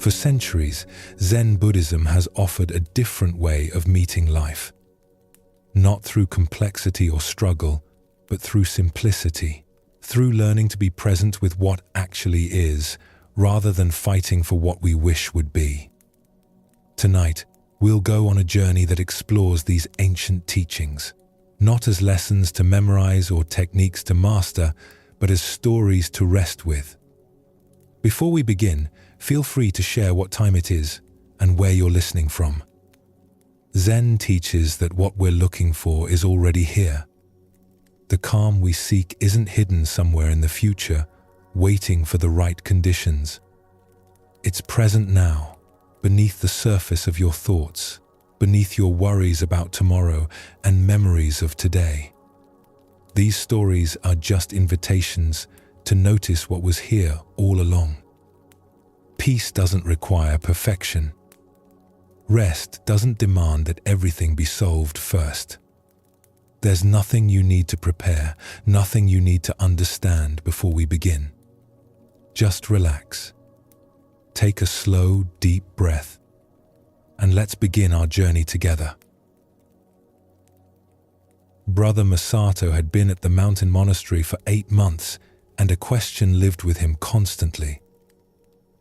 For centuries, Zen Buddhism has offered a different way of meeting life. Not through complexity or struggle, but through simplicity, through learning to be present with what actually is, rather than fighting for what we wish would be. Tonight, we'll go on a journey that explores these ancient teachings, not as lessons to memorize or techniques to master, but as stories to rest with. Before we begin, feel free to share what time it is and where you're listening from. Zen teaches that what we're looking for is already here. The calm we seek isn't hidden somewhere in the future, waiting for the right conditions. It's present now, beneath the surface of your thoughts, beneath your worries about tomorrow and memories of today. These stories are just invitations to notice what was here all along. Peace doesn't require perfection. Rest doesn't demand that everything be solved first. There's nothing you need to prepare, nothing you need to understand before we begin. Just relax. Take a slow, deep breath, and let's begin our journey together. Brother Masato had been at the mountain monastery for 8 months, and a question lived with him constantly.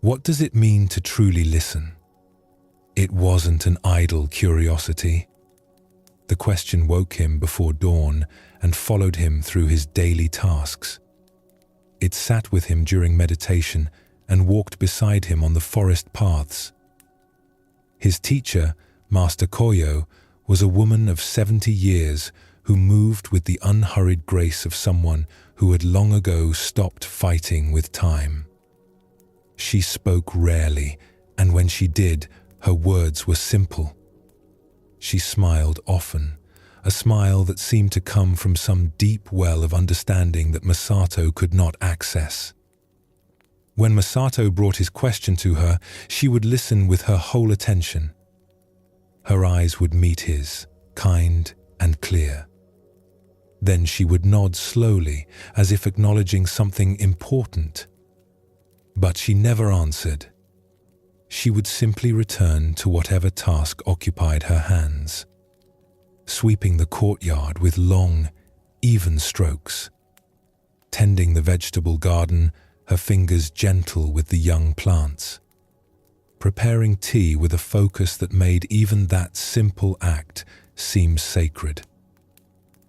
What does it mean to truly listen? It wasn't an idle curiosity. The question woke him before dawn and followed him through his daily tasks. It sat with him during meditation and walked beside him on the forest paths. His teacher, Master Koyo, was a woman of 70 years who moved with the unhurried grace of someone who had long ago stopped fighting with time. She spoke rarely, and when she did, her words were simple. She smiled often, a smile that seemed to come from some deep well of understanding that Masato could not access. When Masato brought his question to her, she would listen with her whole attention. Her eyes would meet his, kind and clear. Then she would nod slowly, as if acknowledging something important. But she never answered. She would simply return to whatever task occupied her hands, sweeping the courtyard with long, even strokes, tending the vegetable garden, her fingers gentle with the young plants, preparing tea with a focus that made even that simple act seem sacred.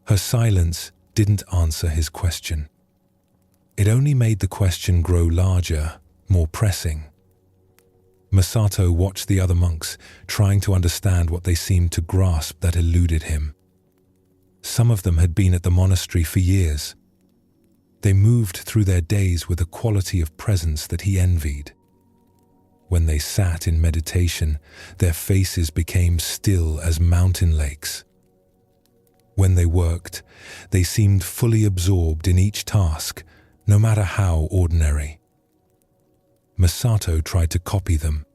Her silence didn't answer his question. It only made the question grow larger, more pressing. Masato watched the other monks, trying to understand what they seemed to grasp that eluded him. Some of them had been at the monastery for years. They moved through their days with a quality of presence that he envied. When they sat in meditation, their faces became still as mountain lakes. When they worked, they seemed fully absorbed in each task, no matter how ordinary. Masato tried to copy them.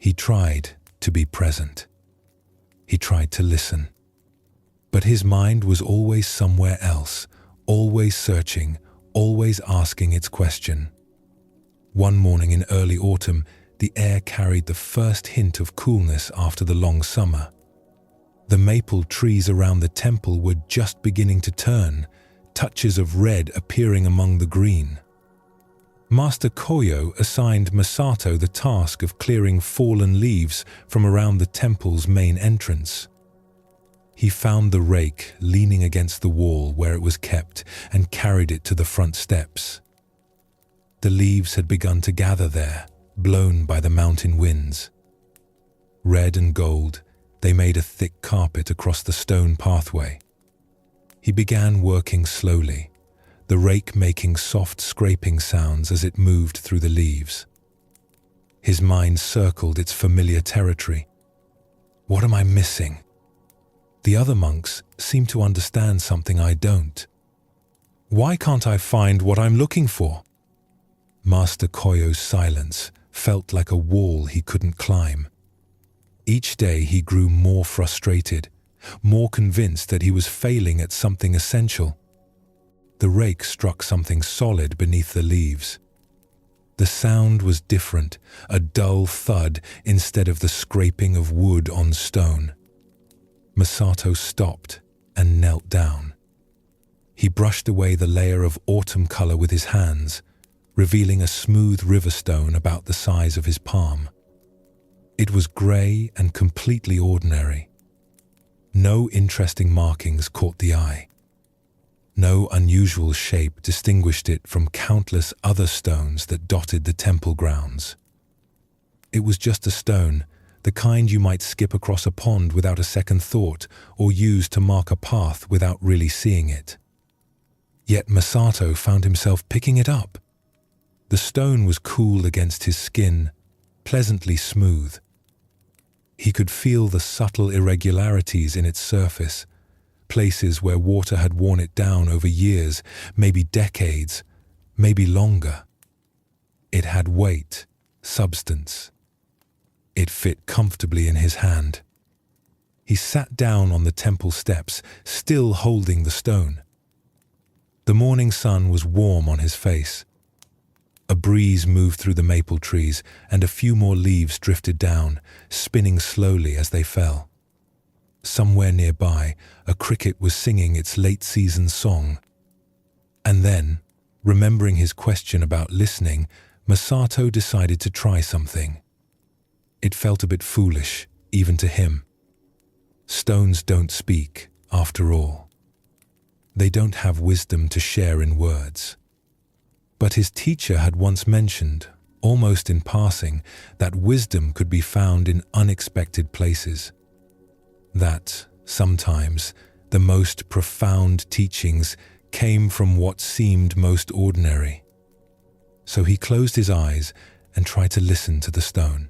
He tried to be present. He tried to listen. But his mind was always somewhere else, always searching, always asking its question. One morning in early autumn, the air carried the first hint of coolness after the long summer. The maple trees around the temple were just beginning to turn, touches of red appearing among the green. Master Koyo assigned Masato the task of clearing fallen leaves from around the temple's main entrance. He found the rake leaning against the wall where it was kept and carried it to the front steps. The leaves had begun to gather there, blown by the mountain winds. Red and gold, they made a thick carpet across the stone pathway. He began working slowly, the rake making soft scraping sounds as it moved through the leaves. His mind circled its familiar territory. What am I missing? The other monks seem to understand something I don't. Why can't I find what I'm looking for? Master Koyo's silence felt like a wall he couldn't climb. Each day he grew more frustrated, more convinced that he was failing at something essential. The rake struck something solid beneath the leaves. The sound was different, a dull thud instead of the scraping of wood on stone. Masato stopped and knelt down. He brushed away the layer of autumn color with his hands, revealing a smooth river stone about the size of his palm. It was gray and completely ordinary. No interesting markings caught the eye. No unusual shape distinguished it from countless other stones that dotted the temple grounds. It was just a stone, the kind you might skip across a pond without a second thought or use to mark a path without really seeing it. Yet Masato found himself picking it up. The stone was cool against his skin, pleasantly smooth. He could feel the subtle irregularities in its surface, places where water had worn it down over years, maybe decades, maybe longer. It had weight, substance. It fit comfortably in his hand. He sat down on the temple steps, still holding the stone. The morning sun was warm on his face. A breeze moved through the maple trees, and a few more leaves drifted down, spinning slowly as they fell. Somewhere nearby, a cricket was singing its late-season song. And then, remembering his question about listening, Masato decided to try something. It felt a bit foolish, even to him. Stones don't speak, after all. They don't have wisdom to share in words. But his teacher had once mentioned, almost in passing, that wisdom could be found in unexpected places. That, sometimes, the most profound teachings came from what seemed most ordinary. So he closed his eyes and tried to listen to the stone.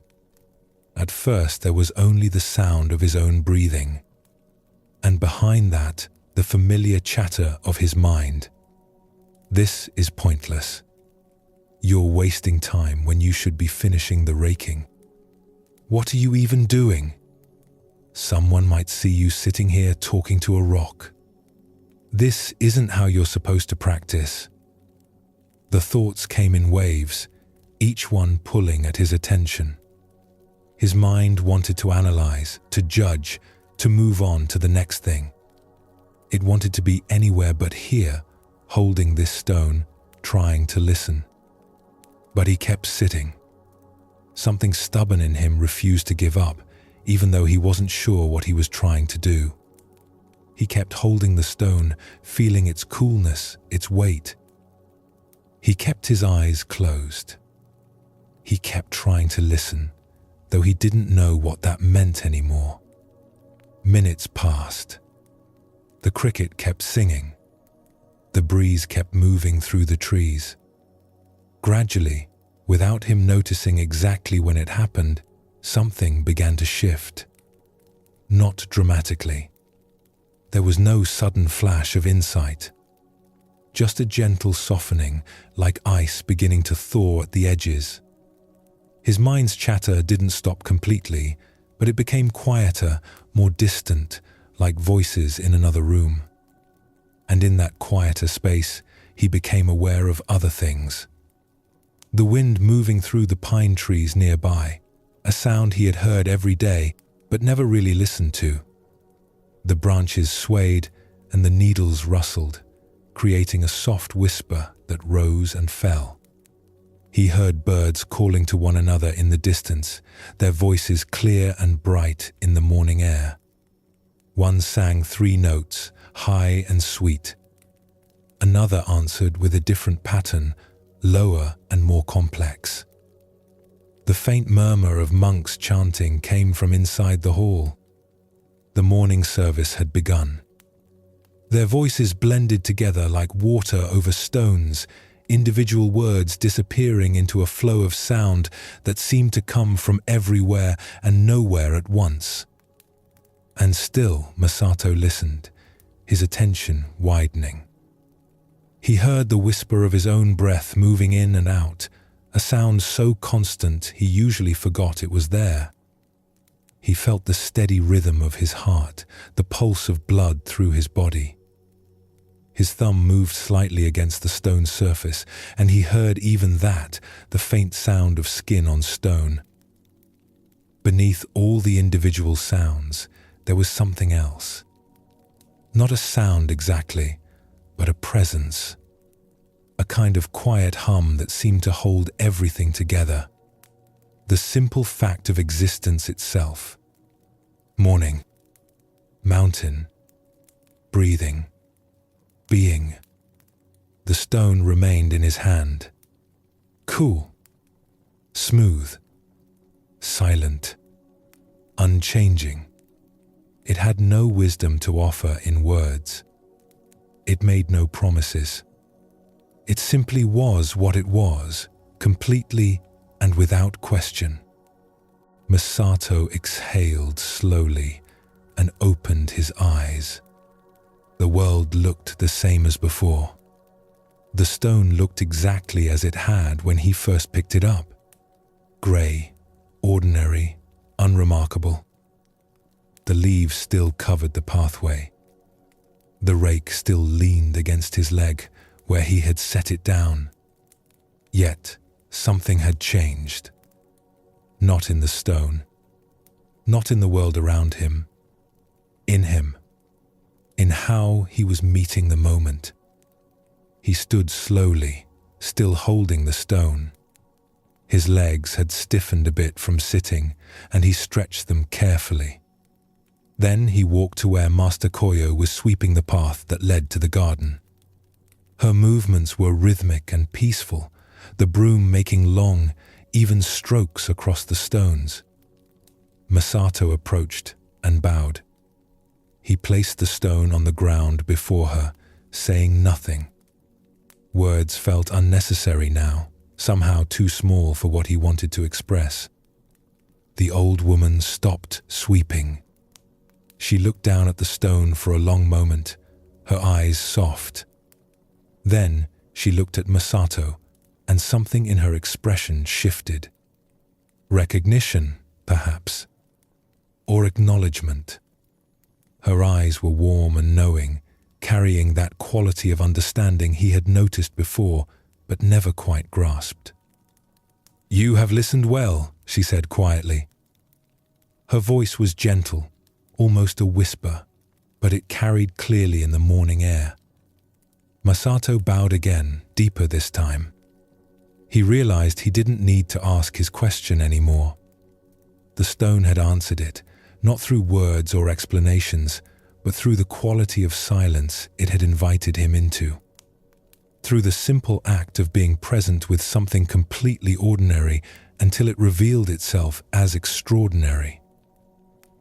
At first there was only the sound of his own breathing, and behind that, the familiar chatter of his mind. This is pointless. You're wasting time when you should be finishing the raking. What are you even doing? Someone might see you sitting here talking to a rock. This isn't how you're supposed to practice. The thoughts came in waves, each one pulling at his attention. His mind wanted to analyze, to judge, to move on to the next thing. It wanted to be anywhere but here, holding this stone, trying to listen. But he kept sitting. Something stubborn in him refused to give up, even though he wasn't sure what he was trying to do. He kept holding the stone, feeling its coolness, its weight. He kept his eyes closed. He kept trying to listen, though he didn't know what that meant anymore. Minutes passed. The cricket kept singing. The breeze kept moving through the trees. Gradually, without him noticing exactly when it happened, something began to shift. Not dramatically. There was no sudden flash of insight. Just a gentle softening, like ice beginning to thaw at the edges. His mind's chatter didn't stop completely, but it became quieter, more distant, like voices in another room. And in that quieter space, he became aware of other things. The wind moving through the pine trees nearby, a sound he had heard every day, but never really listened to. The branches swayed and the needles rustled, creating a soft whisper that rose and fell. He heard birds calling to one another in the distance, their voices clear and bright in the morning air. One sang 3 notes, high and sweet. Another answered with a different pattern, lower and more complex. The faint murmur of monks chanting came from inside the hall. The morning service had begun. Their voices blended together like water over stones, individual words disappearing into a flow of sound that seemed to come from everywhere and nowhere at once. And still Masato listened, his attention widening. He heard the whisper of his own breath moving in and out, a sound so constant he usually forgot it was there. He felt the steady rhythm of his heart, the pulse of blood through his body. His thumb moved slightly against the stone surface, and he heard even that, the faint sound of skin on stone. Beneath all the individual sounds, there was something else. Not a sound exactly, but a presence. A kind of quiet hum that seemed to hold everything together. The simple fact of existence itself. Morning. Mountain. Breathing. Being. The stone remained in his hand. Cool. Smooth. Silent. Unchanging. It had no wisdom to offer in words. It made no promises. It simply was what it was, completely and without question. Masato exhaled slowly and opened his eyes. The world looked the same as before. The stone looked exactly as it had when he first picked it up. Grey, ordinary, unremarkable. The leaves still covered the pathway. The rake still leaned against his leg where he had set it down. Yet, something had changed. Not in the stone. Not in the world around him. In him. In how he was meeting the moment. He stood slowly, still holding the stone. His legs had stiffened a bit from sitting, and he stretched them carefully. Then he walked to where Master Koyo was sweeping the path that led to the garden. Her movements were rhythmic and peaceful, the broom making long, even strokes across the stones. Masato approached and bowed. He placed the stone on the ground before her, saying nothing. Words felt unnecessary now, somehow too small for what he wanted to express. The old woman stopped sweeping. She looked down at the stone for a long moment, her eyes soft. Then she looked at Masato, and something in her expression shifted. Recognition, perhaps, or acknowledgement. Her eyes were warm and knowing, carrying that quality of understanding he had noticed before, but never quite grasped. "You have listened well," she said quietly. Her voice was gentle, almost a whisper, but it carried clearly in the morning air. Masato bowed again, deeper this time. He realized he didn't need to ask his question anymore. The stone had answered it, not through words or explanations, but through the quality of silence it had invited him into. Through the simple act of being present with something completely ordinary until it revealed itself as extraordinary.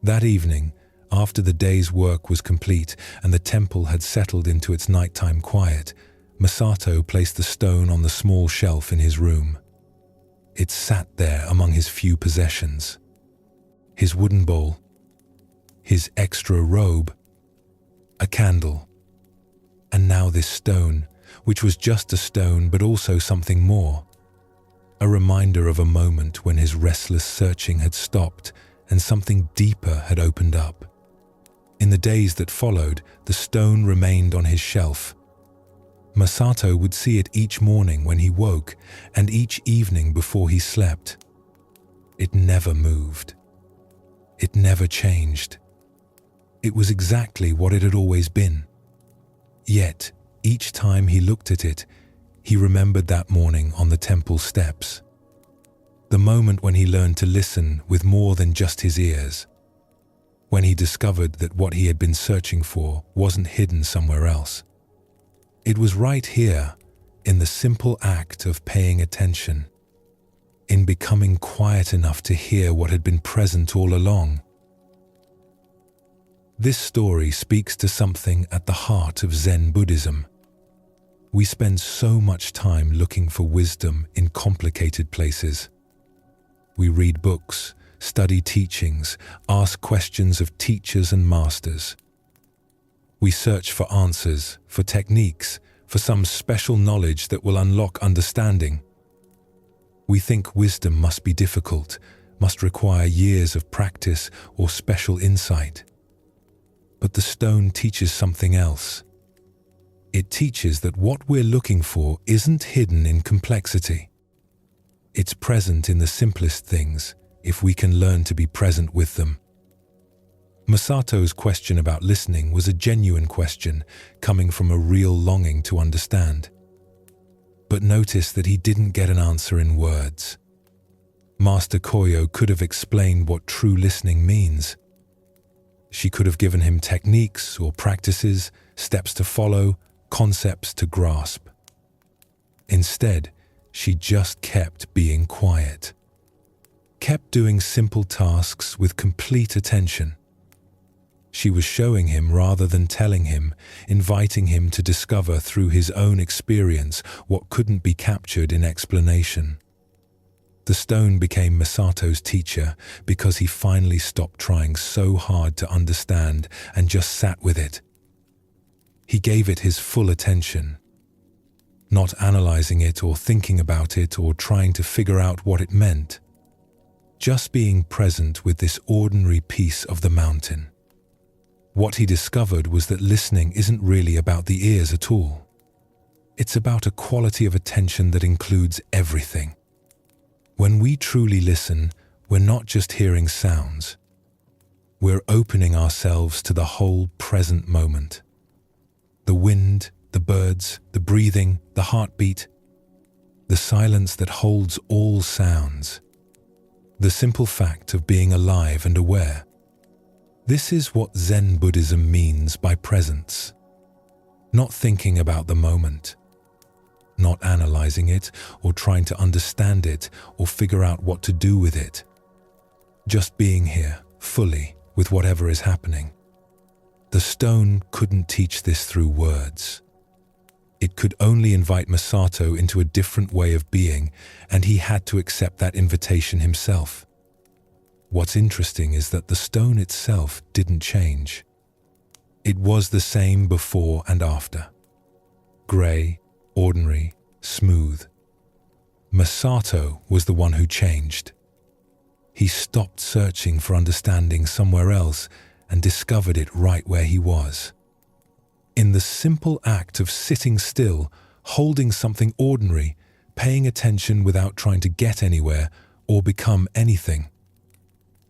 That evening, after the day's work was complete and the temple had settled into its nighttime quiet, Masato placed the stone on the small shelf in his room. It sat there among his few possessions. His wooden bowl, his extra robe, a candle, and now this stone, which was just a stone but also something more. A reminder of a moment when his restless searching had stopped and something deeper had opened up. In the days that followed, the stone remained on his shelf. Masato would see it each morning when he woke and each evening before he slept. It never moved. It never changed. It was exactly what it had always been. Yet, each time he looked at it, he remembered that morning on the temple steps. The moment when he learned to listen with more than just his ears. When he discovered that what he had been searching for wasn't hidden somewhere else. It was right here, in the simple act of paying attention, in becoming quiet enough to hear what had been present all along. This story speaks to something at the heart of Zen Buddhism. We spend so much time looking for wisdom in complicated places. We read books, study teachings, ask questions of teachers and masters. We search for answers, for techniques, for some special knowledge that will unlock understanding. We think wisdom must be difficult, must require years of practice or special insight. But the stone teaches something else. It teaches that what we're looking for isn't hidden in complexity. It's present in the simplest things, if we can learn to be present with them. Masato's question about listening was a genuine question, coming from a real longing to understand. But notice that he didn't get an answer in words. Master Koyo could have explained what true listening means. She could have given him techniques or practices, steps to follow, concepts to grasp. Instead, she just kept being quiet. Kept doing simple tasks with complete attention. She was showing him rather than telling him, inviting him to discover through his own experience what couldn't be captured in explanation. The stone became Masato's teacher because he finally stopped trying so hard to understand and just sat with it. He gave it his full attention, not analyzing it or thinking about it or trying to figure out what it meant, just being present with this ordinary piece of the mountain. What he discovered was that listening isn't really about the ears at all. It's about a quality of attention that includes everything. When we truly listen, we're not just hearing sounds. We're opening ourselves to the whole present moment. The wind, the birds, the breathing, the heartbeat, the silence that holds all sounds. The simple fact of being alive and aware. This is what Zen Buddhism means by presence. Not thinking about the moment, not analyzing it or trying to understand it or figure out what to do with it. Just being here, fully, with whatever is happening. The stone couldn't teach this through words. It could only invite Masato into a different way of being, and he had to accept that invitation himself. What's interesting is that the stone itself didn't change. It was the same before and after. Grey, ordinary, smooth. Masato was the one who changed. He stopped searching for understanding somewhere else and discovered it right where he was. In the simple act of sitting still, holding something ordinary, paying attention without trying to get anywhere or become anything.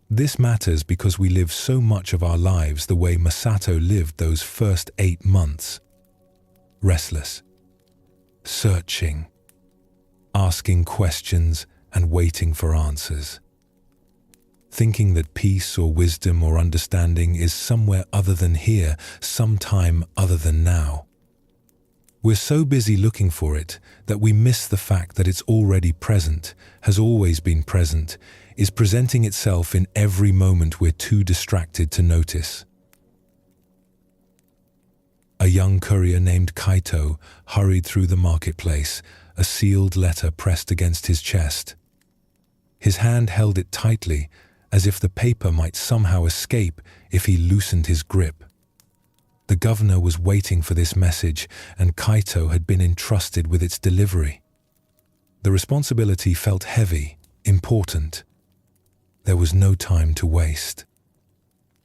This matters because we live so much of our lives the way Masato lived those first 8 months. Restless, searching, asking questions and waiting for answers. Thinking that peace or wisdom or understanding is somewhere other than here, sometime other than now. We're so busy looking for it that we miss the fact that it's already present, has always been present, is presenting itself in every moment we're too distracted to notice. A young courier named Kaito hurried through the marketplace, a sealed letter pressed against his chest. His hand held it tightly, as if the paper might somehow escape if he loosened his grip. The governor was waiting for this message, and Kaito had been entrusted with its delivery. The responsibility felt heavy, important. There was no time to waste.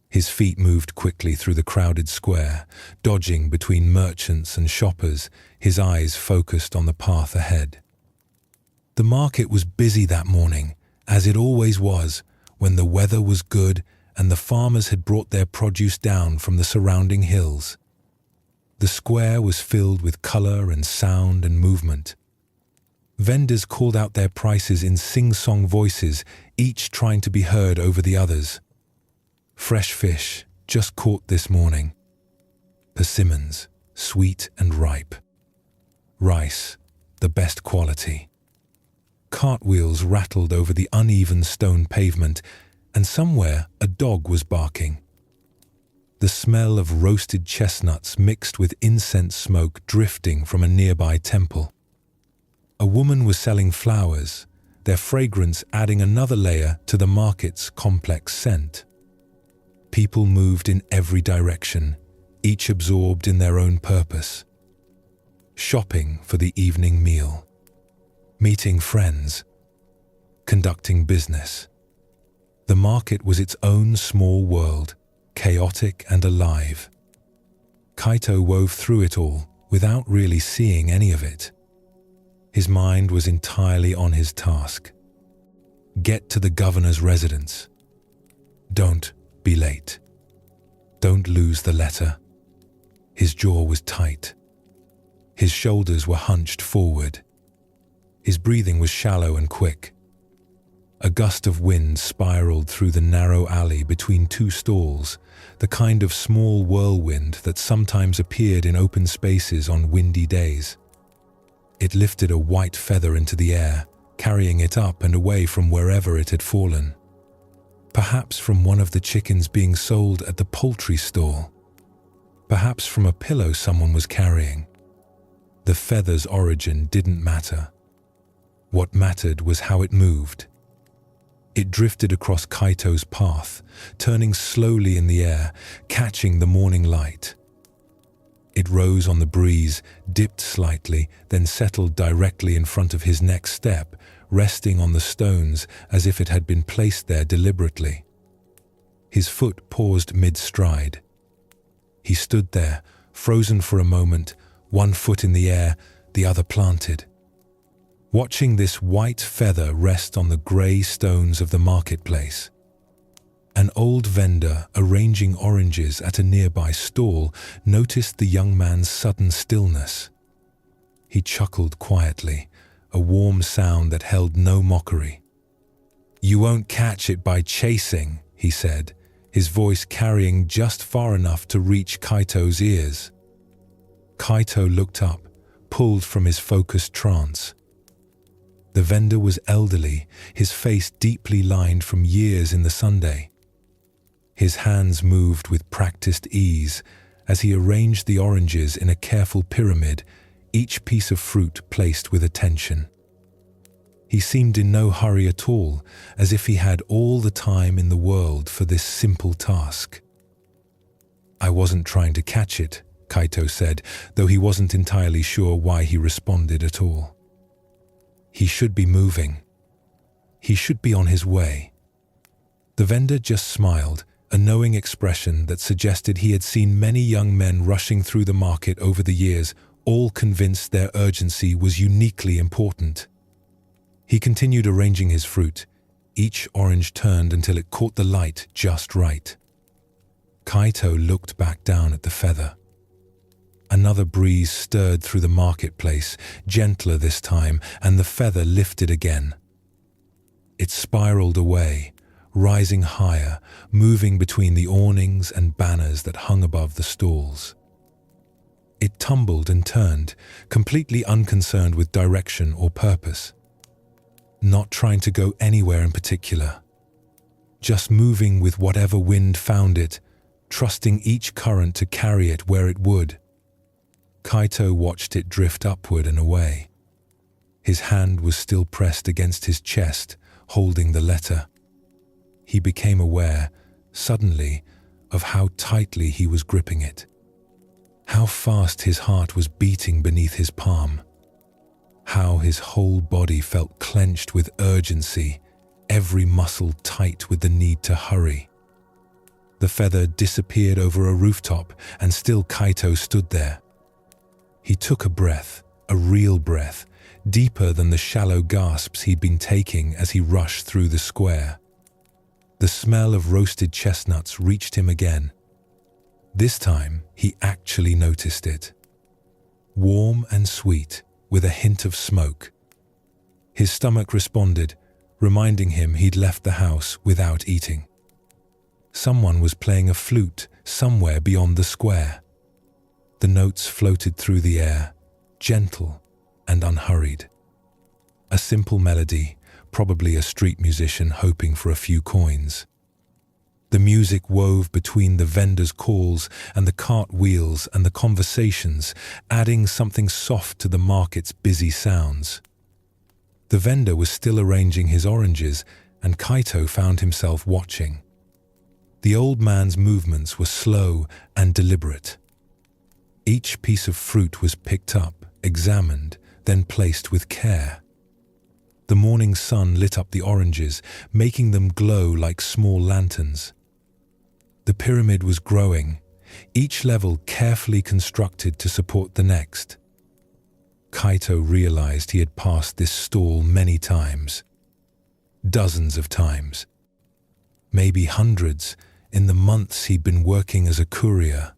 His feet moved quickly through the crowded square, dodging between merchants and shoppers, his eyes focused on the path ahead. The market was busy that morning, as it always was, when the weather was good and the farmers had brought their produce down from the surrounding hills. The square was filled with color and sound and movement. Vendors called out their prices in sing-song voices, each trying to be heard over the others. Fresh fish, just caught this morning. Persimmons, sweet and ripe. Rice, the best quality. Cartwheels rattled over the uneven stone pavement, and somewhere a dog was barking. The smell of roasted chestnuts mixed with incense smoke drifting from a nearby temple. A woman was selling flowers, their fragrance adding another layer to the market's complex scent. People moved in every direction, each absorbed in their own purpose. Shopping for the evening meal. Meeting friends. Conducting business. The market was its own small world, chaotic and alive. Kaito wove through it all, without really seeing any of it. His mind was entirely on his task. Get to the governor's residence. Don't be late. Don't lose the letter. His jaw was tight. His shoulders were hunched forward. His breathing was shallow and quick. A gust of wind spiraled through the narrow alley between two stalls, the kind of small whirlwind that sometimes appeared in open spaces on windy days. It lifted a white feather into the air, carrying it up and away from wherever it had fallen. Perhaps from one of the chickens being sold at the poultry stall. Perhaps from a pillow someone was carrying. The feather's origin didn't matter. What mattered was how it moved. It drifted across Kaito's path, turning slowly in the air, catching the morning light. It rose on the breeze, dipped slightly, then settled directly in front of his next step, resting on the stones as if it had been placed there deliberately. His foot paused mid-stride. He stood there, frozen for a moment, one foot in the air, the other planted. Watching this white feather rest on the grey stones of the marketplace. An old vendor arranging oranges at a nearby stall noticed the young man's sudden stillness. He chuckled quietly, a warm sound that held no mockery. "You won't catch it by chasing," he said, his voice carrying just far enough to reach Kaito's ears. Kaito looked up, pulled from his focused trance. The vendor was elderly, his face deeply lined from years in the Sunday. His hands moved with practiced ease as he arranged the oranges in a careful pyramid, each piece of fruit placed with attention. He seemed in no hurry at all, as if he had all the time in the world for this simple task. "I wasn't trying to catch it," Kaito said, though he wasn't entirely sure why he responded at all. "He should be moving. He should be on his way." The vendor just smiled, a knowing expression that suggested he had seen many young men rushing through the market over the years, all convinced their urgency was uniquely important. He continued arranging his fruit. Each orange turned until it caught the light just right. Kaito looked back down at the feather. Another breeze stirred through the marketplace, gentler this time, and the feather lifted again. It spiraled away, rising higher, moving between the awnings and banners that hung above the stalls. It tumbled and turned, completely unconcerned with direction or purpose. Not trying to go anywhere in particular. Just moving with whatever wind found it, trusting each current to carry it where it would. Kaito watched it drift upward and away. His hand was still pressed against his chest, holding the letter. He became aware, suddenly, of how tightly he was gripping it. How fast his heart was beating beneath his palm. How his whole body felt clenched with urgency, every muscle tight with the need to hurry. The feather disappeared over a rooftop, and still Kaito stood there. He took a breath, a real breath, deeper than the shallow gasps he'd been taking as he rushed through the square. The smell of roasted chestnuts reached him again. This time, he actually noticed it. Warm and sweet, with a hint of smoke. His stomach responded, reminding him he'd left the house without eating. Someone was playing a flute somewhere beyond the square. The notes floated through the air, gentle and unhurried. A simple melody, probably a street musician hoping for a few coins. The music wove between the vendors' calls and the cart wheels and the conversations, adding something soft to the market's busy sounds. The vendor was still arranging his oranges, and Kaito found himself watching. The old man's movements were slow and deliberate. Each piece of fruit was picked up, examined, then placed with care. The morning sun lit up the oranges, making them glow like small lanterns. The pyramid was growing, each level carefully constructed to support the next. Kaito realized he had passed this stall many times. Dozens of times. Maybe hundreds in the months he'd been working as a courier.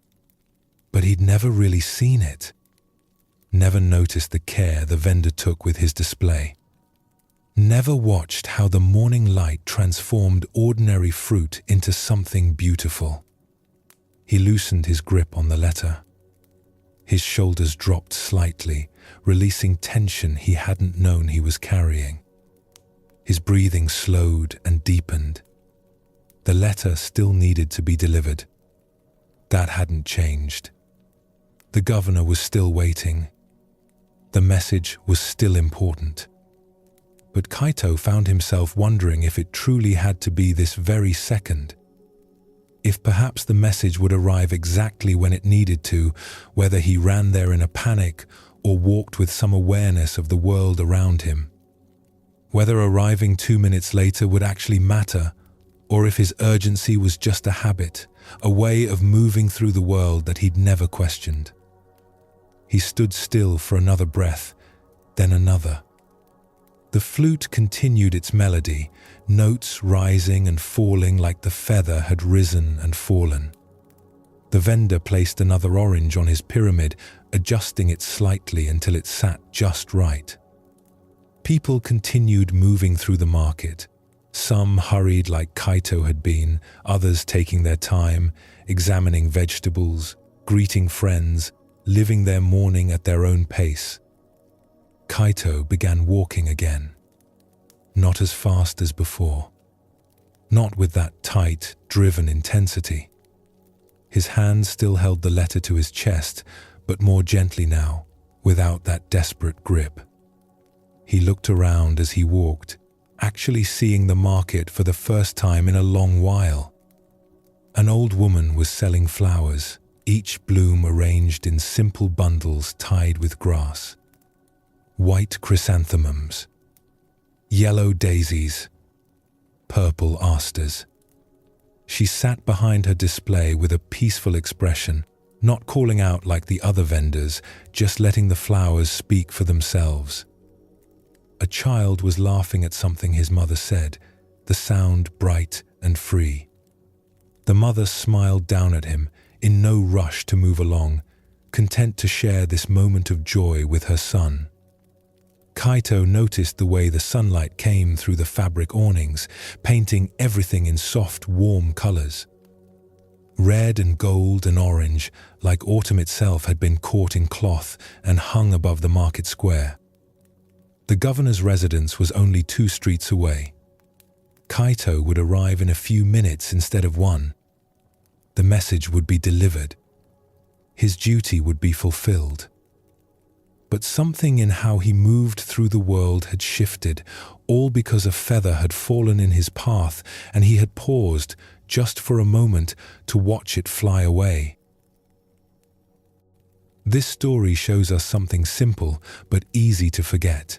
But he'd never really seen it. Never noticed the care the vendor took with his display. Never watched how the morning light transformed ordinary fruit into something beautiful. He loosened his grip on the letter. His shoulders dropped slightly, releasing tension he hadn't known he was carrying. His breathing slowed and deepened. The letter still needed to be delivered. That hadn't changed. The governor was still waiting. The message was still important. But Kaito found himself wondering if it truly had to be this very second. If perhaps the message would arrive exactly when it needed to, whether he ran there in a panic or walked with some awareness of the world around him. Whether arriving 2 minutes later would actually matter, or if his urgency was just a habit, a way of moving through the world that he'd never questioned. He stood still for another breath, then another. The flute continued its melody, notes rising and falling like the feather had risen and fallen. The vendor placed another orange on his pyramid, adjusting it slightly until it sat just right. People continued moving through the market. Some hurried like Kaito had been, others taking their time, examining vegetables, greeting friends, living their morning at their own pace. Kaito began walking again. Not as fast as before. Not with that tight, driven intensity. His hand still held the letter to his chest, but more gently now, without that desperate grip. He looked around as he walked, actually seeing the market for the first time in a long while. An old woman was selling flowers, each bloom arranged in simple bundles tied with grass. White chrysanthemums, yellow daisies, purple asters. She sat behind her display with a peaceful expression, not calling out like the other vendors, just letting the flowers speak for themselves. A child was laughing at something his mother said, the sound bright and free. The mother smiled down at him, in no rush to move along, content to share this moment of joy with her son. Kaito noticed the way the sunlight came through the fabric awnings, painting everything in soft, warm colors. Red and gold and orange, like autumn itself, had been caught in cloth and hung above the market square. The governor's residence was only 2 streets away. Kaito would arrive in a few minutes instead of 1. The message would be delivered. His duty would be fulfilled. But something in how he moved through the world had shifted, all because a feather had fallen in his path and he had paused just for a moment to watch it fly away. This story shows us something simple but easy to forget.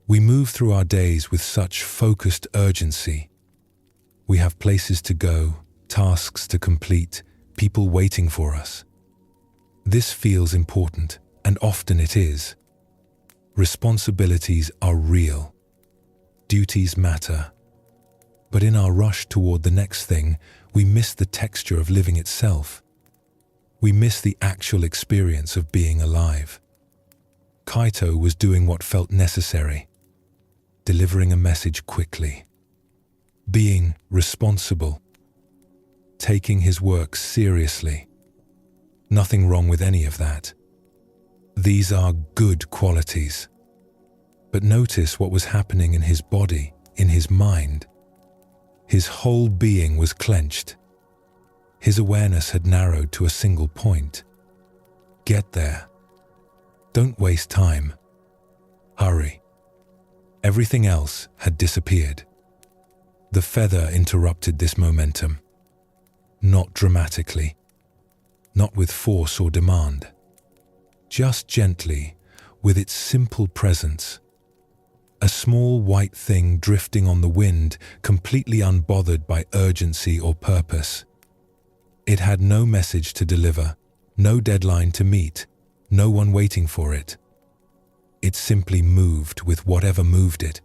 We move through our days with such focused urgency. We have places to go, tasks to complete, people waiting for us. This feels important, and often it is. Responsibilities are real. Duties matter. But in our rush toward the next thing, we miss the texture of living itself. We miss the actual experience of being alive. Kaito was doing what felt necessary. Delivering a message quickly. Being responsible. Taking his work seriously. Nothing wrong with any of that. These are good qualities. But notice what was happening in his body, in his mind. His whole being was clenched. His awareness had narrowed to a single point. Get there. Don't waste time. Hurry. Everything else had disappeared. The feather interrupted this momentum. Not dramatically. Not with force or demand. Just gently, with its simple presence. A small white thing drifting on the wind, completely unbothered by urgency or purpose. It had no message to deliver, no deadline to meet, no one waiting for it. It simply moved with whatever moved it,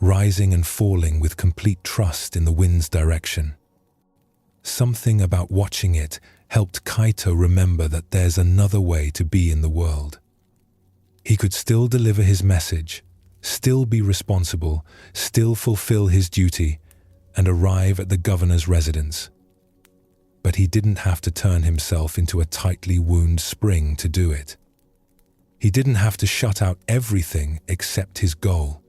rising and falling with complete trust in the wind's direction. Something about watching it helped Kaito remember that there's another way to be in the world. He could still deliver his message, still be responsible, still fulfill his duty, and arrive at the governor's residence. But he didn't have to turn himself into a tightly wound spring to do it. He didn't have to shut out everything except his goal.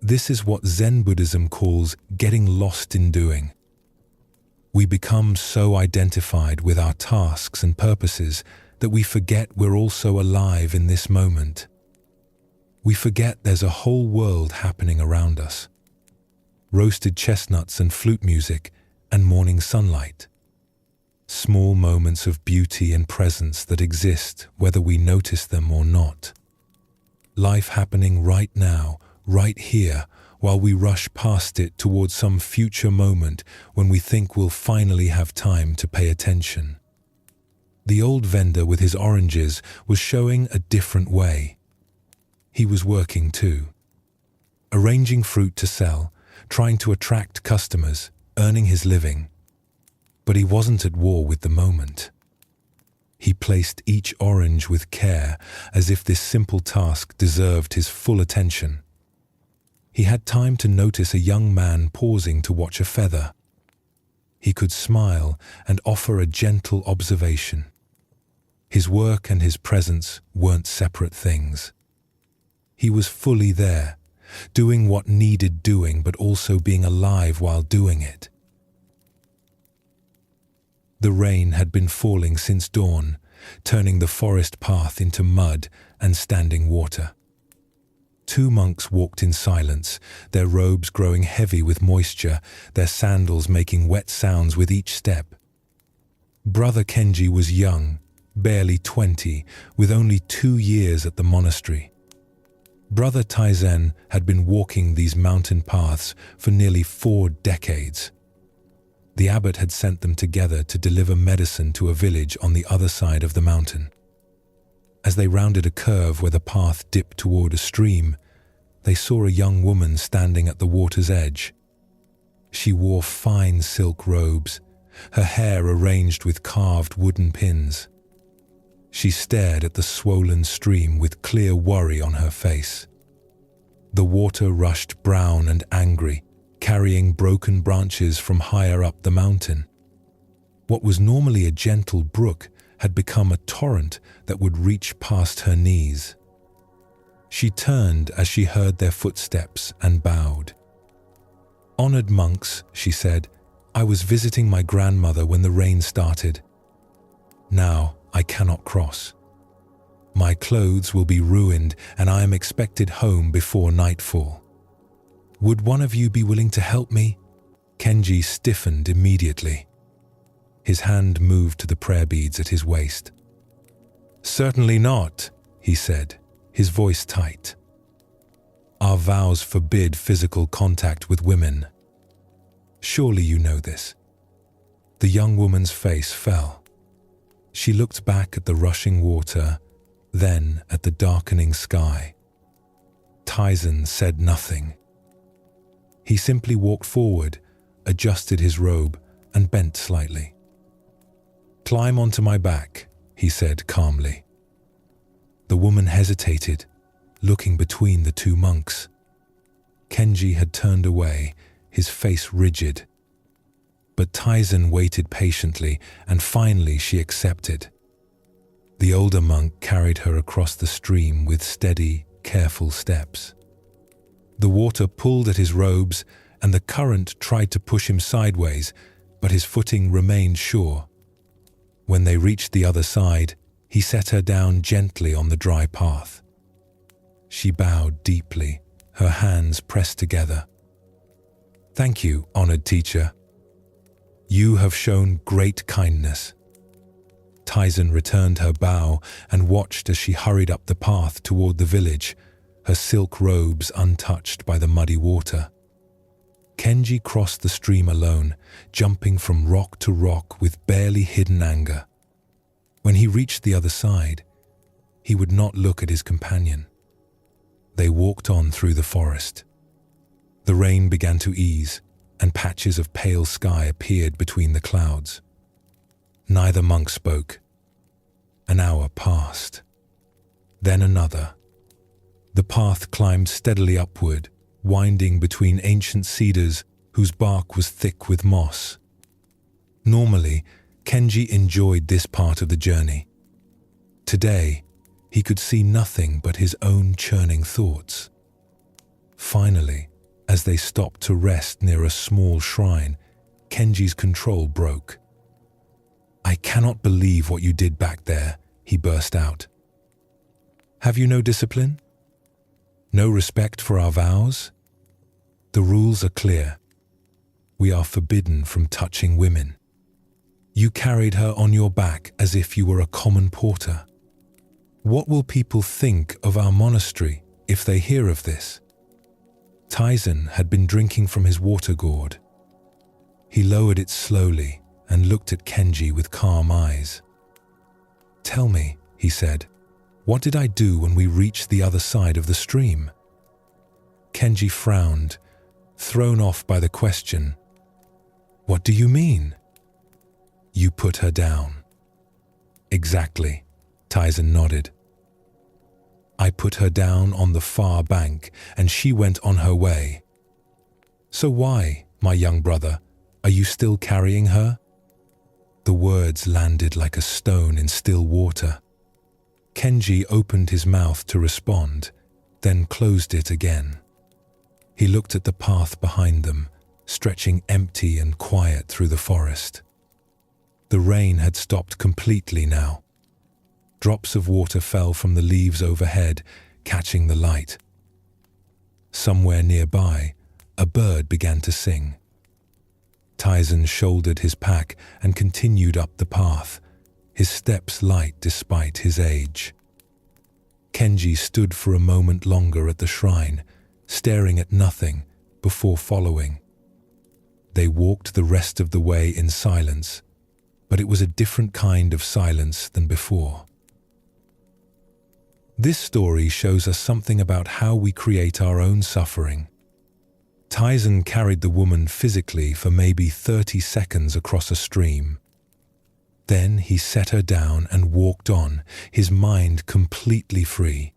This is what Zen Buddhism calls getting lost in doing. We become so identified with our tasks and purposes that we forget we're also alive in this moment. We forget there's a whole world happening around us. Roasted chestnuts and flute music and morning sunlight. Small moments of beauty and presence that exist whether we notice them or not. Life happening right now, right here, while we rush past it towards some future moment when we think we'll finally have time to pay attention. The old vendor with his oranges was showing a different way. He was working too. Arranging fruit to sell, trying to attract customers, earning his living. But he wasn't at war with the moment. He placed each orange with care, as if this simple task deserved his full attention. He had time to notice a young man pausing to watch a feather. He could smile and offer a gentle observation. His work and his presence weren't separate things. He was fully there, doing what needed doing, but also being alive while doing it. The rain had been falling since dawn, turning the forest path into mud and standing water. 2 monks walked in silence, their robes growing heavy with moisture, their sandals making wet sounds with each step. Brother Kenji was young, barely 20, with only 2 years at the monastery. Brother Taizen had been walking these mountain paths for nearly 4 decades. The abbot had sent them together to deliver medicine to a village on the other side of the mountain. As they rounded a curve where the path dipped toward a stream, they saw a young woman standing at the water's edge. She wore fine silk robes, her hair arranged with carved wooden pins. She stared at the swollen stream with clear worry on her face. The water rushed brown and angry, carrying broken branches from higher up the mountain. What was normally a gentle brook had become a torrent that would reach past her knees. She turned as she heard their footsteps and bowed. "Honored monks," she said, "I was visiting my grandmother when the rain started. Now I cannot cross. My clothes will be ruined and I am expected home before nightfall. Would one of you be willing to help me?" Kenji stiffened immediately. His hand moved to the prayer beads at his waist. "Certainly not," he said, his voice tight. "Our vows forbid physical contact with women. Surely you know this." The young woman's face fell. She looked back at the rushing water, then at the darkening sky. Taizen said nothing. He simply walked forward, adjusted his robe, and bent slightly. "Climb onto my back," he said calmly. The woman hesitated, looking between the 2 monks. Kenji had turned away, his face rigid. But Taizen waited patiently, and finally she accepted. The older monk carried her across the stream with steady, careful steps. The water pulled at his robes, and the current tried to push him sideways, but his footing remained sure. When they reached the other side, he set her down gently on the dry path. She bowed deeply, her hands pressed together. "Thank you, honored teacher. You have shown great kindness." Taizen returned her bow and watched as she hurried up the path toward the village, her silk robes untouched by the muddy water. Kenji crossed the stream alone, jumping from rock to rock with barely hidden anger. When he reached the other side, he would not look at his companion. They walked on through the forest. The rain began to ease, and patches of pale sky appeared between the clouds. Neither monk spoke. An hour passed. Then another. The path climbed steadily upward, winding between ancient cedars whose bark was thick with moss. Normally, Kenji enjoyed this part of the journey. Today, he could see nothing but his own churning thoughts. Finally, as they stopped to rest near a small shrine, Kenji's control broke. "I cannot believe what you did back there," he burst out. "Have you no discipline? No respect for our vows? The rules are clear. We are forbidden from touching women. You carried her on your back as if you were a common porter. What will people think of our monastery if they hear of this?" Taizen had been drinking from his water gourd. He lowered it slowly and looked at Kenji with calm eyes. "Tell me," he said, "what did I do when we reached the other side of the stream?" Kenji frowned, thrown off by the question. "What do you mean?" "You put her down." "Exactly," Taizen nodded. "I put her down on the far bank, and she went on her way." "So why, my young brother, are you still carrying her?" The words landed like a stone in still water. Kenji opened his mouth to respond, then closed it again. He looked at the path behind them, stretching empty and quiet through the forest. The rain had stopped completely now. Drops of water fell from the leaves overhead, catching the light. Somewhere nearby, a bird began to sing. Taizen shouldered his pack and continued up the path, his steps light despite his age. Kenji stood for a moment longer at the shrine, staring at nothing before following. They walked the rest of the way in silence, but it was a different kind of silence than before. This story shows us something about how we create our own suffering. Taizen carried the woman physically for maybe 30 seconds across a stream. Then he set her down and walked on, his mind completely free.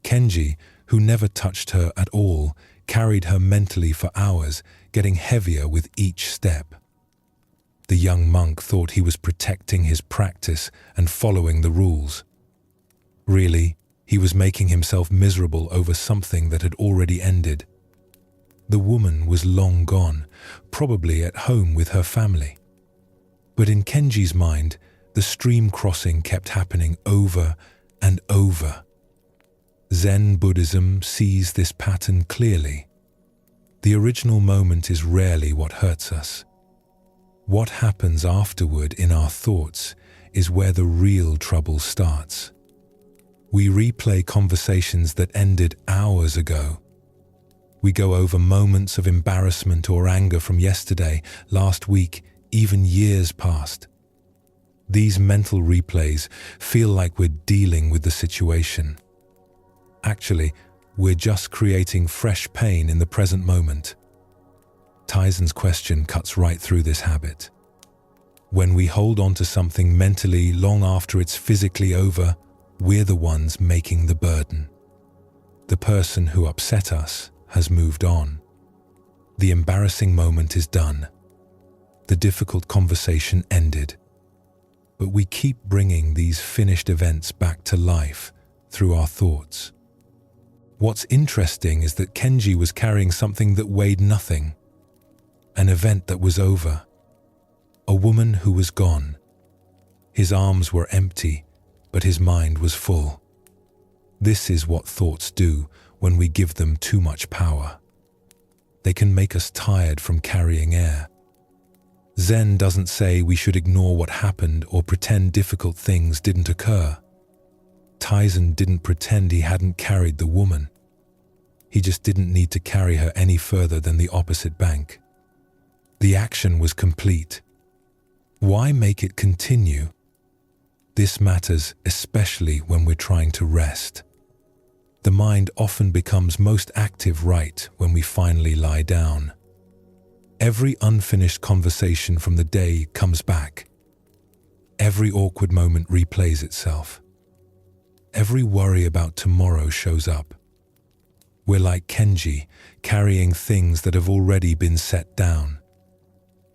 Kenji, who never touched her at all, carried her mentally for hours, getting heavier with each step. The young monk thought he was protecting his practice and following the rules. Really, he was making himself miserable over something that had already ended. The woman was long gone, probably at home with her family. But in Kenji's mind, the stream crossing kept happening over and over. Zen Buddhism sees this pattern clearly. The original moment is rarely what hurts us. What happens afterward in our thoughts is where the real trouble starts. We replay conversations that ended hours ago. We go over moments of embarrassment or anger from yesterday, last week, even years past. These mental replays feel like we're dealing with the situation. Actually, we're just creating fresh pain in the present moment. Taizen's question cuts right through this habit. When we hold on to something mentally long after it's physically over, we're the ones making the burden. The person who upset us has moved on. The embarrassing moment is done. The difficult conversation ended. But we keep bringing these finished events back to life through our thoughts. What's interesting is that Kenji was carrying something that weighed nothing. An event that was over. A woman who was gone. His arms were empty, but his mind was full. This is what thoughts do when we give them too much power. They can make us tired from carrying air. Zen doesn't say we should ignore what happened or pretend difficult things didn't occur. Taizen didn't pretend he hadn't carried the woman. He just didn't need to carry her any further than the opposite bank. The action was complete. Why make it continue? This matters especially when we're trying to rest. The mind often becomes most active right when we finally lie down. Every unfinished conversation from the day comes back. Every awkward moment replays itself. Every worry about tomorrow shows up. We're like Kenji, carrying things that have already been set down.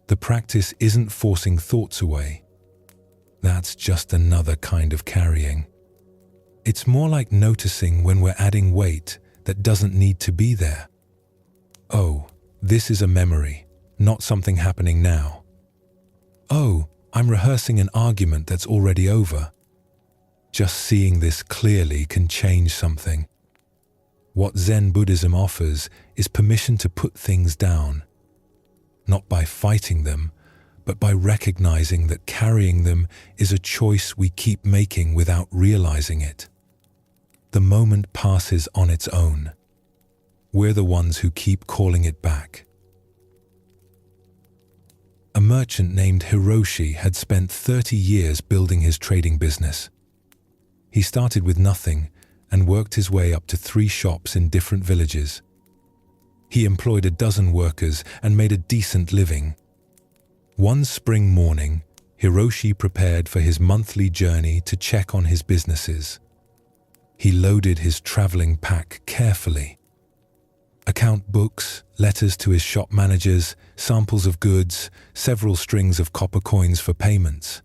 The practice isn't forcing thoughts away. That's just another kind of carrying. It's more like noticing when we're adding weight that doesn't need to be there. Oh, this is a memory, not something happening now. Oh, I'm rehearsing an argument that's already over. Just seeing this clearly can change something. What Zen Buddhism offers is permission to put things down, not by fighting them, but by recognizing that carrying them is a choice we keep making without realizing it. The moment passes on its own. We're the ones who keep calling it back. A merchant named Hiroshi had spent 30 years building his trading business. He started with nothing and worked his way up to 3 shops in different villages. He employed a dozen workers and made a decent living. One spring morning, Hiroshi prepared for his monthly journey to check on his businesses. He loaded his traveling pack carefully. Account books, letters to his shop managers, samples of goods, several strings of copper coins for payments.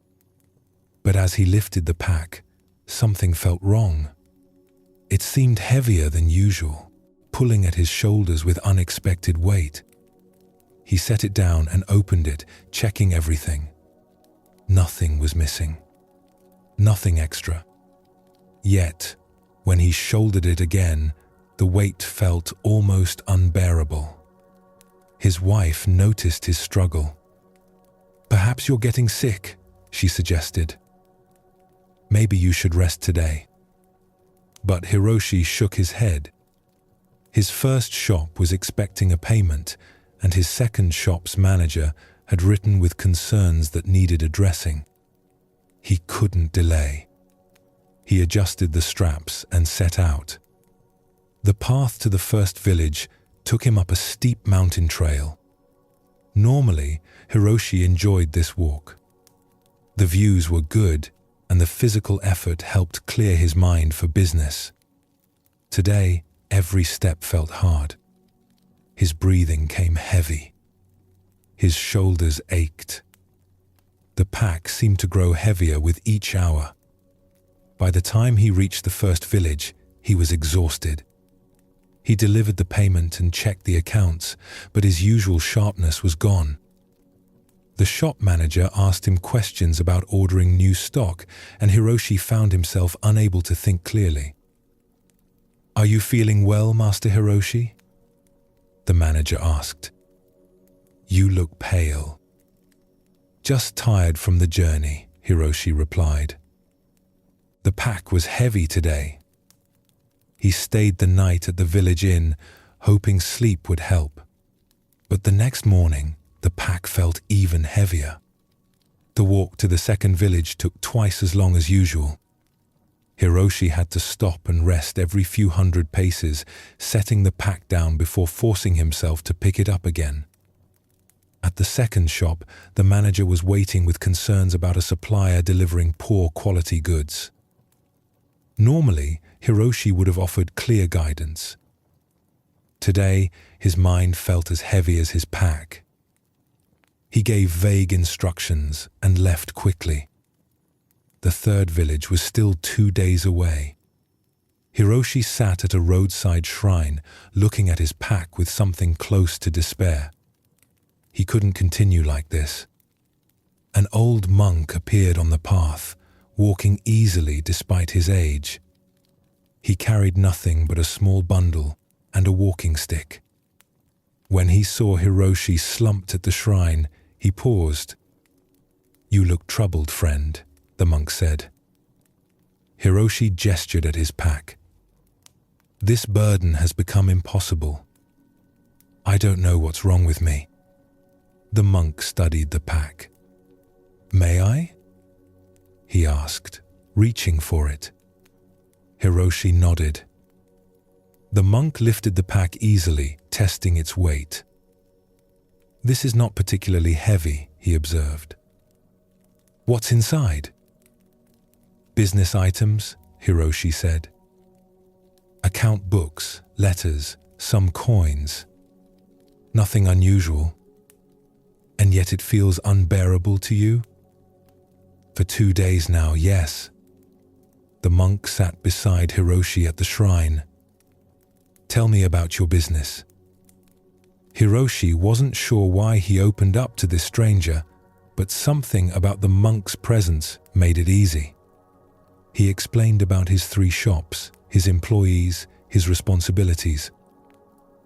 But as he lifted the pack, something felt wrong. It seemed heavier than usual, pulling at his shoulders with unexpected weight. He set it down and opened it, checking everything. Nothing was missing. Nothing extra. Yet, when he shouldered it again, the weight felt almost unbearable. His wife noticed his struggle. "Perhaps you're getting sick," she suggested. "Maybe you should rest today." But Hiroshi shook his head. His first shop was expecting a payment, and his second shop's manager had written with concerns that needed addressing. He couldn't delay. He adjusted the straps and set out. The path to the first village took him up a steep mountain trail. Normally, Hiroshi enjoyed this walk. The views were good, and the physical effort helped clear his mind for business. Today, every step felt hard. His breathing came heavy. His shoulders ached. The pack seemed to grow heavier with each hour. By the time he reached the first village, he was exhausted. He delivered the payment and checked the accounts, but his usual sharpness was gone. The shop manager asked him questions about ordering new stock, and Hiroshi found himself unable to think clearly. "Are you feeling well, Master Hiroshi?" the manager asked. "You look pale." "Just tired from the journey," Hiroshi replied. The pack was heavy today. He stayed the night at the village inn, hoping sleep would help. But the next morning, the pack felt even heavier. The walk to the second village took twice as long as usual. Hiroshi had to stop and rest every few hundred paces, setting the pack down before forcing himself to pick it up again. At the second shop, the manager was waiting with concerns about a supplier delivering poor quality goods. Normally, Hiroshi would have offered clear guidance. Today, his mind felt as heavy as his pack. He gave vague instructions and left quickly. The third village was still 2 days away. Hiroshi sat at a roadside shrine, looking at his pack with something close to despair. He couldn't continue like this. An old monk appeared on the path, walking easily despite his age. He carried nothing but a small bundle and a walking stick. When he saw Hiroshi slumped at the shrine, he paused. "You look troubled, friend," the monk said. Hiroshi gestured at his pack. This burden has become impossible. I don't know what's wrong with me. The monk studied the pack. May I? He asked, reaching for it. Hiroshi nodded. The monk lifted the pack easily, testing its weight. This is not particularly heavy, he observed. What's inside? Business items, Hiroshi said. Account books, letters, some coins. Nothing unusual. And yet it feels unbearable to you? For 2 days now, yes. The monk sat beside Hiroshi at the shrine. Tell me about your business. Hiroshi wasn't sure why he opened up to this stranger, but something about the monk's presence made it easy. He explained about his 3 shops, his employees, his responsibilities.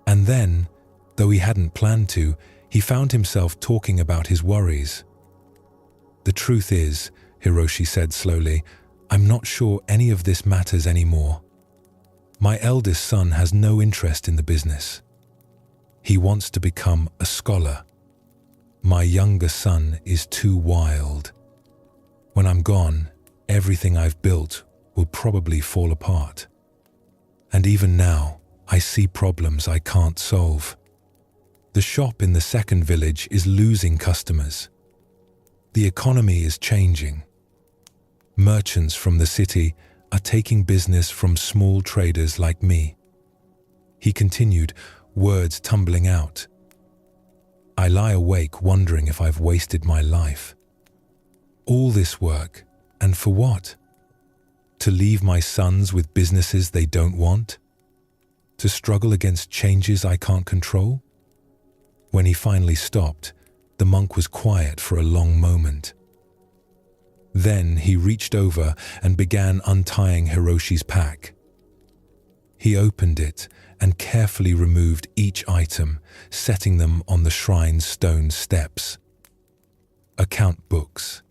And then, though he hadn't planned to, he found himself talking about his worries. The truth is, Hiroshi said slowly, I'm not sure any of this matters anymore. My eldest son has no interest in the business. He wants to become a scholar. My younger son is too wild. When I'm gone, everything I've built will probably fall apart. And even now, I see problems I can't solve. The shop in the second village is losing customers. The economy is changing. Merchants from the city are taking business from small traders like me. He continued, words tumbling out. I lie awake wondering if I've wasted my life. All this work, and for what? To leave my sons with businesses they don't want? To struggle against changes I can't control? When he finally stopped, the monk was quiet for a long moment. Then he reached over and began untying Hiroshi's pack. He opened it and carefully removed each item, setting them on the shrine's stone steps. Account books,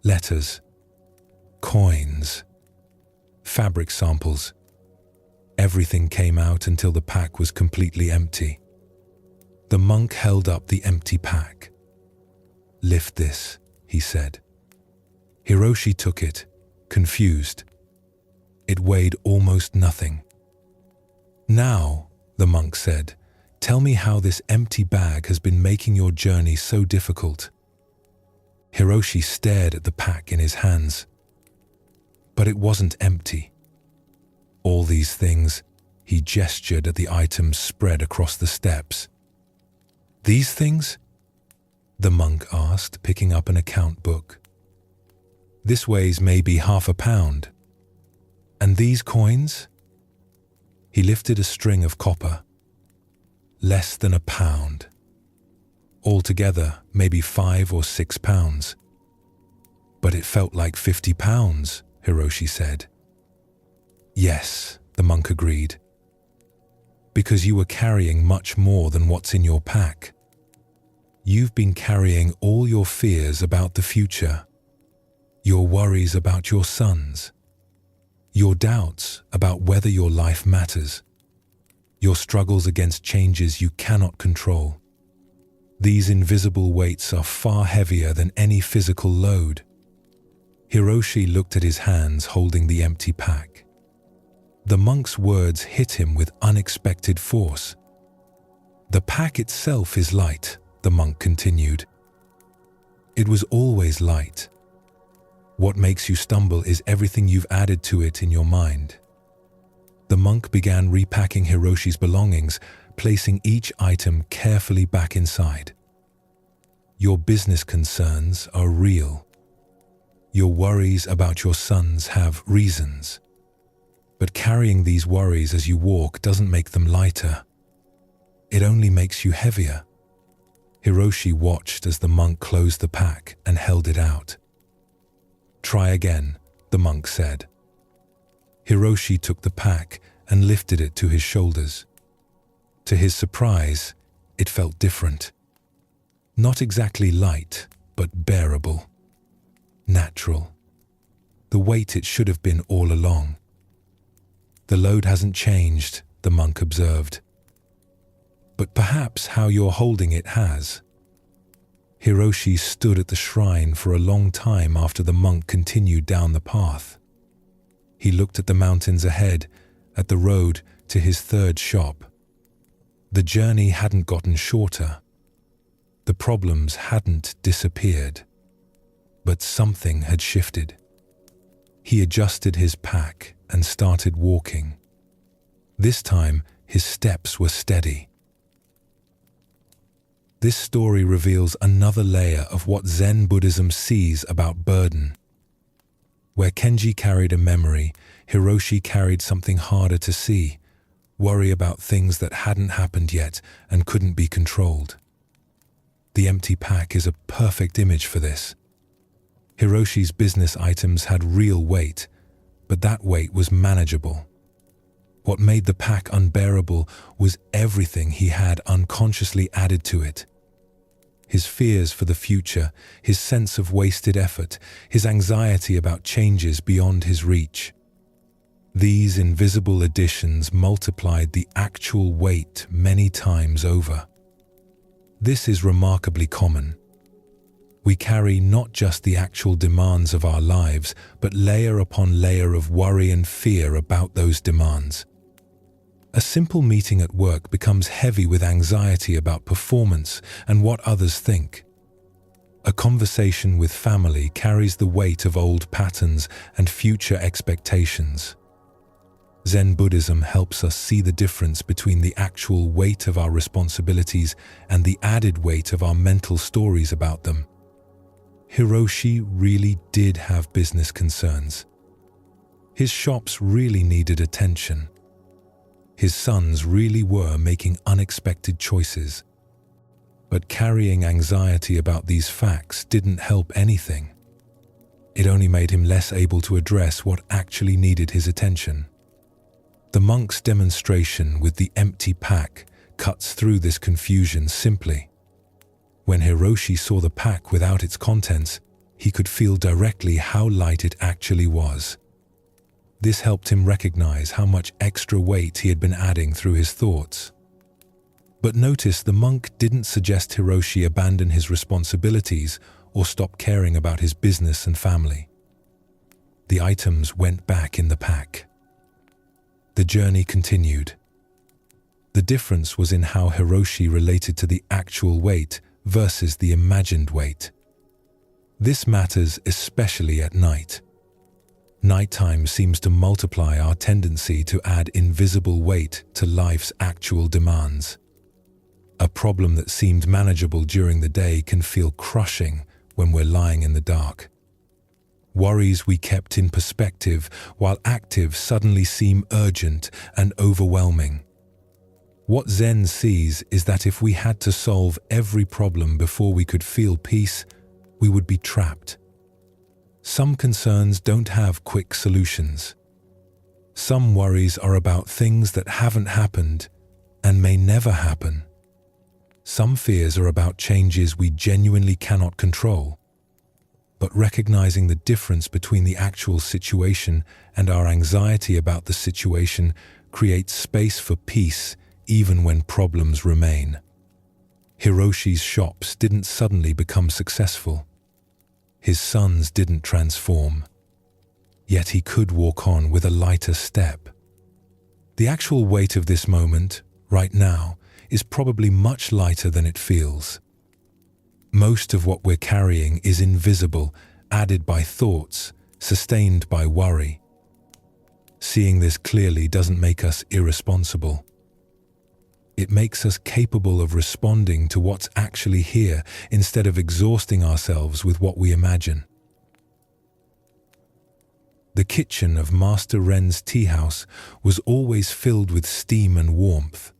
letters, coins, fabric samples. Everything came out until the pack was completely empty. The monk held up the empty pack. Lift this, he said. Hiroshi took it, confused. It weighed almost nothing. Now, the monk said, tell me how this empty bag has been making your journey so difficult. Hiroshi stared at the pack in his hands. But it wasn't empty. All these things, he gestured at the items spread across the steps. These things? The monk asked, picking up an account book. This weighs maybe half a pound. And these coins? He lifted a string of copper. Less than a pound. Altogether, maybe 5 or 6 pounds. But it felt like 50 pounds, Hiroshi said. Yes, the monk agreed. Because you were carrying much more than what's in your pack. You've been carrying all your fears about the future. Your worries about your sons, your doubts about whether your life matters, your struggles against changes you cannot control. These invisible weights are far heavier than any physical load. Hiroshi looked at his hands holding the empty pack. The monk's words hit him with unexpected force. The pack itself is light, the monk continued. It was always light. What makes you stumble is everything you've added to it in your mind. The monk began repacking Hiroshi's belongings, placing each item carefully back inside. Your business concerns are real. Your worries about your sons have reasons. But carrying these worries as you walk doesn't make them lighter. It only makes you heavier. Hiroshi watched as the monk closed the pack and held it out. Try again, the monk said. Hiroshi took the pack and lifted it to his shoulders. To his surprise, it felt different. Not exactly light, but bearable. Natural. The weight it should have been all along. The load hasn't changed, the monk observed. But perhaps how you're holding it has. Hiroshi stood at the shrine for a long time after the monk continued down the path. He looked at the mountains ahead, at the road to his third shop. The journey hadn't gotten shorter. The problems hadn't disappeared. But something had shifted. He adjusted his pack and started walking. This time, his steps were steady. This story reveals another layer of what Zen Buddhism sees about burden. Where Kenji carried a memory, Hiroshi carried something harder to see, worry about things that hadn't happened yet and couldn't be controlled. The empty pack is a perfect image for this. Hiroshi's business items had real weight, but that weight was manageable. What made the pack unbearable was everything he had unconsciously added to it. His fears for the future, his sense of wasted effort, his anxiety about changes beyond his reach. These invisible additions multiplied the actual weight many times over. This is remarkably common. We carry not just the actual demands of our lives, but layer upon layer of worry and fear about those demands. A simple meeting at work becomes heavy with anxiety about performance and what others think. A conversation with family carries the weight of old patterns and future expectations. Zen Buddhism helps us see the difference between the actual weight of our responsibilities and the added weight of our mental stories about them. Hiroshi really did have business concerns. His shops really needed attention. His sons really were making unexpected choices. But carrying anxiety about these facts didn't help anything. It only made him less able to address what actually needed his attention. The monk's demonstration with the empty pack cuts through this confusion simply. When Hiroshi saw the pack without its contents, he could feel directly how light it actually was. This helped him recognize how much extra weight he had been adding through his thoughts. But notice the monk didn't suggest Hiroshi abandon his responsibilities or stop caring about his business and family. The items went back in the pack. The journey continued. The difference was in how Hiroshi related to the actual weight versus the imagined weight. This matters especially at night. Nighttime seems to multiply our tendency to add invisible weight to life's actual demands. A problem that seemed manageable during the day can feel crushing when we're lying in the dark. Worries we kept in perspective while active suddenly seem urgent and overwhelming. What Zen sees is that if we had to solve every problem before we could feel peace, we would be trapped. Some concerns don't have quick solutions. Some worries are about things that haven't happened and may never happen. Some fears are about changes we genuinely cannot control. But recognizing the difference between the actual situation and our anxiety about the situation creates space for peace even when problems remain. Hiroshi's shops didn't suddenly become successful. His sons didn't transform. Yet he could walk on with a lighter step. The actual weight of this moment, right now, is probably much lighter than it feels. Most of what we're carrying is invisible, added by thoughts, sustained by worry. Seeing this clearly doesn't make us irresponsible. It makes us capable of responding to what's actually here instead of exhausting ourselves with what we imagine. The kitchen of Master Ren's tea house was always filled with steam and warmth.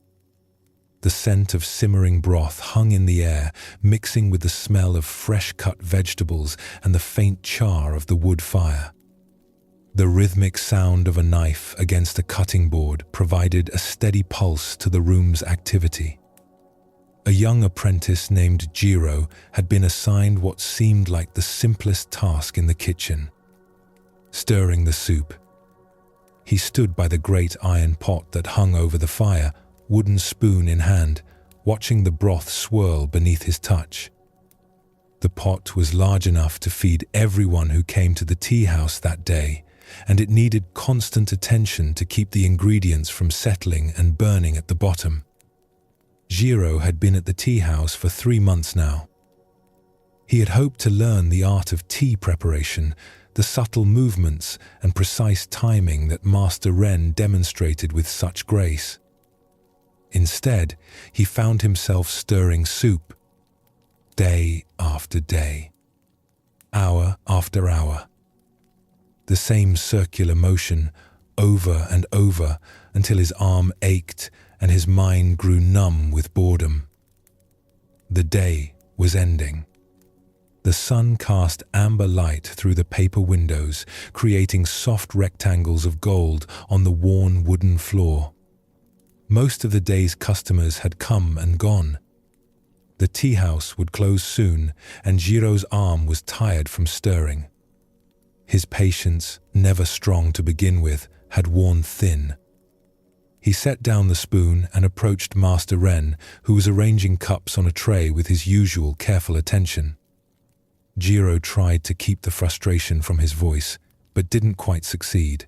The scent of simmering broth hung in the air, mixing with the smell of fresh-cut vegetables and the faint char of the wood fire. The rhythmic sound of a knife against a cutting board provided a steady pulse to the room's activity. A young apprentice named Jiro had been assigned what seemed like the simplest task in the kitchen: stirring the soup. He stood by the great iron pot that hung over the fire, wooden spoon in hand, watching the broth swirl beneath his touch. The pot was large enough to feed everyone who came to the tea house that day, and it needed constant attention to keep the ingredients from settling and burning at the bottom. Jiro had been at the tea house for 3 months now. He had hoped to learn the art of tea preparation, the subtle movements and precise timing that Master Ren demonstrated with such grace. Instead, he found himself stirring soup, day after day, hour after hour. The same circular motion, over and over, until his arm ached and his mind grew numb with boredom. The day was ending. The sun cast amber light through the paper windows, creating soft rectangles of gold on the worn wooden floor. Most of the day's customers had come and gone. The tea house would close soon, and Jiro's arm was tired from stirring. His patience, never strong to begin with, had worn thin. He set down the spoon and approached Master Ren, who was arranging cups on a tray with his usual careful attention. Jiro tried to keep the frustration from his voice, but didn't quite succeed.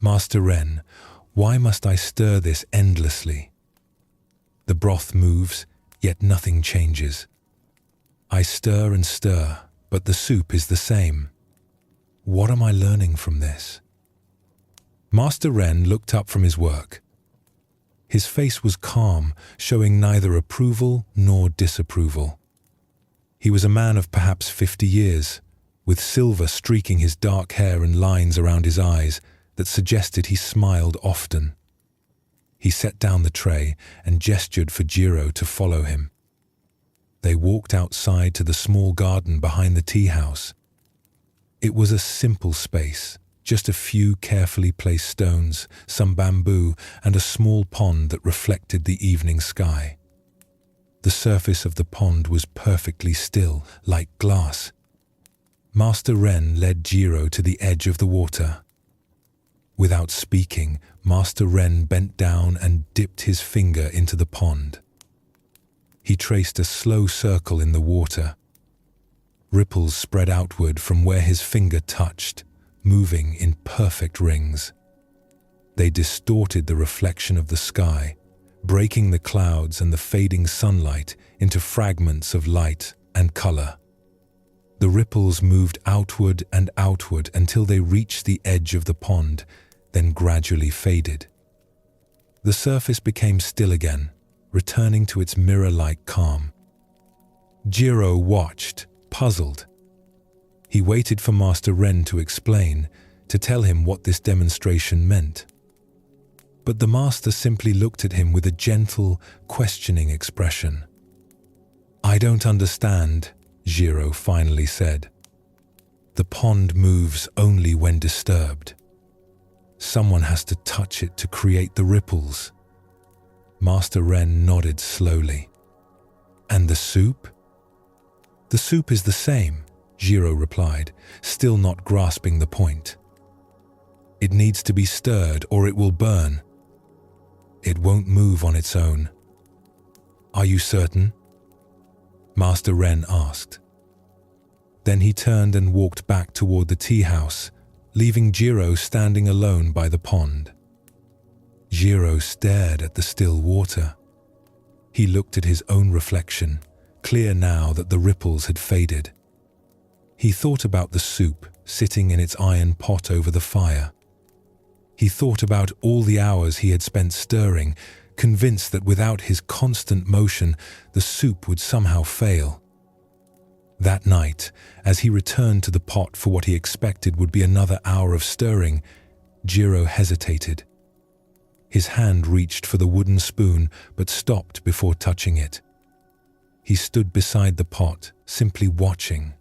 "Master Ren, why must I stir this endlessly? The broth moves, yet nothing changes. I stir and stir, but the soup is the same. What am I learning from this?" Master Ren looked up from his work. His face was calm, showing neither approval nor disapproval. He was a man of perhaps 50 years, with silver streaking his dark hair and lines around his eyes that suggested he smiled often. He set down the tray and gestured for Jiro to follow him. They walked outside to the small garden behind the tea house. It was a simple space, just a few carefully placed stones, some bamboo, and a small pond that reflected the evening sky. The surface of the pond was perfectly still, like glass. Master Ren led Jiro to the edge of the water. Without speaking, Master Ren bent down and dipped his finger into the pond. He traced a slow circle in the water. Ripples spread outward from where his finger touched, moving in perfect rings. They distorted the reflection of the sky, breaking the clouds and the fading sunlight into fragments of light and color. The ripples moved outward and outward until they reached the edge of the pond, then gradually faded. The surface became still again, returning to its mirror-like calm. Jiro watched, puzzled. He waited for Master Ren to explain, to tell him what this demonstration meant. But the master simply looked at him with a gentle, questioning expression. "I don't understand," Jiro finally said. "The pond moves only when disturbed. Someone has to touch it to create the ripples." Master Ren nodded slowly. "And the soup?" "The soup is the same," Jiro replied, still not grasping the point. "It needs to be stirred or it will burn. It won't move on its own." "Are you certain?" Master Ren asked. Then he turned and walked back toward the tea house, leaving Jiro standing alone by the pond. Jiro stared at the still water. He looked at his own reflection, clear now that the ripples had faded. He thought about the soup sitting in its iron pot over the fire. He thought about all the hours he had spent stirring, convinced that without his constant motion, the soup would somehow fail. That night, as he returned to the pot for what he expected would be another hour of stirring, Jiro hesitated. His hand reached for the wooden spoon, but stopped before touching it. He stood beside the pot, simply watching.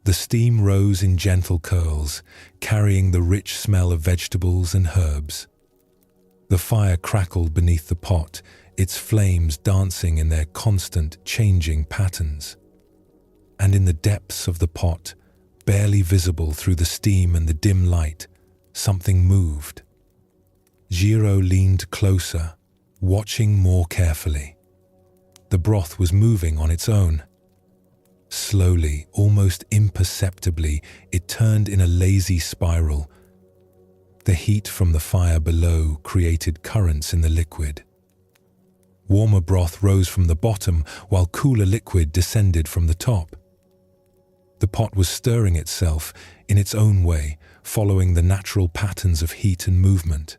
The steam rose in gentle curls, carrying the rich smell of vegetables and herbs. The fire crackled beneath the pot, its flames dancing in their constant, changing patterns. And in the depths of the pot, barely visible through the steam and the dim light, something moved. Jiro leaned closer, watching more carefully. The broth was moving on its own. Slowly, almost imperceptibly, it turned in a lazy spiral. The heat from the fire below created currents in the liquid. Warmer broth rose from the bottom, while cooler liquid descended from the top. The pot was stirring itself in its own way, following the natural patterns of heat and movement.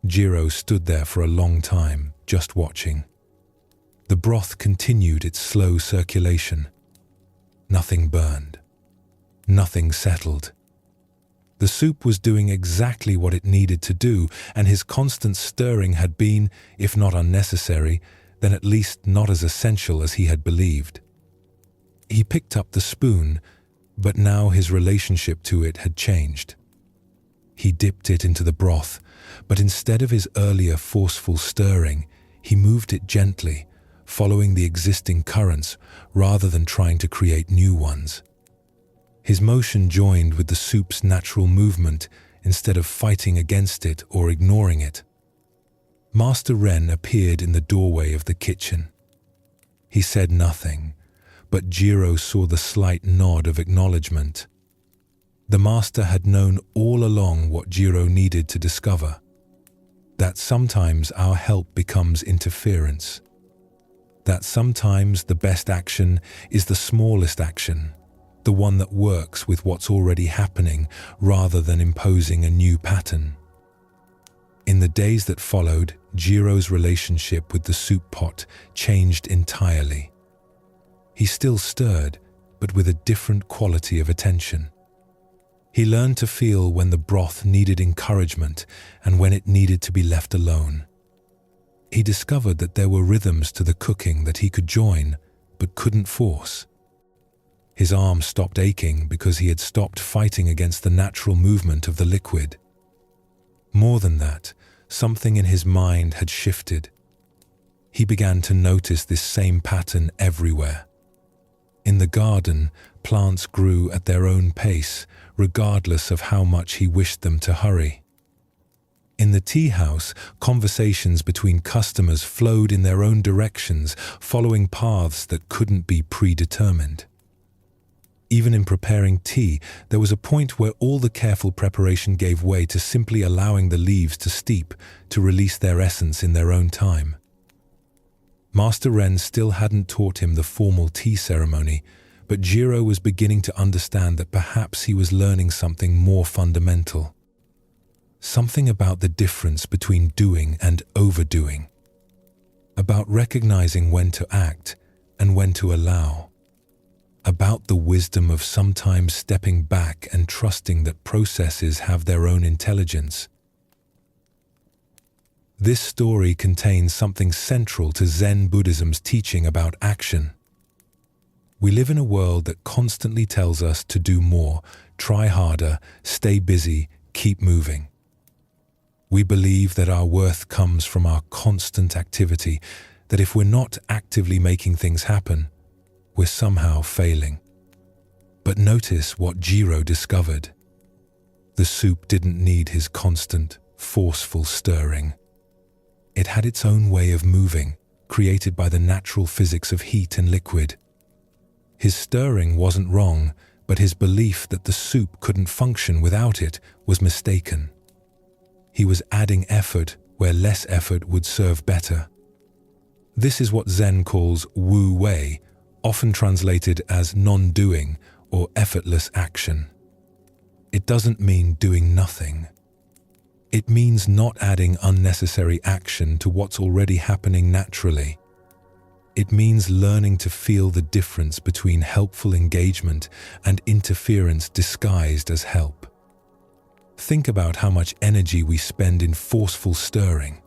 Jiro stood there for a long time, just watching. The broth continued its slow circulation. Nothing burned. Nothing settled. The soup was doing exactly what it needed to do, and his constant stirring had been, if not unnecessary, then at least not as essential as he had believed. He picked up the spoon, but now his relationship to it had changed. He dipped it into the broth, but instead of his earlier forceful stirring, he moved it gently, following the existing currents rather than trying to create new ones. His motion joined with the soup's natural movement instead of fighting against it or ignoring it. Master Ren appeared in the doorway of the kitchen. He said nothing, but Jiro saw the slight nod of acknowledgement. The master had known all along what Jiro needed to discover, that sometimes our help becomes interference, that sometimes the best action is the smallest action, the one that works with what's already happening rather than imposing a new pattern. In the days that followed, Jiro's relationship with the soup pot changed entirely. He still stirred, but with a different quality of attention. He learned to feel when the broth needed encouragement and when it needed to be left alone. He discovered that there were rhythms to the cooking that he could join, but couldn't force. His arm stopped aching because he had stopped fighting against the natural movement of the liquid. More than that, something in his mind had shifted. He began to notice this same pattern everywhere. In the garden, plants grew at their own pace, regardless of how much he wished them to hurry. In the tea house, conversations between customers flowed in their own directions, following paths that couldn't be predetermined. Even in preparing tea, there was a point where all the careful preparation gave way to simply allowing the leaves to steep, to release their essence in their own time. Master Ren still hadn't taught him the formal tea ceremony, but Jiro was beginning to understand that perhaps he was learning something more fundamental. Something about the difference between doing and overdoing. About recognizing when to act and when to allow. About the wisdom of sometimes stepping back and trusting that processes have their own intelligence. This story contains something central to Zen Buddhism's teaching about action. We live in a world that constantly tells us to do more, try harder, stay busy, keep moving. We believe that our worth comes from our constant activity, that if we're not actively making things happen, we're somehow failing. But notice what Jiro discovered. The soup didn't need his constant, forceful stirring. It had its own way of moving, created by the natural physics of heat and liquid. His stirring wasn't wrong, but his belief that the soup couldn't function without it was mistaken. He was adding effort where less effort would serve better. This is what Zen calls Wu Wei, often translated as non-doing or effortless action. It doesn't mean doing nothing. It means not adding unnecessary action to what's already happening naturally. It means learning to feel the difference between helpful engagement and interference disguised as help. Think about how much energy we spend in forceful stirring.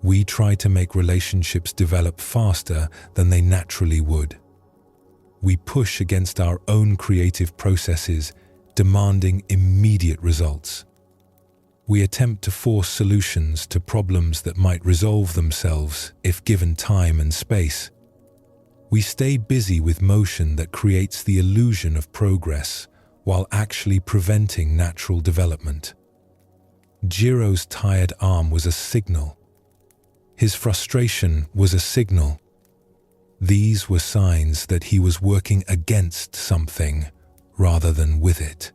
We try to make relationships develop faster than they naturally would. We push against our own creative processes, demanding immediate results. We attempt to force solutions to problems that might resolve themselves if given time and space. We stay busy with motion that creates the illusion of progress, while actually preventing natural development. Jiro's tired arm was a signal. His frustration was a signal. These were signs that he was working against something rather than with it.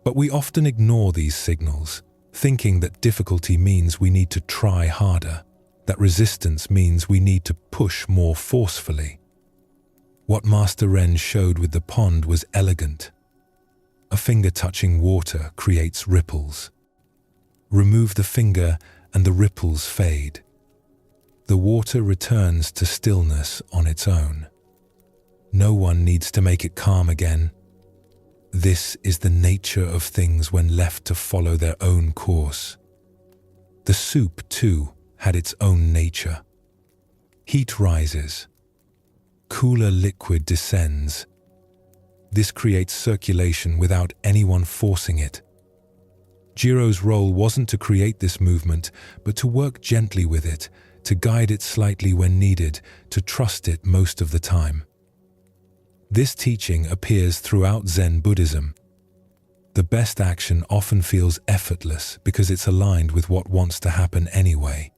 But we often ignore these signals, thinking that difficulty means we need to try harder, that resistance means we need to push more forcefully. What Master Ren showed with the pond was elegant. A finger touching water creates ripples. Remove the finger and the ripples fade. The water returns to stillness on its own. No one needs to make it calm again. This is the nature of things when left to follow their own course. The soup, too, had its own nature. Heat rises. Cooler liquid descends. This creates circulation without anyone forcing it. Jiro's role wasn't to create this movement, but to work gently with it, to guide it slightly when needed, to trust it most of the time. This teaching appears throughout Zen Buddhism. The best action often feels effortless because it's aligned with what wants to happen anyway.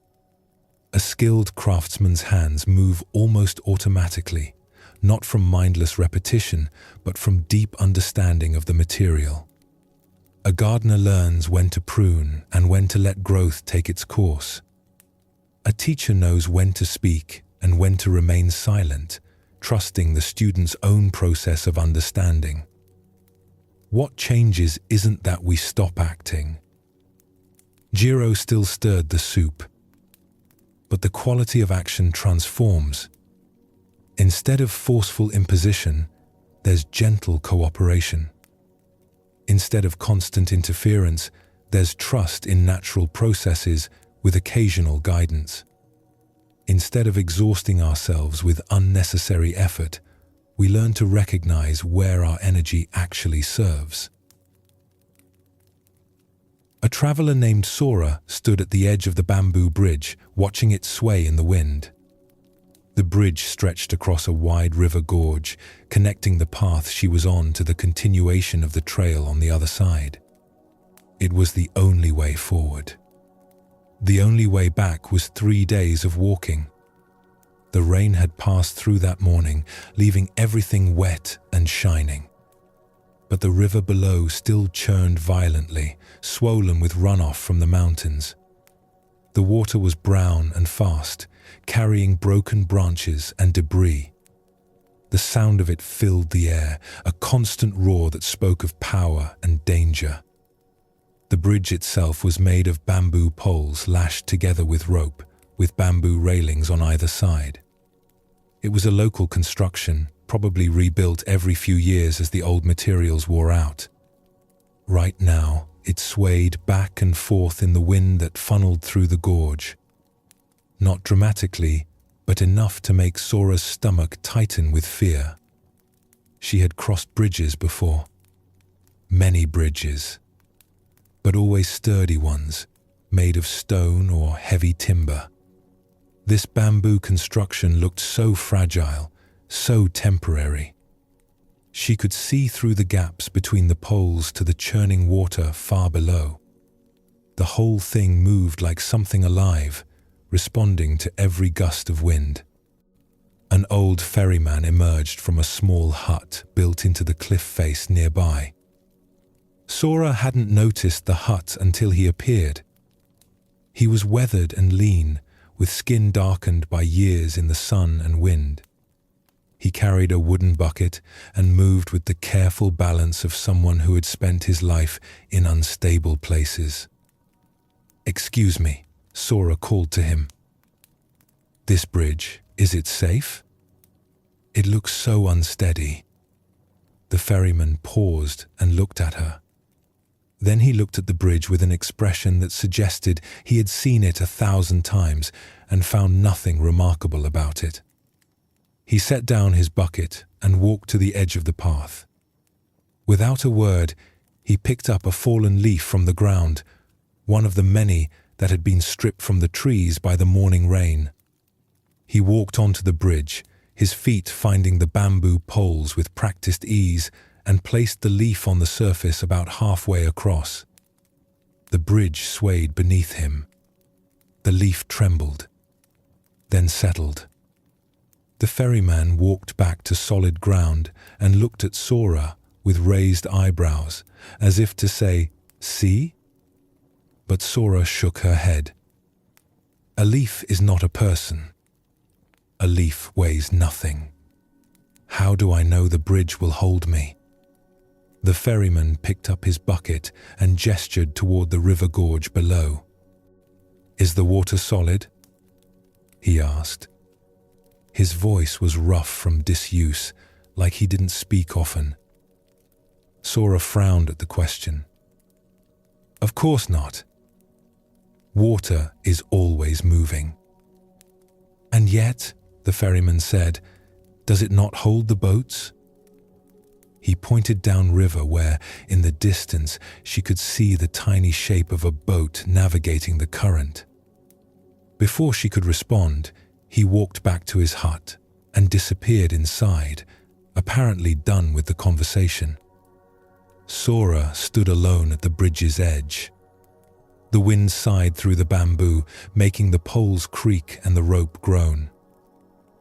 A skilled craftsman's hands move almost automatically, not from mindless repetition, but from deep understanding of the material. A gardener learns when to prune and when to let growth take its course. A teacher knows when to speak and when to remain silent, trusting the student's own process of understanding. What changes isn't that we stop acting. Jiro still stirred the soup, but the quality of action transforms. Instead of forceful imposition, there's gentle cooperation. Instead of constant interference, there's trust in natural processes with occasional guidance. Instead of exhausting ourselves with unnecessary effort, we learn to recognize where our energy actually serves. A traveler named Sora stood at the edge of the bamboo bridge, watching it sway in the wind. The bridge stretched across a wide river gorge, connecting the path she was on to the continuation of the trail on the other side. It was the only way forward. The only way back was 3 days of walking. The rain had passed through that morning, leaving everything wet and shining. But the river below still churned violently, swollen with runoff from the mountains. The water was brown and fast, carrying broken branches and debris. The sound of it filled the air, a constant roar that spoke of power and danger. The bridge itself was made of bamboo poles lashed together with rope, with bamboo railings on either side. It was a local construction, probably rebuilt every few years as the old materials wore out. Right now, it swayed back and forth in the wind that funneled through the gorge. Not dramatically, but enough to make Sora's stomach tighten with fear. She had crossed bridges before. Many bridges, but always sturdy ones, made of stone or heavy timber. This bamboo construction looked so fragile, so temporary. She could see through the gaps between the poles to the churning water far below. The whole thing moved like something alive, responding to every gust of wind. An old ferryman emerged from a small hut built into the cliff face nearby. Sora hadn't noticed the hut until he appeared. He was weathered and lean, with skin darkened by years in the sun and wind. He carried a wooden bucket and moved with the careful balance of someone who had spent his life in unstable places. "Excuse me," Sora called to him. "This bridge, is it safe? It looks so unsteady." The ferryman paused and looked at her. Then he looked at the bridge with an expression that suggested he had seen it 1,000 times and found nothing remarkable about it. He set down his bucket and walked to the edge of the path. Without a word, he picked up a fallen leaf from the ground, one of the many that had been stripped from the trees by the morning rain. He walked onto the bridge, his feet finding the bamboo poles with practiced ease and placed the leaf on the surface about halfway across. The bridge swayed beneath him. The leaf trembled, then settled. The ferryman walked back to solid ground and looked at Sora with raised eyebrows, as if to say, "See?" But Sora shook her head. A leaf is not a person. A leaf weighs nothing. How do I know the bridge will hold me? The ferryman picked up his bucket and gestured toward the river gorge below. "Is the water solid?" he asked. His voice was rough from disuse, like he didn't speak often. Sora frowned at the question. "Of course not. Water is always moving." "And yet," the ferryman said, "does it not hold the boats?" He pointed downriver where, in the distance, she could see the tiny shape of a boat navigating the current. Before she could respond, he walked back to his hut and disappeared inside, apparently done with the conversation. Sora stood alone at the bridge's edge. The wind sighed through the bamboo, making the poles creak and the rope groan.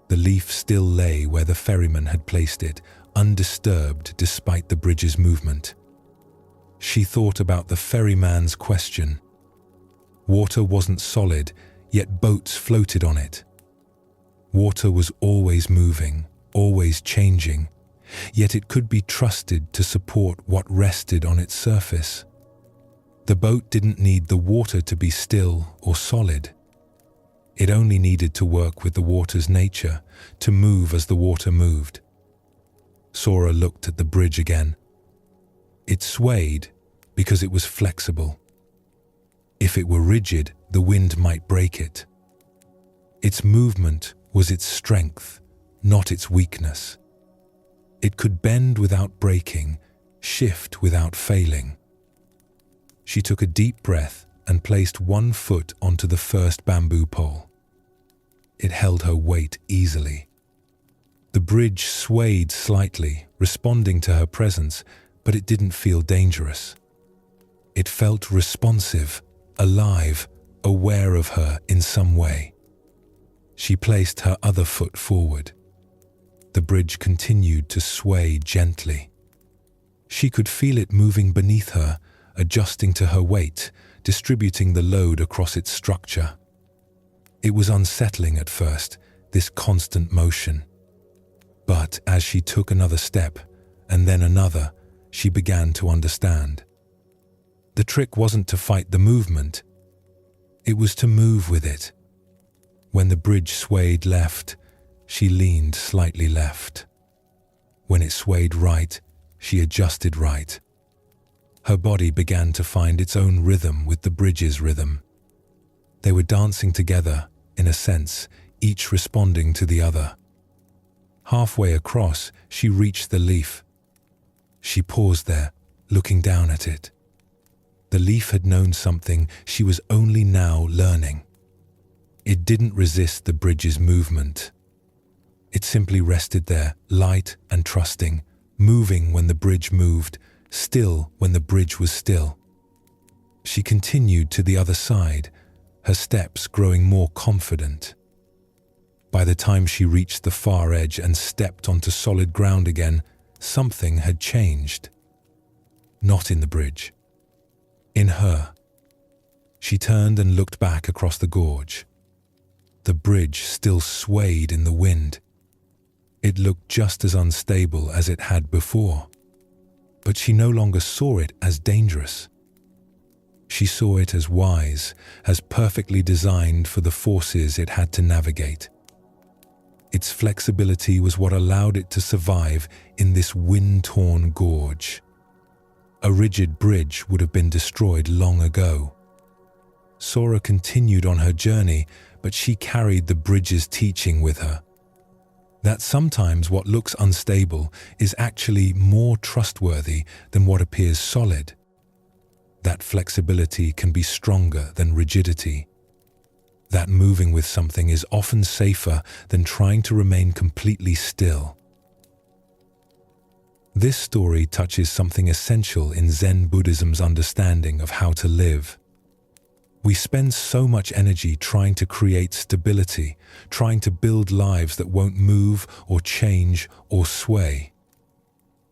The leaf still lay where the ferryman had placed it, undisturbed despite the bridge's movement. She thought about the ferryman's question. Water wasn't solid, yet boats floated on it. Water was always moving, always changing, yet it could be trusted to support what rested on its surface. The boat didn't need the water to be still or solid. It only needed to work with the water's nature, to move as the water moved. Sora looked at the bridge again. It swayed because it was flexible. If it were rigid, the wind might break it. Its movement was its strength, not its weakness. It could bend without breaking, shift without failing. She took a deep breath and placed one foot onto the first bamboo pole. It held her weight easily. The bridge swayed slightly, responding to her presence, but it didn't feel dangerous. It felt responsive, alive, aware of her in some way. She placed her other foot forward. The bridge continued to sway gently. She could feel it moving beneath her, adjusting to her weight, distributing the load across its structure. It was unsettling at first, this constant motion. But as she took another step, and then another, she began to understand. The trick wasn't to fight the movement. It was to move with it. When the bridge swayed left, she leaned slightly left. When it swayed right, she adjusted right. Her body began to find its own rhythm with the bridge's rhythm. They were dancing together, in a sense, each responding to the other. Halfway across, she reached the leaf. She paused there, looking down at it. The leaf had known something she was only now learning. It didn't resist the bridge's movement. It simply rested there, light and trusting, moving when the bridge moved, still when the bridge was still. She continued to the other side, her steps growing more confident. By the time she reached the far edge and stepped onto solid ground again, something had changed. Not in the bridge. In her. She turned and looked back across the gorge. The bridge still swayed in the wind. It looked just as unstable as it had before. But she no longer saw it as dangerous. She saw it as wise, as perfectly designed for the forces it had to navigate. Its flexibility was what allowed it to survive in this wind-torn gorge. A rigid bridge would have been destroyed long ago. Sora continued on her journey, but she carried the bridge's teaching with her. That sometimes what looks unstable is actually more trustworthy than what appears solid. That flexibility can be stronger than rigidity. That moving with something is often safer than trying to remain completely still. This story touches something essential in Zen Buddhism's understanding of how to live. We spend so much energy trying to create stability, trying to build lives that won't move or change or sway.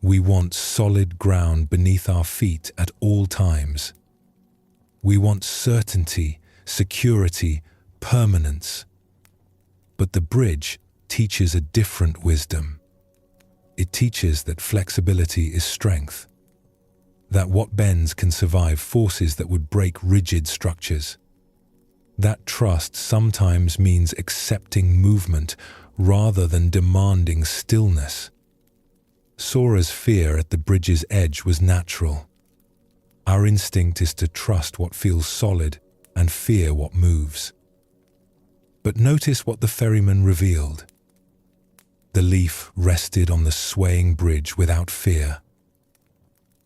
We want solid ground beneath our feet at all times. We want certainty, security, permanence. But the bridge teaches a different wisdom. It teaches that flexibility is strength, that what bends can survive forces that would break rigid structures. That trust sometimes means accepting movement rather than demanding stillness. Sora's fear at the bridge's edge was natural. Our instinct is to trust what feels solid and fear what moves. But notice what the ferryman revealed. The leaf rested on the swaying bridge without fear.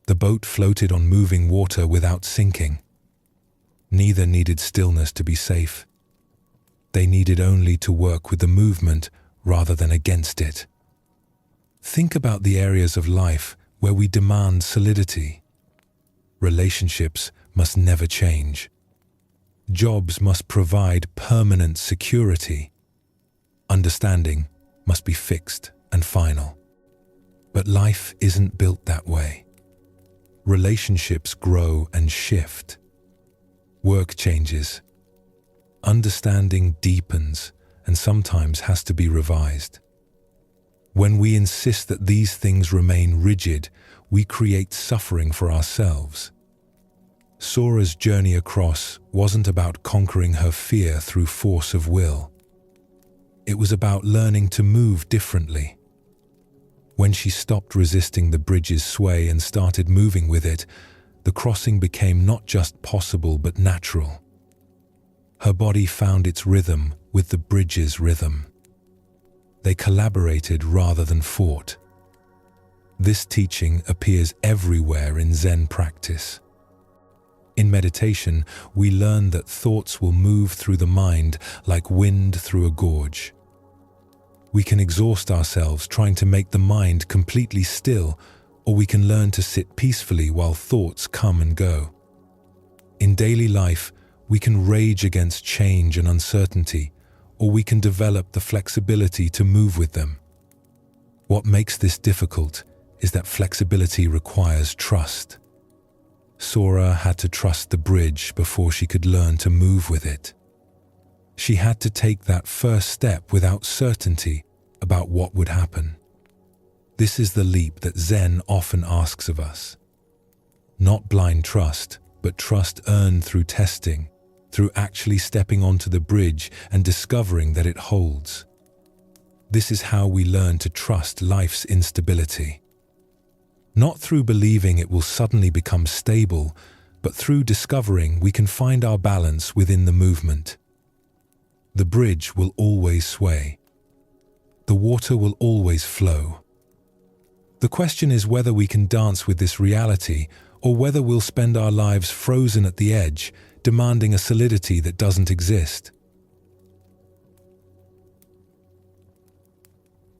The boat floated on moving water without sinking. Neither needed stillness to be safe. They needed only to work with the movement rather than against it. Think about the areas of life where we demand solidity. Relationships must never change. Jobs must provide permanent security. Understanding must be fixed and final. But life isn't built that way. Relationships grow and shift. Work changes. Understanding deepens and sometimes has to be revised. When we insist that these things remain rigid, we create suffering for ourselves. Sora's journey across wasn't about conquering her fear through force of will. It was about learning to move differently. When she stopped resisting the bridge's sway and started moving with it, the crossing became not just possible but natural. Her body found its rhythm with the bridge's rhythm. They collaborated rather than fought. This teaching appears everywhere in Zen practice. In meditation, we learn that thoughts will move through the mind like wind through a gorge. We can exhaust ourselves trying to make the mind completely still, or we can learn to sit peacefully while thoughts come and go. In daily life, we can rage against change and uncertainty, or we can develop the flexibility to move with them. What makes this difficult is that flexibility requires trust. Sora had to trust the bridge before she could learn to move with it. She had to take that first step without certainty about what would happen. This is the leap that Zen often asks of us. Not blind trust, but trust earned through testing, through actually stepping onto the bridge and discovering that it holds. This is how we learn to trust life's instability. Not through believing it will suddenly become stable, but through discovering we can find our balance within the movement. The bridge will always sway. The water will always flow. The question is whether we can dance with this reality or whether we'll spend our lives frozen at the edge, demanding a solidity that doesn't exist.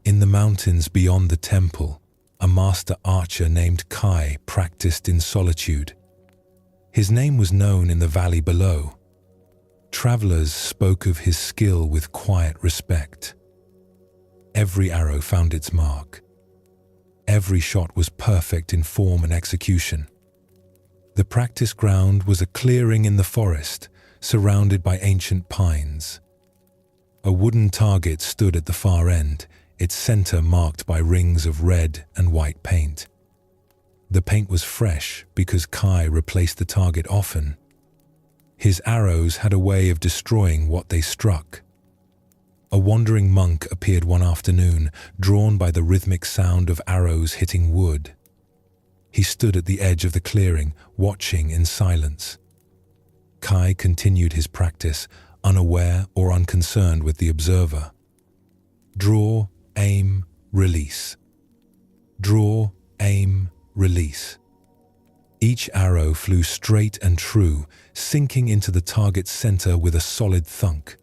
In the mountains beyond the temple, a master archer named Kai practiced in solitude. His name was known in the valley below. Travelers spoke of his skill with quiet respect. Every arrow found its mark. Every shot was perfect in form and execution. The practice ground was a clearing in the forest, surrounded by ancient pines. A wooden target stood at the far end, its center marked by rings of red and white paint. The paint was fresh because Kai replaced the target often. His arrows had a way of destroying what they struck. A wandering monk appeared one afternoon, drawn by the rhythmic sound of arrows hitting wood. He stood at the edge of the clearing, watching in silence. Kai continued his practice, unaware or unconcerned with the observer. Draw, aim, release. Draw, aim, release. Each arrow flew straight and true, sinking into the target's center with a solid thunk.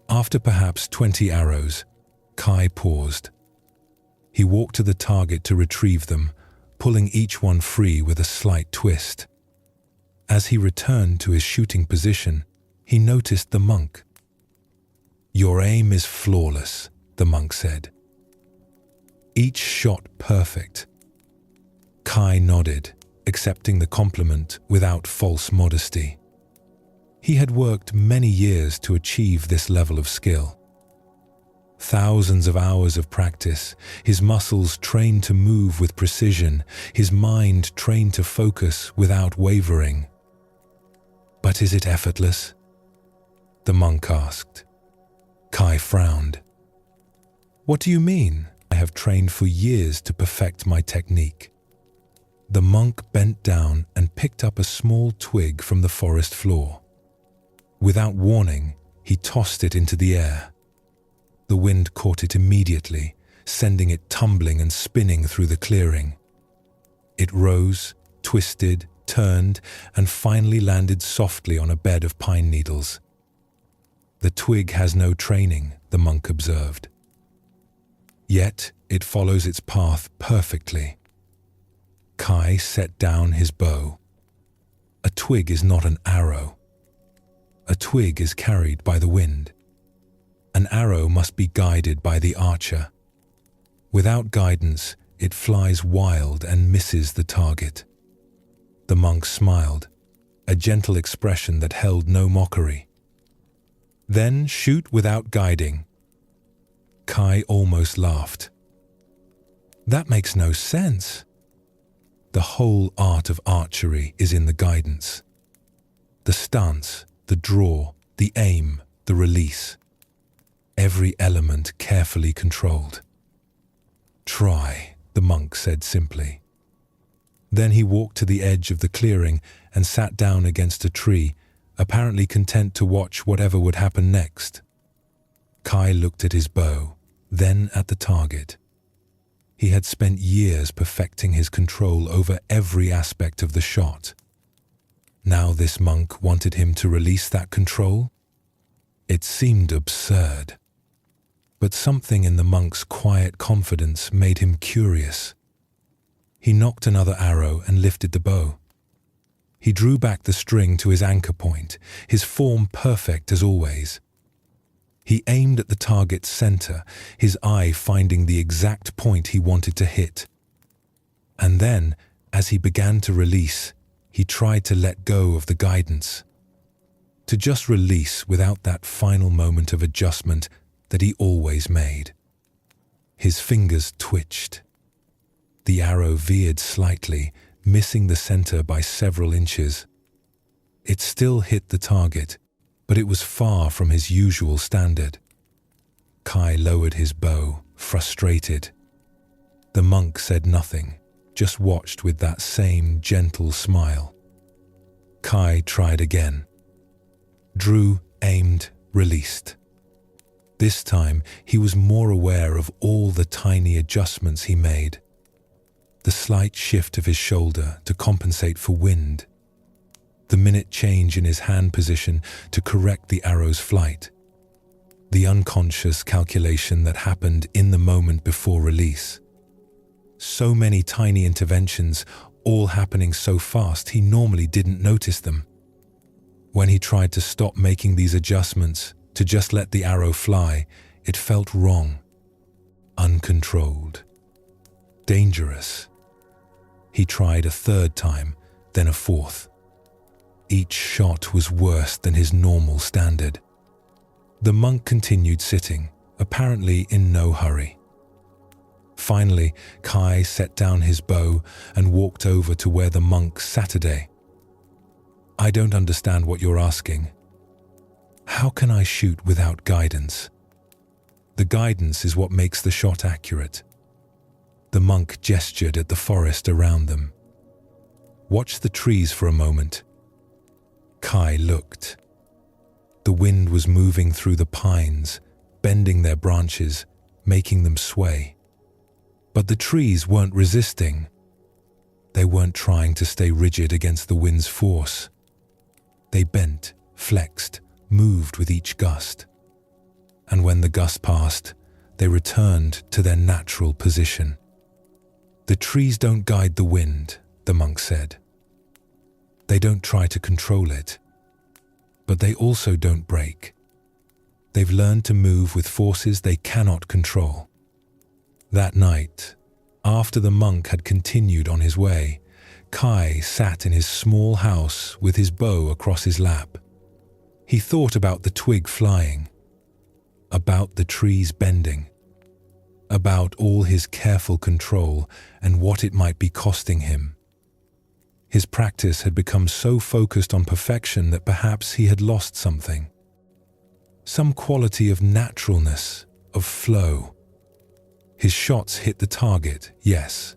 After perhaps 20 arrows, Kai paused. He walked to the target to retrieve them, pulling each one free with a slight twist. As he returned to his shooting position, he noticed the monk. "Your aim is flawless," the monk said. "Each shot perfect." Kai nodded, accepting the compliment without false modesty. He had worked many years to achieve this level of skill. Thousands of hours of practice, his muscles trained to move with precision, his mind trained to focus without wavering. "But is it effortless?" the monk asked. Kai frowned. "What do you mean? I have trained for years to perfect my technique." The monk bent down and picked up a small twig from the forest floor. Without warning, he tossed it into the air. The wind caught it immediately, sending it tumbling and spinning through the clearing. It rose, twisted, turned, and finally landed softly on a bed of pine needles. "The twig has no training," the monk observed. "Yet it follows its path perfectly." Kai set down his bow. A twig is not an arrow. A twig is carried by the wind. An arrow must be guided by the archer. Without guidance, it flies wild and misses the target. The monk smiled, a gentle expression that held no mockery. "Then shoot without guiding." Kai almost laughed. "That makes no sense." The whole art of archery is in the guidance. The stance, the draw, the aim, the release. Every element carefully controlled. "Try," the monk said simply. Then he walked to the edge of the clearing and sat down against a tree, apparently content to watch whatever would happen next. Kai looked at his bow, then at the target. He had spent years perfecting his control over every aspect of the shot. Now this monk wanted him to release that control? It seemed absurd. But something in the monk's quiet confidence made him curious. He nocked another arrow and lifted the bow. He drew back the string to his anchor point, his form perfect as always. He aimed at the target's center, his eye finding the exact point he wanted to hit. And then, as he began to release, he tried to let go of the guidance. To just release without that final moment of adjustment that he always made. His fingers twitched. The arrow veered slightly, missing the center by several inches. It still hit the target, but it was far from his usual standard. Kai lowered his bow, frustrated. The monk said nothing, just watched with that same gentle smile. Kai tried again. Drew, aimed, released. This time, he was more aware of all the tiny adjustments he made. The slight shift of his shoulder to compensate for wind. The minute change in his hand position to correct the arrow's flight. The unconscious calculation that happened in the moment before release. So many tiny interventions, all happening so fast he normally didn't notice them. When he tried to stop making these adjustments, to just let the arrow fly, it felt wrong. Uncontrolled. Dangerous. He tried a third time, then a fourth. Each shot was worse than his normal standard. The monk continued sitting, apparently in no hurry. Finally, Kai set down his bow and walked over to where the monk sat. "I don't understand what you're asking. How can I shoot without guidance? The guidance is what makes the shot accurate." The monk gestured at the forest around them. "Watch the trees for a moment." Kai looked. The wind was moving through the pines, bending their branches, making them sway. But the trees weren't resisting. They weren't trying to stay rigid against the wind's force. They bent, flexed, moved with each gust. And when the gust passed, they returned to their natural position. "The trees don't guide the wind," the monk said. "They don't try to control it. But they also don't break. They've learned to move with forces they cannot control." That night, after the monk had continued on his way, Kai sat in his small house with his bow across his lap. He thought about the twig flying, about the trees bending, about all his careful control and what it might be costing him. His practice had become so focused on perfection that perhaps he had lost something. Some quality of naturalness, of flow. His shots hit the target, yes.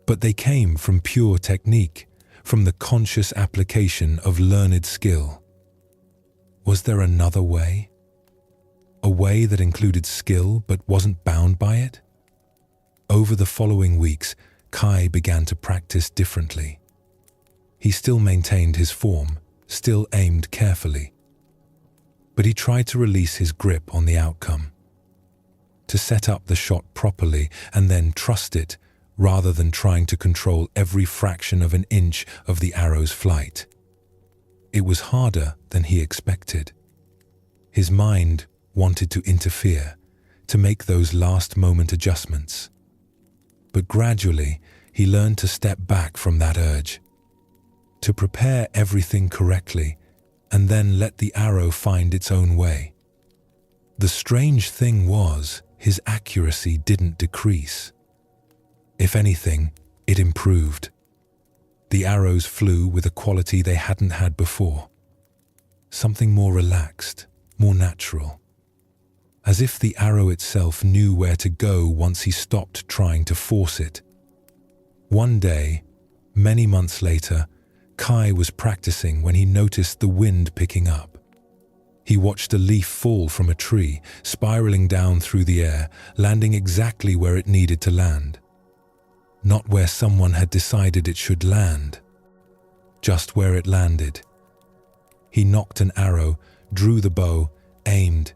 But they came from pure technique, from the conscious application of learned skill. Was there another way? A way that included skill but wasn't bound by it? Over the following weeks, Kai began to practice differently. He still maintained his form, still aimed carefully. But he tried to release his grip on the outcome, to set up the shot properly and then trust it, rather than trying to control every fraction of an inch of the arrow's flight. It was harder than he expected. His mind wanted to interfere, to make those last-moment adjustments. But gradually, he learned to step back from that urge, to prepare everything correctly, and then let the arrow find its own way. The strange thing was, his accuracy didn't decrease. If anything, it improved. The arrows flew with a quality they hadn't had before. Something more relaxed, more natural. As if the arrow itself knew where to go once he stopped trying to force it. One day, many months later, Kai was practicing when he noticed the wind picking up. He watched a leaf fall from a tree, spiraling down through the air, landing exactly where it needed to land. Not where someone had decided it should land, just where it landed. He nocked an arrow, drew the bow, aimed,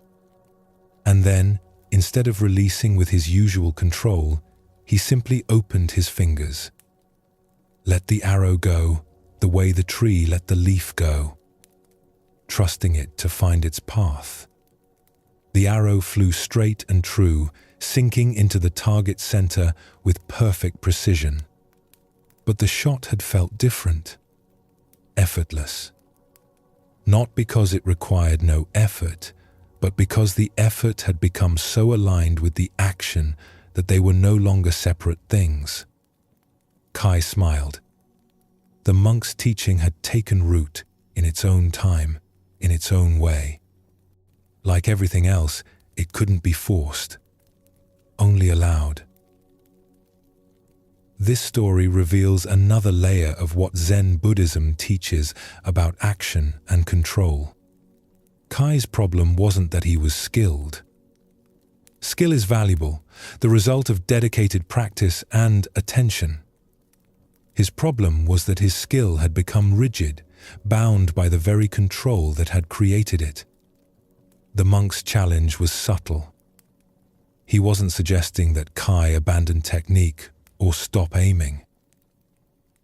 and then, instead of releasing with his usual control, he simply opened his fingers. Let the arrow go, the way the tree let the leaf go, trusting it to find its path. The arrow flew straight and true, sinking into the target center with perfect precision. But the shot had felt different, effortless. Not because it required no effort, but because the effort had become so aligned with the action that they were no longer separate things. Kai smiled. The monk's teaching had taken root in its own time, in its own way. Like everything else, it couldn't be forced, only allowed. This story reveals another layer of what Zen Buddhism teaches about action and control. Kai's problem wasn't that he was skilled. Skill is valuable, the result of dedicated practice and attention. His problem was that his skill had become rigid, bound by the very control that had created it. The monk's challenge was subtle. He wasn't suggesting that Kai abandon technique or stop aiming.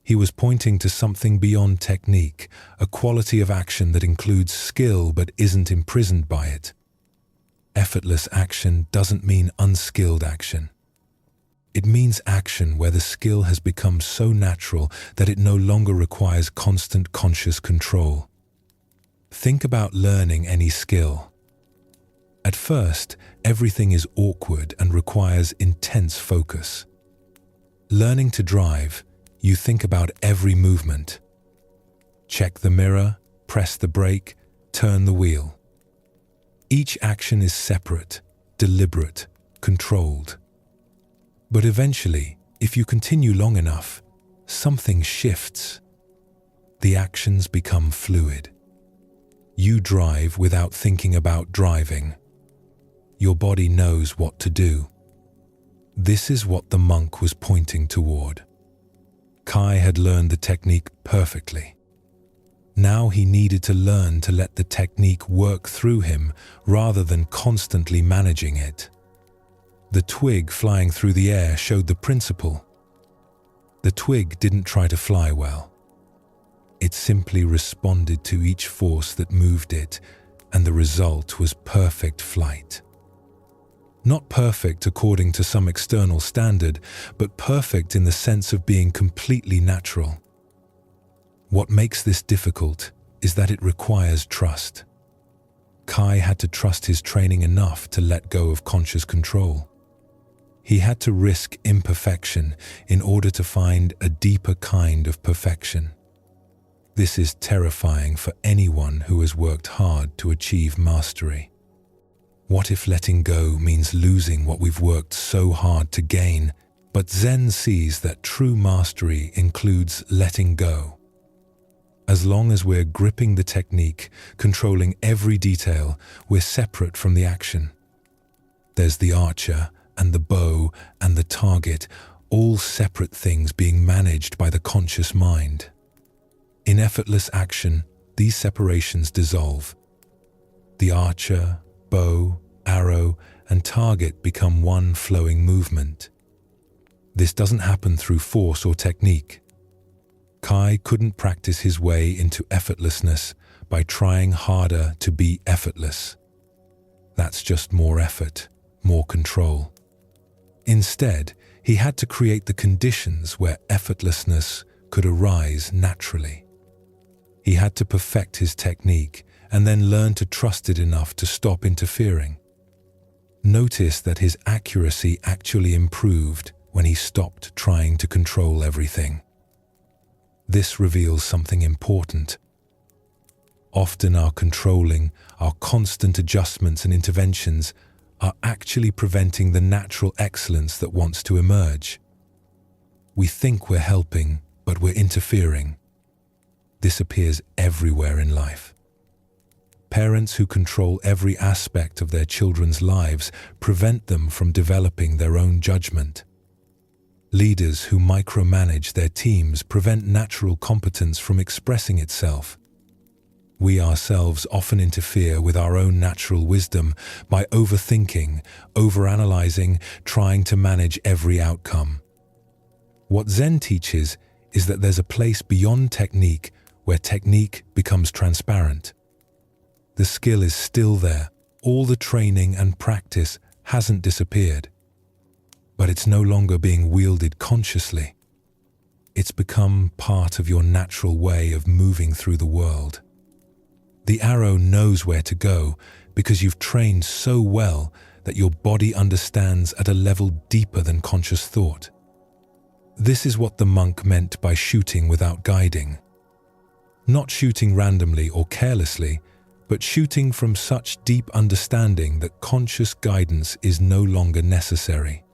He was pointing to something beyond technique, a quality of action that includes skill but isn't imprisoned by it. Effortless action doesn't mean unskilled action. It means action where the skill has become so natural that it no longer requires constant conscious control. Think about learning any skill. At first, everything is awkward and requires intense focus. Learning to drive, you think about every movement. Check the mirror, press the brake, turn the wheel. Each action is separate, deliberate, controlled. But eventually, if you continue long enough, something shifts. The actions become fluid. You drive without thinking about driving. Your body knows what to do. This is what the monk was pointing toward. Kai had learned the technique perfectly. Now he needed to learn to let the technique work through him rather than constantly managing it. The twig flying through the air showed the principle. The twig didn't try to fly well. It simply responded to each force that moved it, and the result was perfect flight. Not perfect according to some external standard, but perfect in the sense of being completely natural. What makes this difficult is that it requires trust. Kai had to trust his training enough to let go of conscious control. He had to risk imperfection in order to find a deeper kind of perfection. This is terrifying for anyone who has worked hard to achieve mastery. What if letting go means losing what we've worked so hard to gain? But Zen sees that true mastery includes letting go. As long as we're gripping the technique, controlling every detail, we're separate from the action. There's the archer and the bow and the target, all separate things being managed by the conscious mind. In effortless action, these separations dissolve. The archer, bow, arrow, and target become one flowing movement. This doesn't happen through force or technique. Kai couldn't practice his way into effortlessness by trying harder to be effortless. That's just more effort, more control. Instead, he had to create the conditions where effortlessness could arise naturally. He had to perfect his technique and then learn to trust it enough to stop interfering. Notice that his accuracy actually improved when he stopped trying to control everything. This reveals something important. Often our controlling, our constant adjustments and interventions are actually preventing the natural excellence that wants to emerge. We think we're helping, but we're interfering. This appears everywhere in life. Parents who control every aspect of their children's lives prevent them from developing their own judgment. Leaders who micromanage their teams prevent natural competence from expressing itself. We ourselves often interfere with our own natural wisdom by overthinking, overanalyzing, trying to manage every outcome. What Zen teaches is that there's a place beyond technique where technique becomes transparent. The skill is still there, all the training and practice hasn't disappeared. But it's no longer being wielded consciously. It's become part of your natural way of moving through the world. The arrow knows where to go because you've trained so well that your body understands at a level deeper than conscious thought. This is what the monk meant by shooting without guiding. Not shooting randomly or carelessly, but shooting from such deep understanding that conscious guidance is no longer necessary.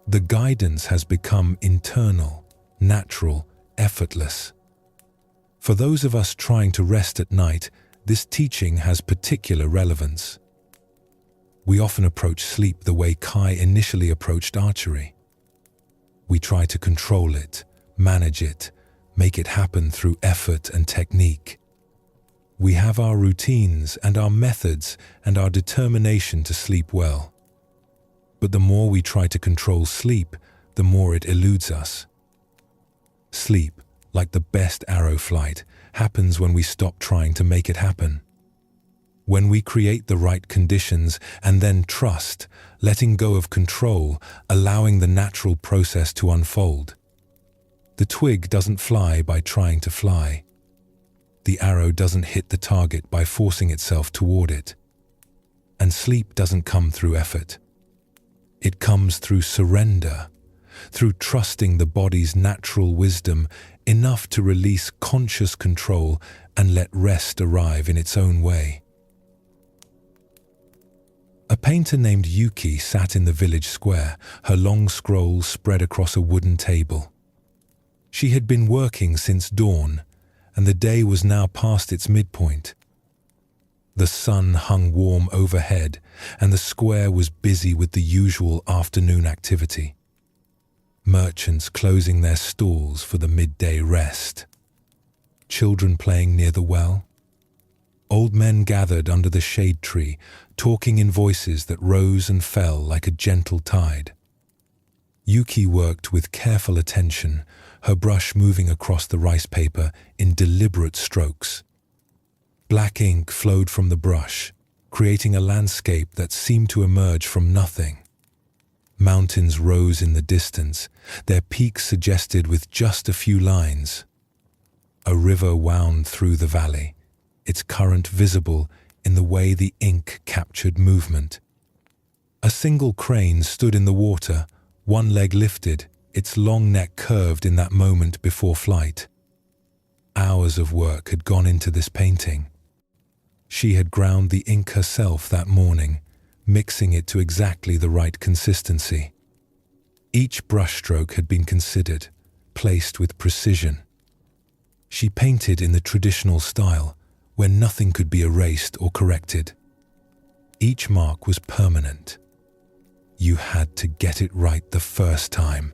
The guidance has become internal, natural, effortless. For those of us trying to rest at night, this teaching has particular relevance. We often approach sleep the way Kai initially approached archery. We try to control it, manage it, make it happen through effort and technique. We have our routines and our methods and our determination to sleep well. But the more we try to control sleep, the more it eludes us. Sleep, like the best arrow flight, happens when we stop trying to make it happen. When we create the right conditions and then trust, letting go of control, allowing the natural process to unfold. The twig doesn't fly by trying to fly. The arrow doesn't hit the target by forcing itself toward it. And sleep doesn't come through effort. It comes through surrender, through trusting the body's natural wisdom enough to release conscious control and let rest arrive in its own way. A painter named Yuki sat in the village square, her long scroll spread across a wooden table. She had been working since dawn, and the day was now past its midpoint. The sun hung warm overhead, and the square was busy with the usual afternoon activity. Merchants closing their stalls for the midday rest. Children playing near the well. Old men gathered under the shade tree, talking in voices that rose and fell like a gentle tide. Yuki worked with careful attention, her brush moving across the rice paper in deliberate strokes. Black ink flowed from the brush, creating a landscape that seemed to emerge from nothing. Mountains rose in the distance, their peaks suggested with just a few lines. A river wound through the valley, its current visible in the way the ink captured movement. A single crane stood in the water, one leg lifted, its long neck curved in that moment before flight. Hours of work had gone into this painting. She had ground the ink herself that morning, mixing it to exactly the right consistency. Each brushstroke had been considered, placed with precision. She painted in the traditional style, where nothing could be erased or corrected. Each mark was permanent. You had to get it right the first time.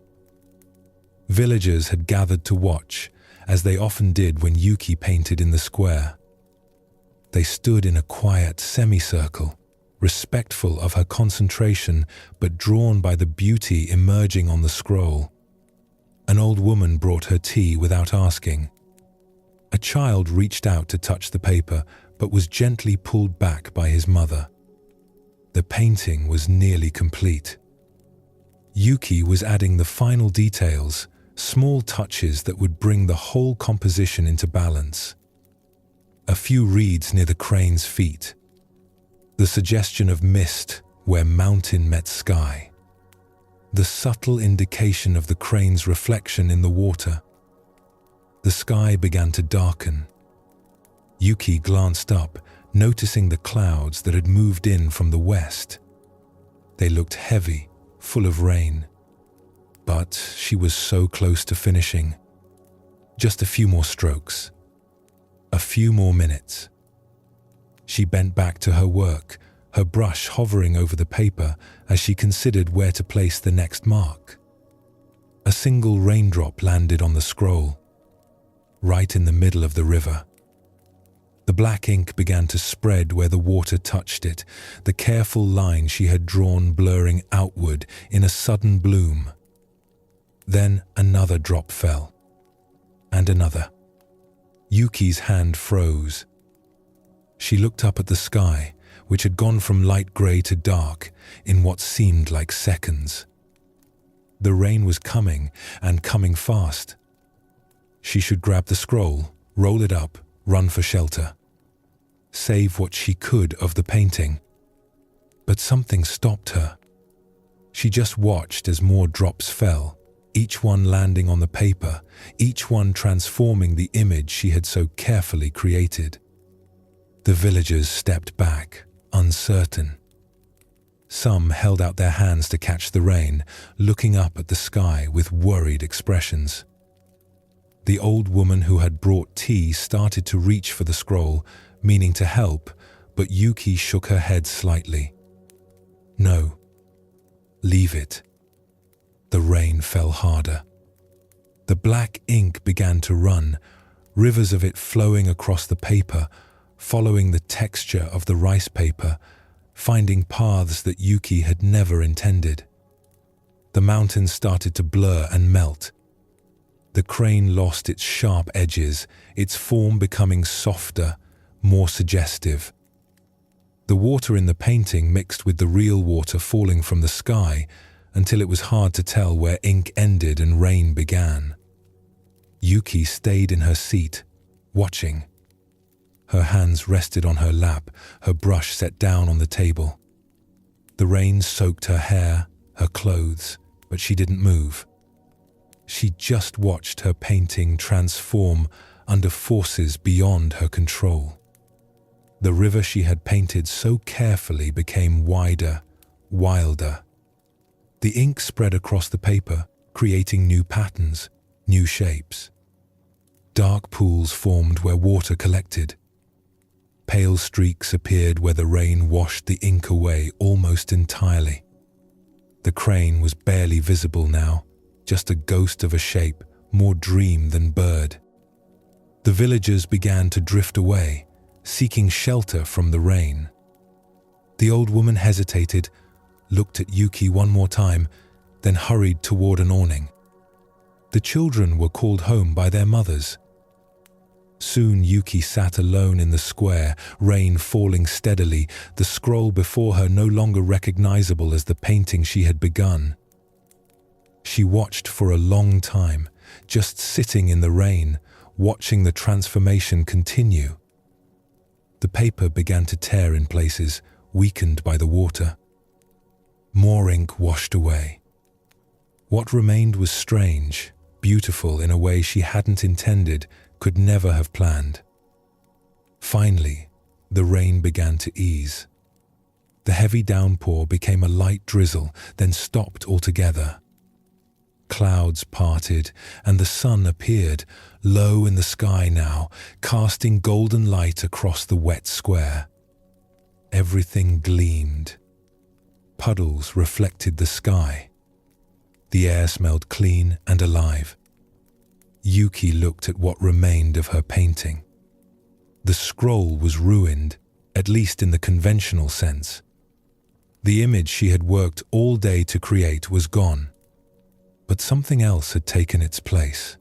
Villagers had gathered to watch, as they often did when Yuki painted in the square. They stood in a quiet semicircle, respectful of her concentration but drawn by the beauty emerging on the scroll. An old woman brought her tea without asking. A child reached out to touch the paper but was gently pulled back by his mother. The painting was nearly complete. Yuki was adding the final details, small touches that would bring the whole composition into balance. A few reeds near the crane's feet. The suggestion of mist where mountain met sky. The subtle indication of the crane's reflection in the water. The sky began to darken. Yuki glanced up, noticing the clouds that had moved in from the west. They looked heavy, full of rain. But she was so close to finishing. Just a few more strokes. A few more minutes. She bent back to her work, her brush hovering over the paper as she considered where to place the next mark. A single raindrop landed on the scroll, right in the middle of the river. The black ink began to spread where the water touched it, the careful line she had drawn blurring outward in a sudden bloom. Then another drop fell, and another. Yuki's hand froze. She looked up at the sky, which had gone from light grey to dark in what seemed like seconds. The rain was coming, and coming fast. She should grab the scroll, roll it up, run for shelter. Save what she could of the painting. But something stopped her. She just watched as more drops fell, each one landing on the paper, each one transforming the image she had so carefully created. The villagers stepped back, uncertain. Some held out their hands to catch the rain, looking up at the sky with worried expressions. The old woman who had brought tea started to reach for the scroll, meaning to help, but Yuki shook her head slightly. No. Leave it. The rain fell harder. The black ink began to run, rivers of it flowing across the paper, following the texture of the rice paper, finding paths that Yuki had never intended. The mountains started to blur and melt. The crane lost its sharp edges, its form becoming softer, more suggestive. The water in the painting mixed with the real water falling from the sky until it was hard to tell where ink ended and rain began. Yuki stayed in her seat, watching. Her hands rested on her lap, her brush set down on the table. The rain soaked her hair, her clothes, but she didn't move. She just watched her painting transform under forces beyond her control. The river she had painted so carefully became wider, wilder. The ink spread across the paper, creating new patterns, new shapes. Dark pools formed where water collected. Pale streaks appeared where the rain washed the ink away almost entirely. The crane was barely visible now, just a ghost of a shape, more dream than bird. The villagers began to drift away, seeking shelter from the rain. The old woman hesitated, looked at Yuki one more time, then hurried toward an awning. The children were called home by their mothers. Soon Yuki sat alone in the square, rain falling steadily, the scroll before her no longer recognizable as the painting she had begun. She watched for a long time, just sitting in the rain, watching the transformation continue. The paper began to tear in places, weakened by the water. More ink washed away. What remained was strange, beautiful in a way she hadn't intended, could never have planned. Finally, the rain began to ease. The heavy downpour became a light drizzle, then stopped altogether. Clouds parted, and the sun appeared, low in the sky now, casting golden light across the wet square. Everything gleamed. Puddles reflected the sky. The air smelled clean and alive. Yuki looked at what remained of her painting. The scroll was ruined, at least in the conventional sense. The image she had worked all day to create was gone. But something else had taken its place.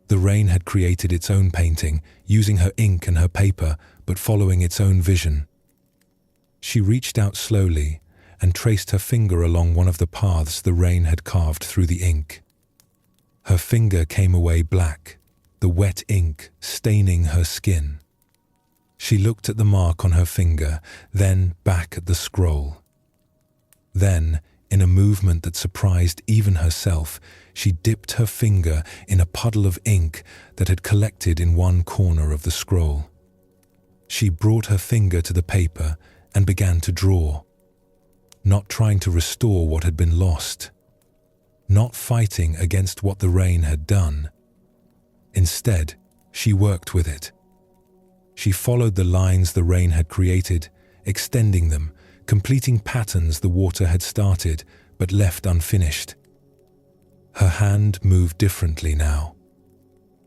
The rain had created its own painting, using her ink and her paper, but following its own vision. She reached out slowly and traced her finger along one of the paths the rain had carved through the ink. Her finger came away black, the wet ink staining her skin. She looked at the mark on her finger, then back at the scroll. Then, in a movement that surprised even herself, she dipped her finger in a puddle of ink that had collected in one corner of the scroll. She brought her finger to the paper and began to draw, not trying to restore what had been lost, not fighting against what the rain had done. Instead, she worked with it. She followed the lines the rain had created, extending them, completing patterns the water had started but left unfinished. Her hand moved differently now,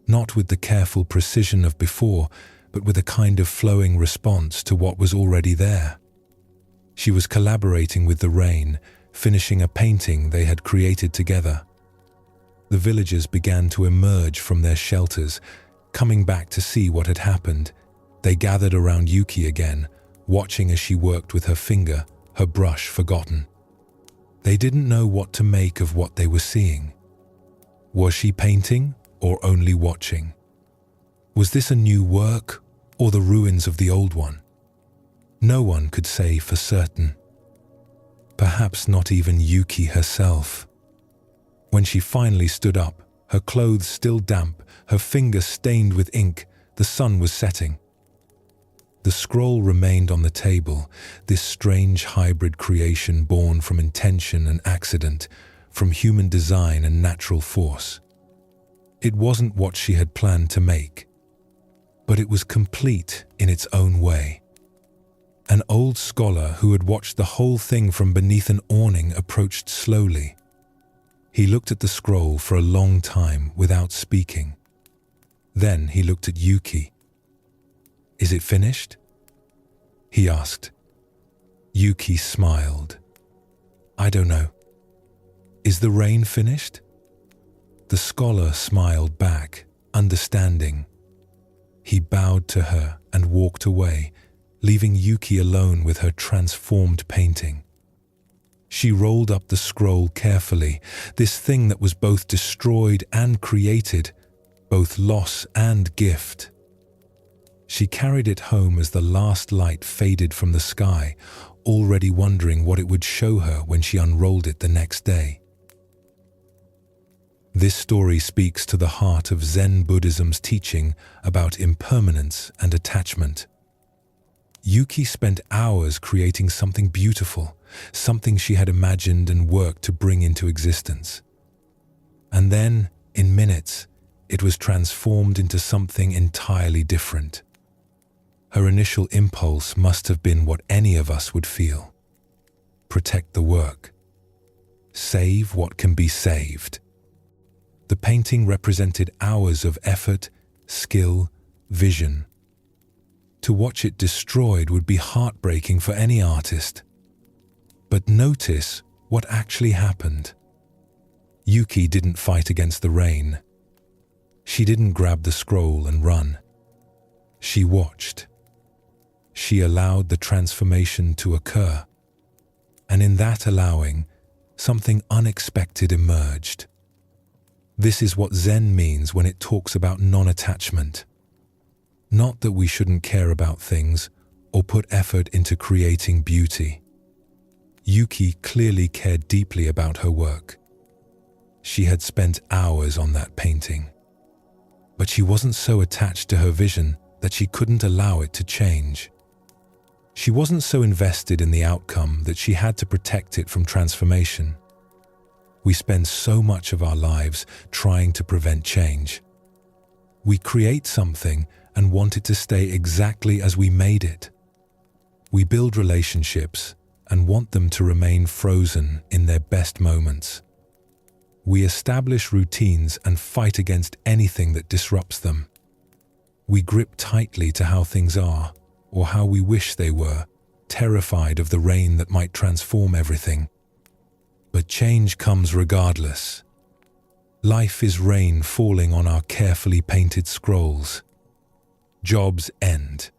not with the careful precision of before, but with a kind of flowing response to what was already there. She was collaborating with the rain, finishing a painting they had created together. The villagers began to emerge from their shelters, coming back to see what had happened. They gathered around Yuki again, watching as she worked with her finger, her brush forgotten. They didn't know what to make of what they were seeing. Was she painting or only watching? Was this a new work or the ruins of the old one? No one could say for certain. Perhaps not even Yuki herself. When she finally stood up, her clothes still damp, her finger stained with ink, the sun was setting. The scroll remained on the table, this strange hybrid creation born from intention and accident, from human design and natural force. It wasn't what she had planned to make, but it was complete in its own way. An old scholar who had watched the whole thing from beneath an awning approached slowly. He looked at the scroll for a long time without speaking. Then he looked at Yuki. "Is it finished?" he asked. Yuki smiled. "I don't know. Is the rain finished?" The scholar smiled back, understanding. He bowed to her and walked away, leaving Yuki alone with her transformed painting. She rolled up the scroll carefully, this thing that was both destroyed and created, both loss and gift. She carried it home as the last light faded from the sky, already wondering what it would show her when she unrolled it the next day. This story speaks to the heart of Zen Buddhism's teaching about impermanence and attachment. Yuki spent hours creating something beautiful, something she had imagined and worked to bring into existence. And then, in minutes, it was transformed into something entirely different. Her initial impulse must have been what any of us would feel. Protect the work. Save what can be saved. The painting represented hours of effort, skill, vision. To watch it destroyed would be heartbreaking for any artist. But notice what actually happened. Yuki didn't fight against the rain. She didn't grab the scroll and run. She watched. She allowed the transformation to occur. And in that allowing, something unexpected emerged. This is what Zen means when it talks about non-attachment. Not that we shouldn't care about things or put effort into creating beauty. Yuki clearly cared deeply about her work. She had spent hours on that painting. But she wasn't so attached to her vision that she couldn't allow it to change. She wasn't so invested in the outcome that she had to protect it from transformation. We spend so much of our lives trying to prevent change. We create something and want it to stay exactly as we made it. We build relationships and want them to remain frozen in their best moments. We establish routines and fight against anything that disrupts them. We grip tightly to how things are, or how we wish they were, terrified of the rain that might transform everything. But change comes regardless. Life is rain falling on our carefully painted scrolls. Jobs end.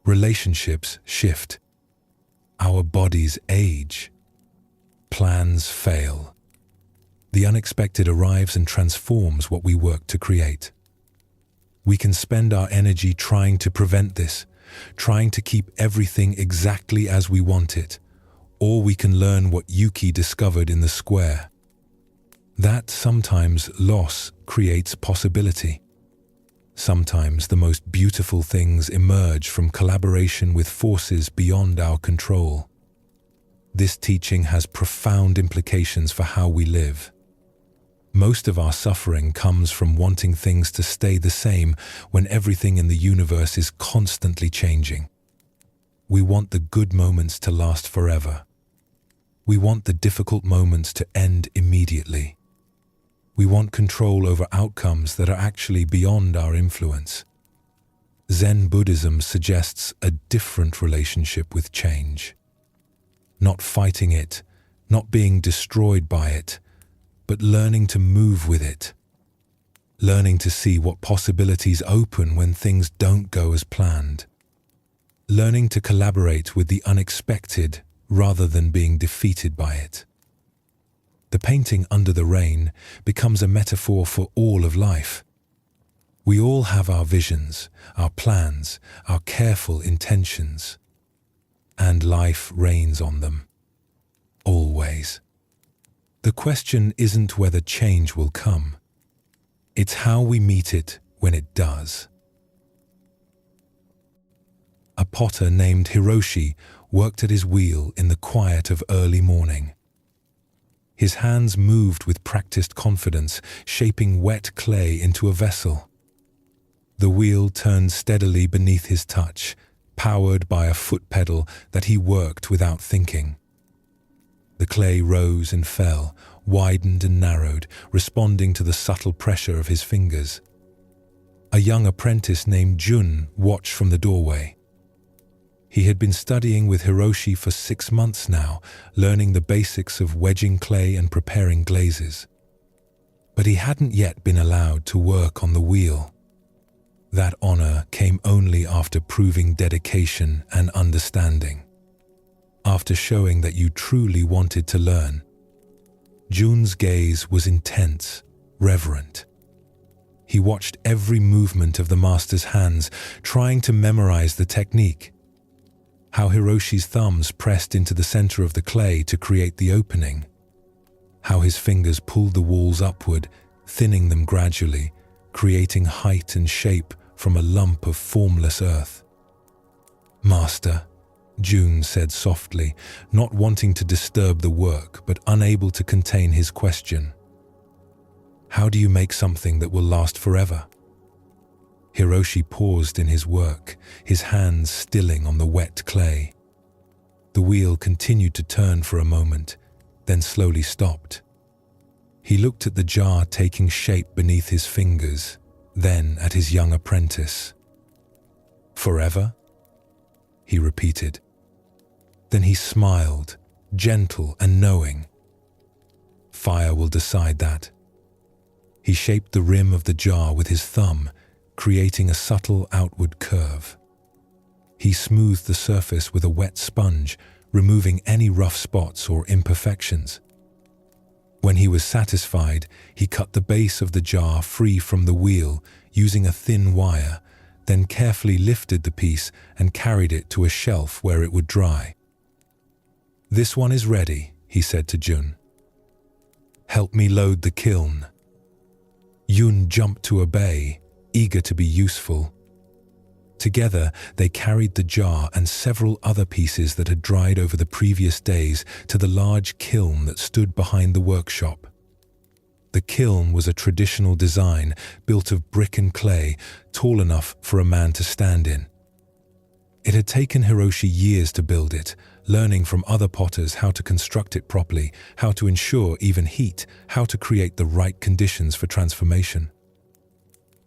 Relationships shift. Our bodies age. Plans fail. The unexpected arrives and transforms what we work to create. We can spend our energy trying to prevent this, trying to keep everything exactly as we want it, or we can learn what Yuki discovered in the square. That sometimes loss creates possibility. Sometimes the most beautiful things emerge from collaboration with forces beyond our control. This teaching has profound implications for how we live. Most of our suffering comes from wanting things to stay the same when everything in the universe is constantly changing. We want the good moments to last forever. We want the difficult moments to end immediately. We want control over outcomes that are actually beyond our influence. Zen Buddhism suggests a different relationship with change. Not fighting it, not being destroyed by it, but learning to move with it. Learning to see what possibilities open when things don't go as planned. Learning to collaborate with the unexpected rather than being defeated by it. The painting Under the Rain becomes a metaphor for all of life. We all have our visions, our plans, our careful intentions, and life rains on them. Always. The question isn't whether change will come. It's how we meet it when it does. A potter named Hiroshi worked at his wheel in the quiet of early morning. His hands moved with practiced confidence, shaping wet clay into a vessel. The wheel turned steadily beneath his touch, powered by a foot pedal that he worked without thinking. The clay rose and fell, widened and narrowed, responding to the subtle pressure of his fingers. A young apprentice named Jun watched from the doorway. He had been studying with Hiroshi for 6 months now, learning the basics of wedging clay and preparing glazes. But he hadn't yet been allowed to work on the wheel. That honor came only after proving dedication and understanding. After showing that you truly wanted to learn. Jun's gaze was intense, reverent. He watched every movement of the master's hands, trying to memorize the technique. How Hiroshi's thumbs pressed into the center of the clay to create the opening. How his fingers pulled the walls upward, thinning them gradually, creating height and shape from a lump of formless earth. "Master," Jun said softly, not wanting to disturb the work but unable to contain his question. "How do you make something that will last forever?" Hiroshi paused in his work, his hands stilling on the wet clay. The wheel continued to turn for a moment, then slowly stopped. He looked at the jar taking shape beneath his fingers, then at his young apprentice. Forever? He repeated. Then he smiled, gentle and knowing. Fire will decide that. He shaped the rim of the jar with his thumb, creating a subtle outward curve. He smoothed the surface with a wet sponge, removing any rough spots or imperfections. When he was satisfied, he cut the base of the jar free from the wheel using a thin wire, then carefully lifted the piece and carried it to a shelf where it would dry. "This one is ready," he said to Jun. "Help me load the kiln." Yun jumped to obey, eager to be useful. Together, they carried the jar and several other pieces that had dried over the previous days to the large kiln that stood behind the workshop. The kiln was a traditional design built of brick and clay, tall enough for a man to stand in. It had taken Hiroshi years to build it, learning from other potters how to construct it properly, how to ensure even heat, how to create the right conditions for transformation.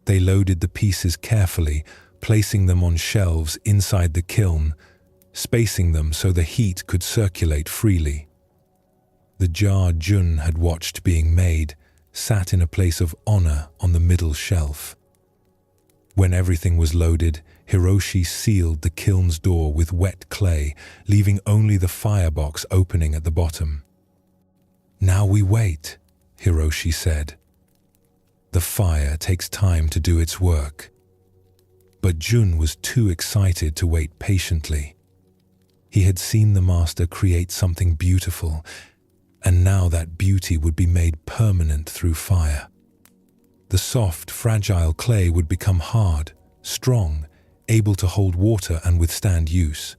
They loaded the pieces carefully, placing them on shelves inside the kiln, spacing them so the heat could circulate freely. The jar Jun had watched being made sat in a place of honor on the middle shelf. When everything was loaded, Hiroshi sealed the kiln's door with wet clay, leaving only the firebox opening at the bottom. "Now we wait," Hiroshi said. "The fire takes time to do its work." But Jun was too excited to wait patiently. He had seen the master create something beautiful, and now that beauty would be made permanent through fire. The soft, fragile clay would become hard, strong, able to hold water and withstand use.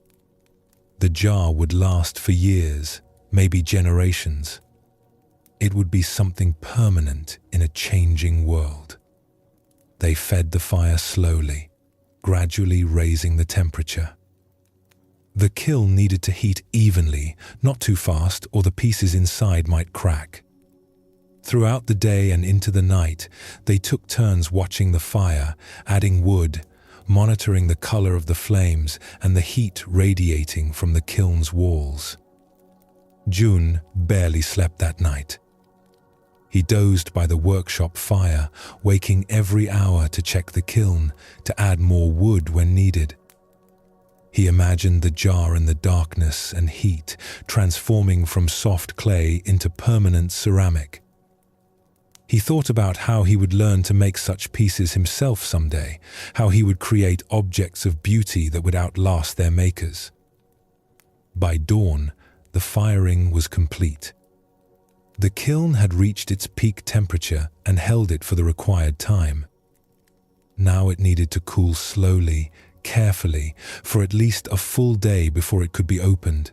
The jar would last for years, maybe generations. It would be something permanent in a changing world. They fed the fire slowly, gradually raising the temperature. The kiln needed to heat evenly, not too fast, or the pieces inside might crack. Throughout the day and into the night, they took turns watching the fire, adding wood, monitoring the color of the flames and the heat radiating from the kiln's walls. Jun barely slept that night. He dozed by the workshop fire, waking every hour to check the kiln, to add more wood when needed. He imagined the jar in the darkness and heat, transforming from soft clay into permanent ceramic. He thought about how he would learn to make such pieces himself someday, how he would create objects of beauty that would outlast their makers. By dawn, the firing was complete. The kiln had reached its peak temperature and held it for the required time. Now it needed to cool slowly, carefully, for at least a full day before it could be opened.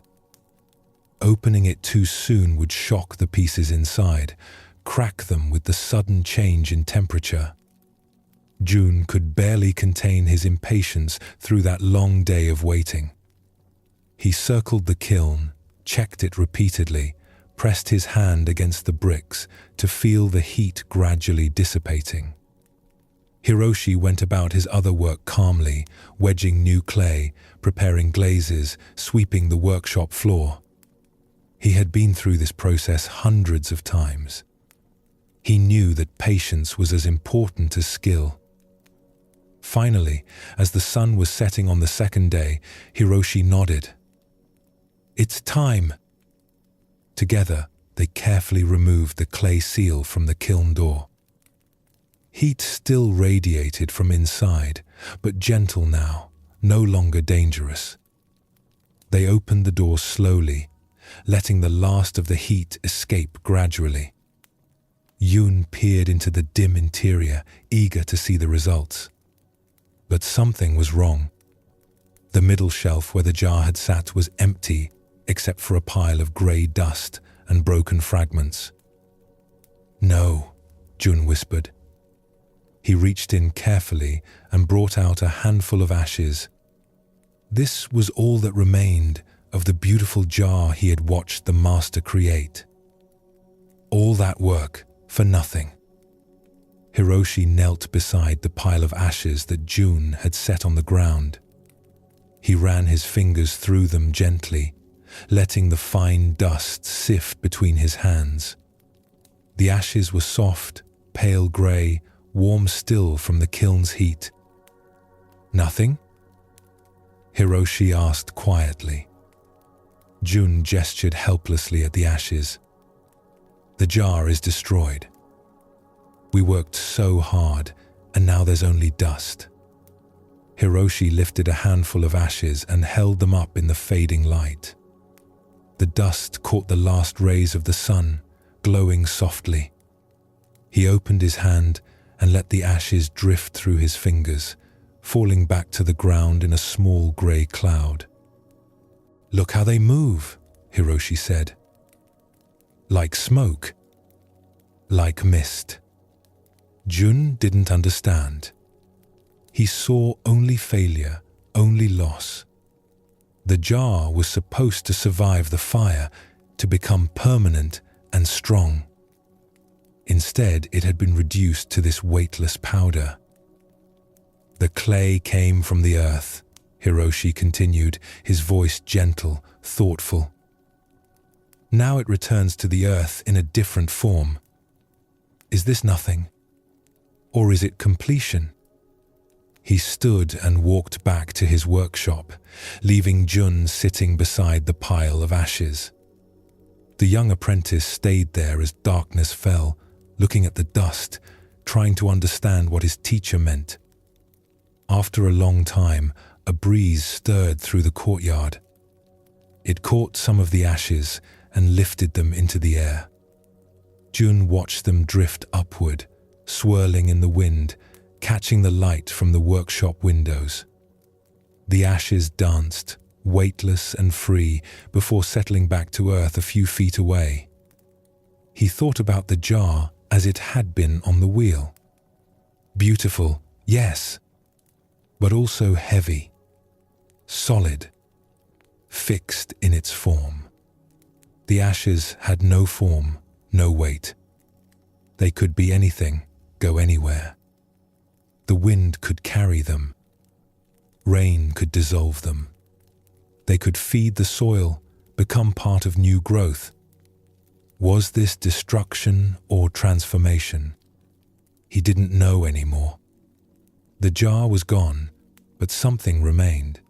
Opening it too soon would shock the pieces inside, crack them with the sudden change in temperature. Jun could barely contain his impatience through that long day of waiting. He circled the kiln, checked it repeatedly, pressed his hand against the bricks to feel the heat gradually dissipating. Hiroshi went about his other work calmly, wedging new clay, preparing glazes, sweeping the workshop floor. He had been through this process hundreds of times. He knew that patience was as important as skill. Finally, as the sun was setting on the second day, Hiroshi nodded. "It's time." Together, they carefully removed the clay seal from the kiln door. Heat still radiated from inside, but gentle now, no longer dangerous. They opened the door slowly, letting the last of the heat escape gradually. Yun peered into the dim interior, eager to see the results. But something was wrong. The middle shelf where the jar had sat was empty, except for a pile of grey dust and broken fragments. "No," Jun whispered. He reached in carefully and brought out a handful of ashes. This was all that remained of the beautiful jar he had watched the master create. All that work for nothing. Hiroshi knelt beside the pile of ashes that Jun had set on the ground. He ran his fingers through them gently, letting the fine dust sift between his hands. The ashes were soft, pale grey, warm still from the kiln's heat. "Nothing?" Hiroshi asked quietly. Jun gestured helplessly at the ashes. "The jar is destroyed. We worked so hard, and now there's only dust." Hiroshi lifted a handful of ashes and held them up in the fading light. The dust caught the last rays of the sun, glowing softly. He opened his hand and let the ashes drift through his fingers, falling back to the ground in a small grey cloud. "Look how they move," Hiroshi said. "Like smoke. Like mist." Jun didn't understand. He saw only failure, only loss. The jar was supposed to survive the fire, to become permanent and strong. Instead, it had been reduced to this weightless powder. "The clay came from the earth," Hiroshi continued, his voice gentle, thoughtful. "Now it returns to the earth in a different form. Is this nothing? Or is it completion?" He stood and walked back to his workshop, leaving Jun sitting beside the pile of ashes. The young apprentice stayed there as darkness fell, looking at the dust, trying to understand what his teacher meant. After a long time, a breeze stirred through the courtyard. It caught some of the ashes and lifted them into the air. Jun watched them drift upward, swirling in the wind, catching the light from the workshop windows. The ashes danced, weightless and free, before settling back to earth a few feet away. He thought about the jar as it had been on the wheel. Beautiful, yes, but also heavy, solid, fixed in its form. The ashes had no form, no weight. They could be anything, go anywhere. The wind could carry them. Rain could dissolve them. They could feed the soil, become part of new growth. Was this destruction or transformation? He didn't know anymore. The jar was gone, but something remained.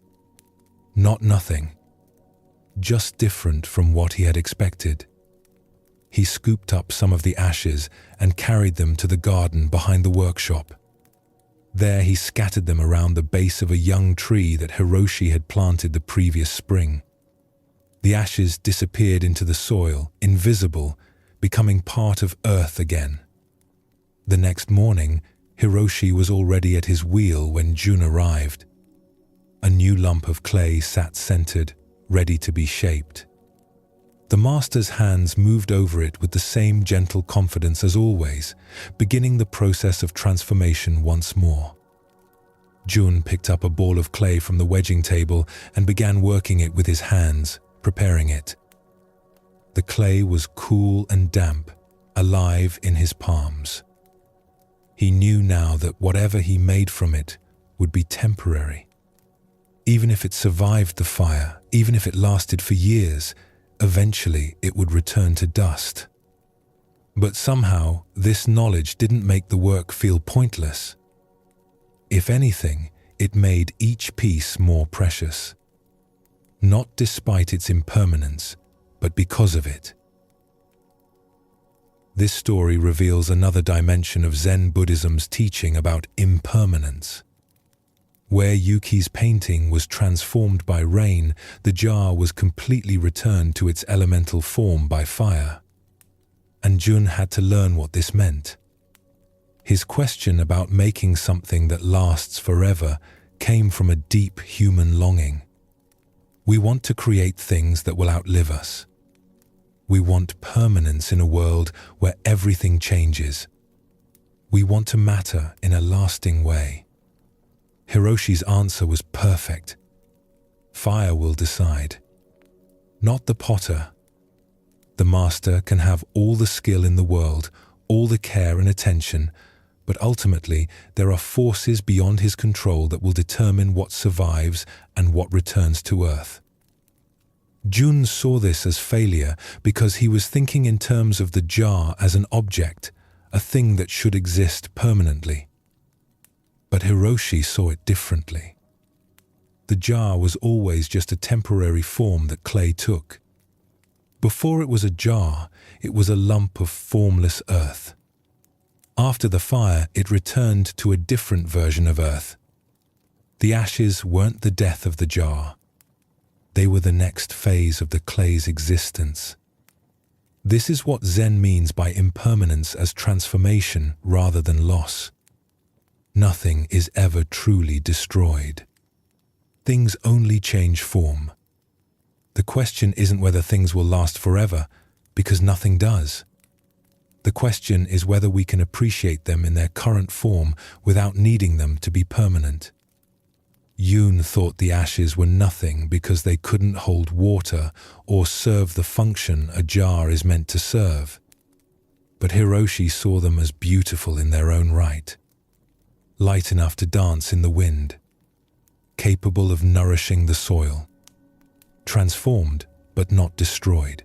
Not nothing, just different from what he had expected. He scooped up some of the ashes and carried them to the garden behind the workshop. There he scattered them around the base of a young tree that Hiroshi had planted the previous spring. The ashes disappeared into the soil, invisible, becoming part of earth again. The next morning, Hiroshi was already at his wheel when Jun arrived. A new lump of clay sat centered, ready to be shaped. The master's hands moved over it with the same gentle confidence as always, beginning the process of transformation once more. Jun picked up a ball of clay from the wedging table and began working it with his hands, preparing it. The clay was cool and damp, alive in his palms. He knew now that whatever he made from it would be temporary. Even if it survived the fire, even if it lasted for years, eventually it would return to dust. But somehow, this knowledge didn't make the work feel pointless. If anything, it made each piece more precious. Not despite its impermanence, but because of it. This story reveals another dimension of Zen Buddhism's teaching about impermanence. Where Yuki's painting was transformed by rain, the jar was completely returned to its elemental form by fire. And Jun had to learn what this meant. His question about making something that lasts forever came from a deep human longing. We want to create things that will outlive us. We want permanence in a world where everything changes. We want to matter in a lasting way. Hiroshi's answer was perfect. Fire will decide. Not the potter. The master can have all the skill in the world, all the care and attention, but ultimately there are forces beyond his control that will determine what survives and what returns to earth. Jun saw this as failure because he was thinking in terms of the jar as an object, a thing that should exist permanently. But Hiroshi saw it differently. The jar was always just a temporary form that clay took. Before it was a jar, it was a lump of formless earth. After the fire, it returned to a different version of earth. The ashes weren't the death of the jar. They were the next phase of the clay's existence. This is what Zen means by impermanence as transformation rather than loss. Nothing is ever truly destroyed. Things only change form. The question isn't whether things will last forever, because nothing does. The question is whether we can appreciate them in their current form without needing them to be permanent. Yoon thought the ashes were nothing because they couldn't hold water or serve the function a jar is meant to serve. But Hiroshi saw them as beautiful in their own right. Light enough to dance in the wind, capable of nourishing the soil, transformed but not destroyed.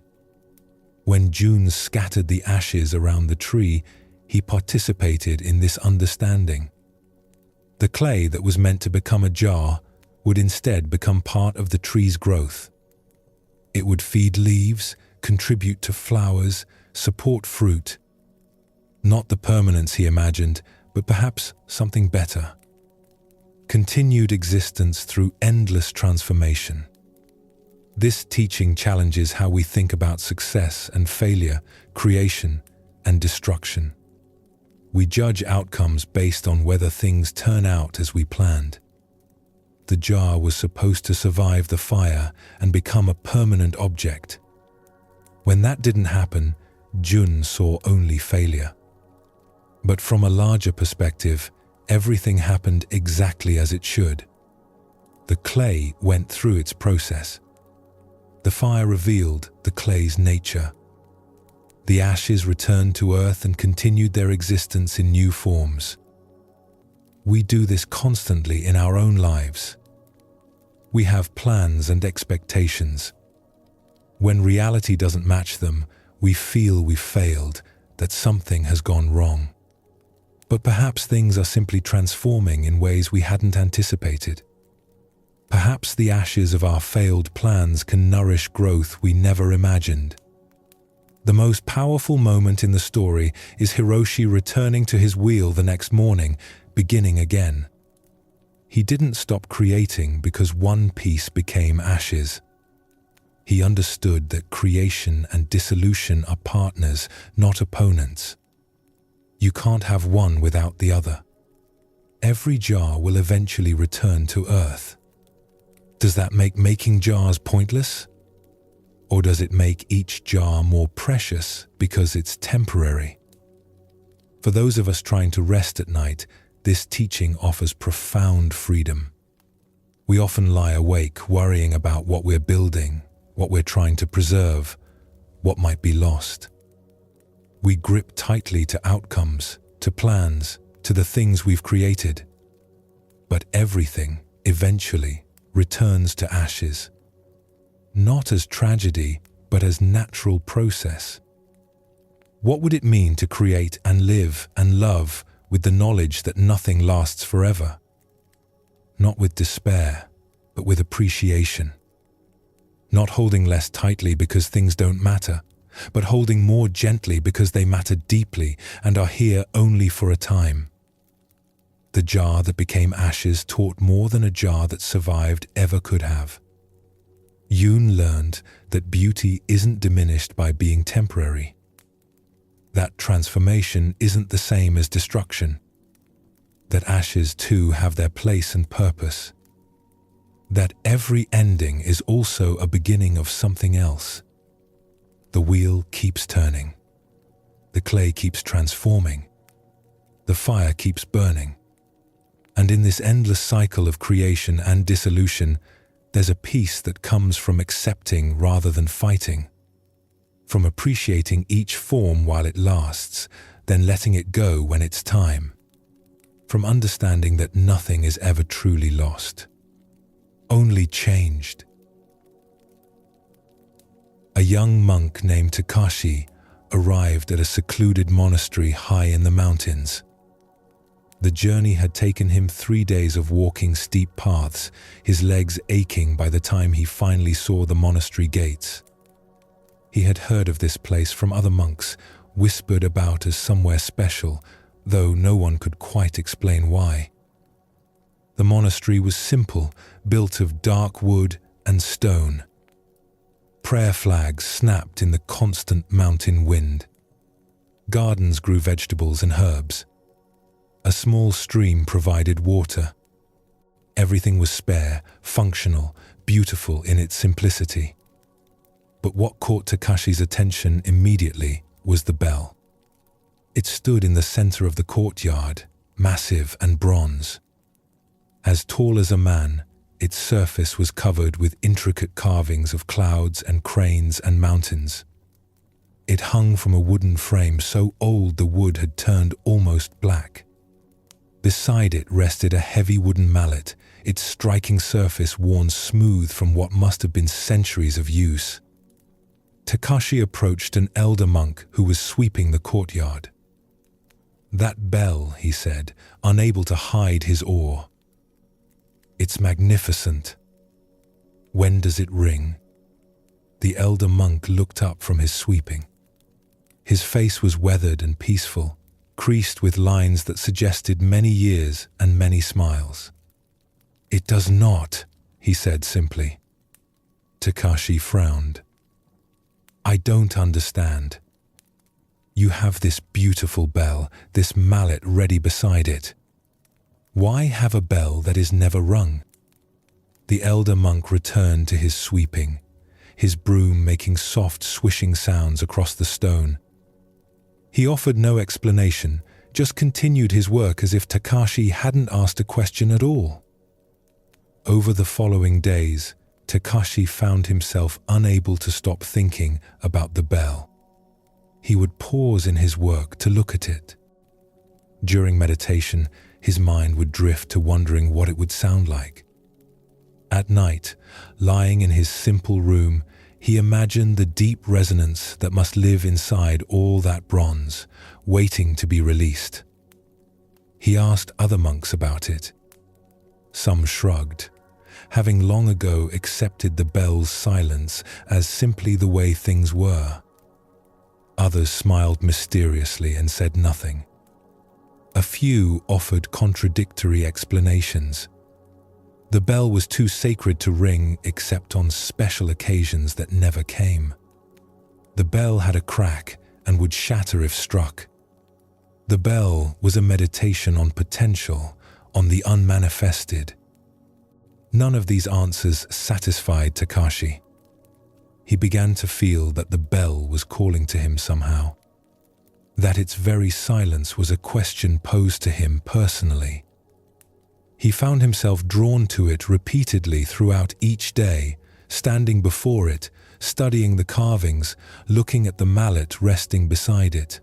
When Jun scattered the ashes around the tree, he participated in this understanding. The clay that was meant to become a jar would instead become part of the tree's growth. It would feed leaves, contribute to flowers, support fruit. Not the permanence he imagined, but perhaps something better. Continued existence through endless transformation. This teaching challenges how we think about success and failure, creation and destruction. We judge outcomes based on whether things turn out as we planned. The jar was supposed to survive the fire and become a permanent object. When that didn't happen, Jun saw only failure. But from a larger perspective, everything happened exactly as it should. The clay went through its process. The fire revealed the clay's nature. The ashes returned to earth and continued their existence in new forms. We do this constantly in our own lives. We have plans and expectations. When reality doesn't match them, we feel we've failed, that something has gone wrong. But perhaps things are simply transforming in ways we hadn't anticipated. Perhaps the ashes of our failed plans can nourish growth we never imagined. The most powerful moment in the story is Hiroshi returning to his wheel the next morning, beginning again. He didn't stop creating because one piece became ashes. He understood that creation and dissolution are partners, not opponents. You can't have one without the other. Every jar will eventually return to earth. Does that make making jars pointless? Or does it make each jar more precious because it's temporary? For those of us trying to rest at night, this teaching offers profound freedom. We often lie awake worrying about what we're building, what we're trying to preserve, what might be lost. We grip tightly to outcomes, to plans, to the things we've created. But everything, eventually, returns to ashes. Not as tragedy, but as natural process. What would it mean to create and live and love with the knowledge that nothing lasts forever? Not with despair, but with appreciation. Not holding less tightly because things don't matter, but holding more gently because they matter deeply and are here only for a time. The jar that became ashes taught more than a jar that survived ever could have. Yoon learned that beauty isn't diminished by being temporary. That transformation isn't the same as destruction. That ashes too have their place and purpose. That every ending is also a beginning of something else. The wheel keeps turning. The clay keeps transforming. The fire keeps burning. And in this endless cycle of creation and dissolution, there's a peace that comes from accepting rather than fighting, from appreciating each form while it lasts, then letting it go when it's time. from understanding that nothing is ever truly lost, only changed. A young monk named Takashi arrived at a secluded monastery high in the mountains. The journey had taken him 3 days of walking steep paths, his legs aching by the time he finally saw the monastery gates. He had heard of this place from other monks, whispered about as somewhere special, though no one could quite explain why. The monastery was simple, built of dark wood and stone. Prayer flags snapped in the constant mountain wind. Gardens grew vegetables and herbs. A small stream provided water. Everything was spare, functional, beautiful in its simplicity. But what caught Takashi's attention immediately was the bell. It stood in the center of the courtyard, massive and bronze. As tall as a man, its surface was covered with intricate carvings of clouds and cranes and mountains. It hung from a wooden frame so old the wood had turned almost black. Beside it rested a heavy wooden mallet, its striking surface worn smooth from what must have been centuries of use. Takashi approached an elder monk who was sweeping the courtyard. "That bell," he said, unable to hide his awe. "It's magnificent. When does it ring?" The elder monk looked up from his sweeping. His face was weathered and peaceful, creased with lines that suggested many years and many smiles. "It does not," he said simply. Takashi frowned. "I don't understand. You have this beautiful bell, this mallet ready beside it. Why have a bell that is never rung?" The elder monk returned to his sweeping, his broom making soft swishing sounds across the stone. He offered no explanation, just continued his work as if Takashi hadn't asked a question at all. Over the following days, Takashi found himself unable to stop thinking about the bell. He would pause in his work to look at it. During meditation, his mind would drift to wondering what it would sound like. At night, lying in his simple room, he imagined the deep resonance that must live inside all that bronze, waiting to be released. He asked other monks about it. Some shrugged, having long ago accepted the bell's silence as simply the way things were. Others smiled mysteriously and said nothing. A few offered contradictory explanations. The bell was too sacred to ring except on special occasions that never came. The bell had a crack and would shatter if struck. The bell was a meditation on potential, on the unmanifested. None of these answers satisfied Takashi. He began to feel that the bell was calling to him somehow, that its very silence was a question posed to him personally. He found himself drawn to it repeatedly throughout each day, standing before it, studying the carvings, looking at the mallet resting beside it.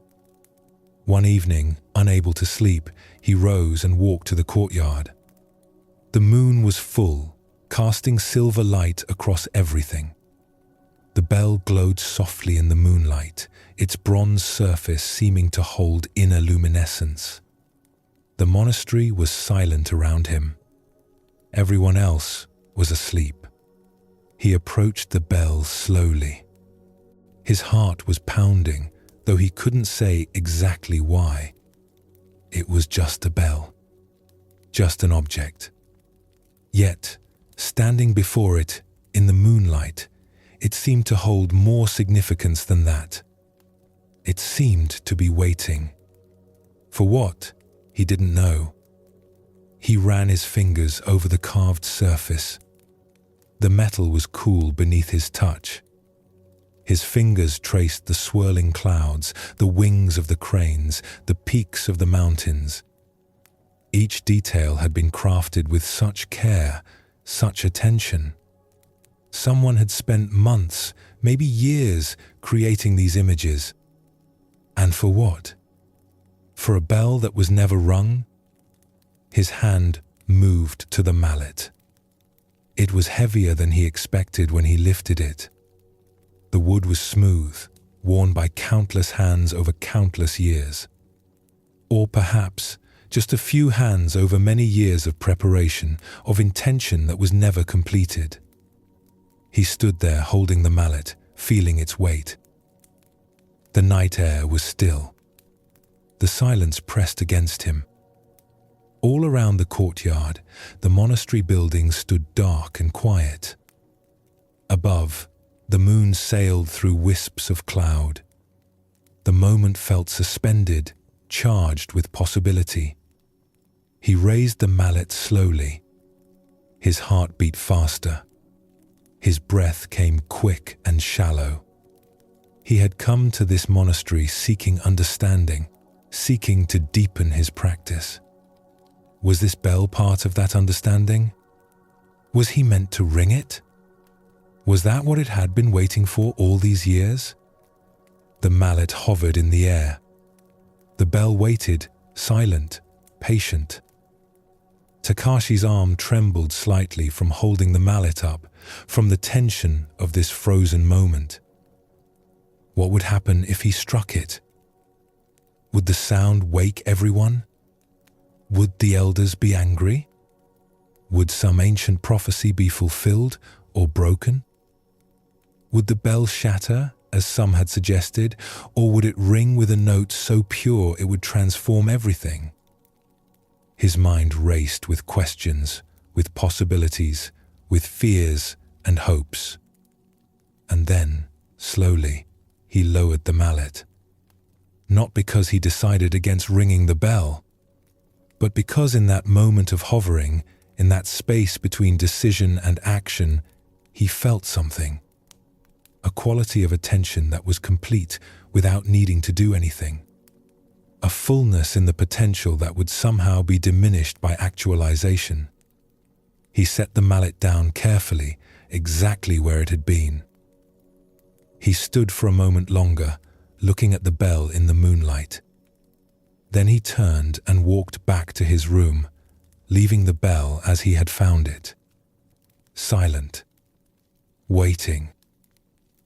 One evening, unable to sleep, he rose and walked to the courtyard. The moon was full, casting silver light across everything. The bell glowed softly in the moonlight, its bronze surface seeming to hold inner luminescence. The monastery was silent around him. Everyone else was asleep. He approached the bell slowly. His heart was pounding, though he couldn't say exactly why. It was just a bell, just an object. Yet, standing before it in the moonlight, it seemed to hold more significance than that. It seemed to be waiting. For what? He didn't know. He ran his fingers over the carved surface. The metal was cool beneath his touch. His fingers traced the swirling clouds, the wings of the cranes, the peaks of the mountains. Each detail had been crafted with such care, such attention. Someone had spent months, maybe years, creating these images. And for what? For a bell that was never rung? His hand moved to the mallet. It was heavier than he expected when he lifted it. The wood was smooth, worn by countless hands over countless years. Or perhaps just a few hands over many years of preparation, of intention that was never completed. He stood there holding the mallet, feeling its weight. The night air was still. The silence pressed against him. All around the courtyard, the monastery buildings stood dark and quiet. Above, the moon sailed through wisps of cloud. The moment felt suspended, charged with possibility. He raised the mallet slowly. His heart beat faster. His breath came quick and shallow. He had come to this monastery seeking understanding, seeking to deepen his practice. Was this bell part of that understanding? Was he meant to ring it? Was that what it had been waiting for all these years? The mallet hovered in the air. The bell waited, silent, patient. Takashi's arm trembled slightly from holding the mallet up, from the tension of this frozen moment. What would happen if he struck it? Would the sound wake everyone? Would the elders be angry? Would some ancient prophecy be fulfilled or broken? Would the bell shatter, as some had suggested, or would it ring with a note so pure it would transform everything? His mind raced with questions, with possibilities, with fears and hopes. And then, slowly, he lowered the mallet. Not because he decided against ringing the bell, but because in that moment of hovering, in that space between decision and action, he felt something. A quality of attention that was complete without needing to do anything. A fullness in the potential that would somehow be diminished by actualization. He set the mallet down carefully, exactly where it had been. He stood for a moment longer, looking at the bell in the moonlight. Then he turned and walked back to his room, leaving the bell as he had found it. Silent. Waiting.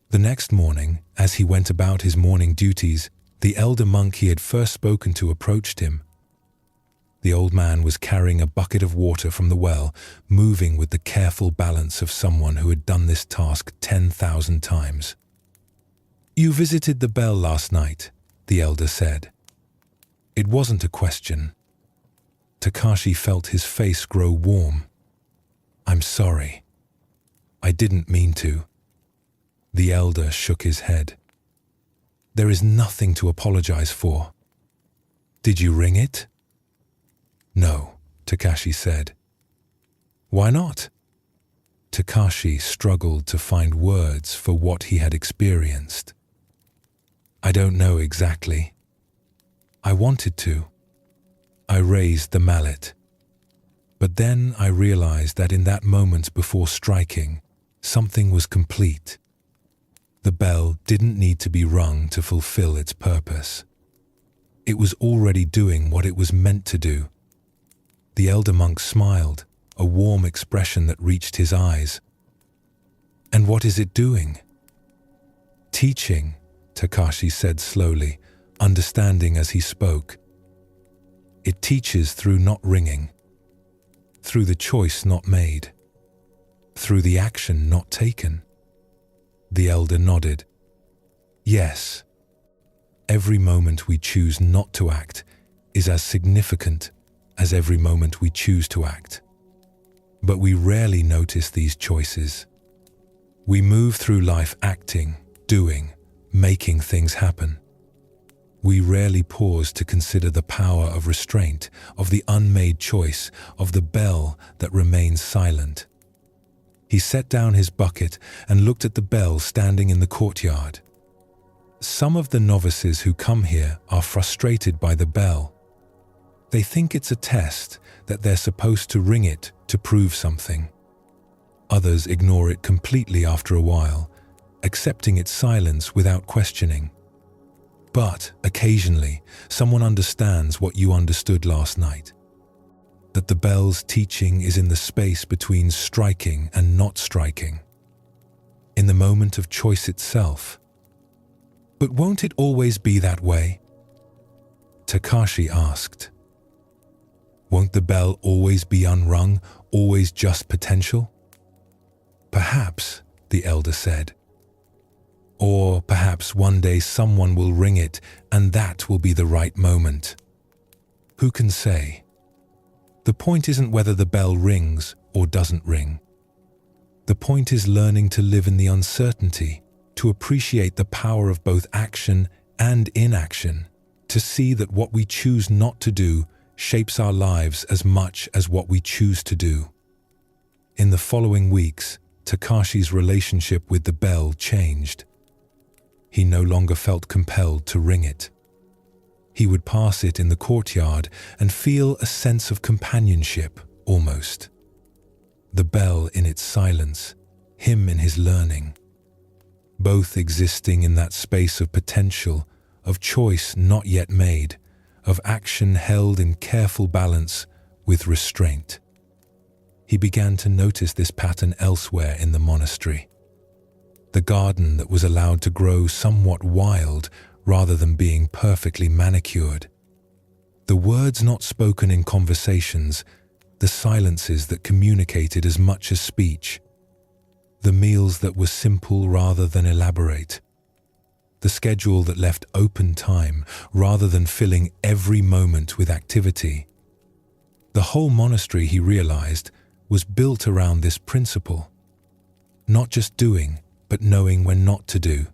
The next morning, as he went about his morning duties, the elder monk he had first spoken to approached him. The old man was carrying a bucket of water from the well, moving with the careful balance of someone who had done this task 10,000 times. "You visited the bell last night," the elder said. It wasn't a question. Takashi felt his face grow warm. "I'm sorry. I didn't mean to." The elder shook his head. "There is nothing to apologize for. Did you ring it?" "No," Takashi said. "Why not?" Takashi struggled to find words for what he had experienced. "I don't know exactly. I wanted to. I raised the mallet. But then I realized that in that moment before striking, something was complete. The bell didn't need to be rung to fulfill its purpose. It was already doing what it was meant to do." The elder monk smiled, a warm expression that reached his eyes. "And what is it doing?" "Teaching," Takashi said slowly, understanding as he spoke. "It teaches through not ringing, through the choice not made, through the action not taken." The elder nodded. "Yes, every moment we choose not to act is as significant as every moment we choose to act. But we rarely notice these choices. We move through life acting, doing, making things happen. We rarely pause to consider the power of restraint, of the unmade choice, of the bell that remains silent." He set down his bucket and looked at the bell standing in the courtyard. "Some of the novices who come here are frustrated by the bell. They think it's a test, that they're supposed to ring it to prove something. Others ignore it completely after a while, accepting its silence without questioning. But occasionally, someone understands what you understood last night. that the bell's teaching is in the space between striking and not striking, in the moment of choice itself. But won't it always be that way? Takashi asked. Won't the bell always be unrung, always just potential? Perhaps, the elder said. Or perhaps one day someone will ring it and that will be the right moment. Who can say? The point isn't whether the bell rings or doesn't ring. The point is learning to live in the uncertainty, to appreciate the power of both action and inaction, to see that what we choose not to do shapes our lives as much as what we choose to do. In the following weeks, Takashi's relationship with the bell changed. He no longer felt compelled to ring it. He would pass it in the courtyard and feel a sense of companionship, almost. The bell in its silence, him in his learning. Both existing in that space of potential, of choice not yet made, of action held in careful balance with restraint. He began to notice this pattern elsewhere in the monastery. The garden that was allowed to grow somewhat wild rather than being perfectly manicured. The words not spoken in conversations, the silences that communicated as much as speech. The meals that were simple rather than elaborate. The schedule that left open time rather than filling every moment with activity. The whole monastery, he realized, was built around this principle. Not just doing, but knowing when not to do.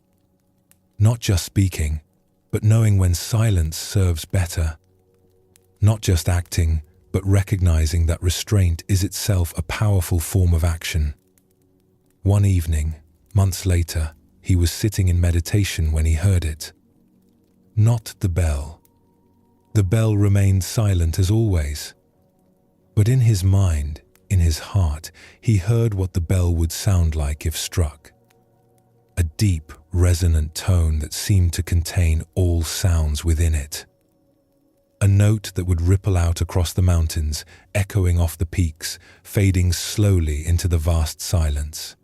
Not just speaking, but knowing when silence serves better. Not just acting, but recognizing that restraint is itself a powerful form of action. One evening, months later, he was sitting in meditation when he heard it. Not the bell. The bell remained silent as always. But in his mind, in his heart, he heard what the bell would sound like if struck. A deep, resonant tone that seemed to contain all sounds within it. A note that would ripple out across the mountains, echoing off the peaks, fading slowly into the vast silence.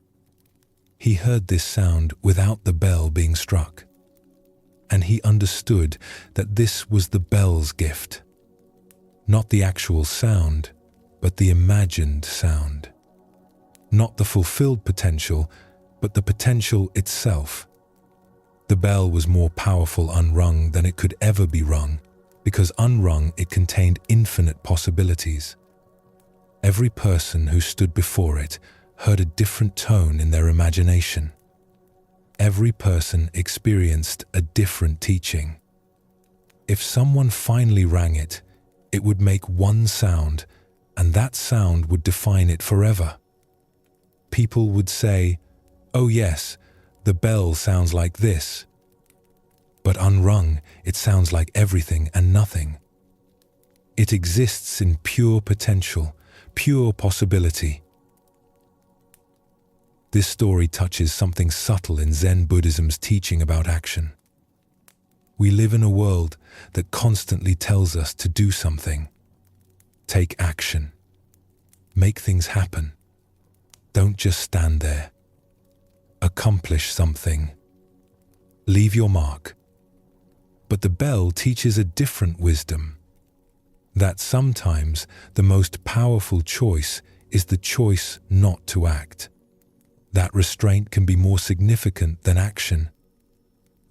He heard this sound without the bell being struck. And he understood that this was the bell's gift. Not the actual sound, but the imagined sound. Not the fulfilled potential, but the potential itself. The bell was more powerful unrung than it could ever be rung, because unrung it contained infinite possibilities. Every person who stood before it heard a different tone in their imagination. Every person experienced a different teaching. If someone finally rang it, it would make one sound, and that sound would define it forever. People would say, "Oh yes, the bell sounds like this." But unrung, it sounds like everything and nothing. It exists in pure potential, pure possibility. This story touches something subtle in Zen Buddhism's teaching about action. We live in a world that constantly tells us to do something. Take action. Make things happen. Don't just stand there. Accomplish something. Leave your mark. But the bell teaches a different wisdom. That sometimes the most powerful choice is the choice not to act. That restraint can be more significant than action.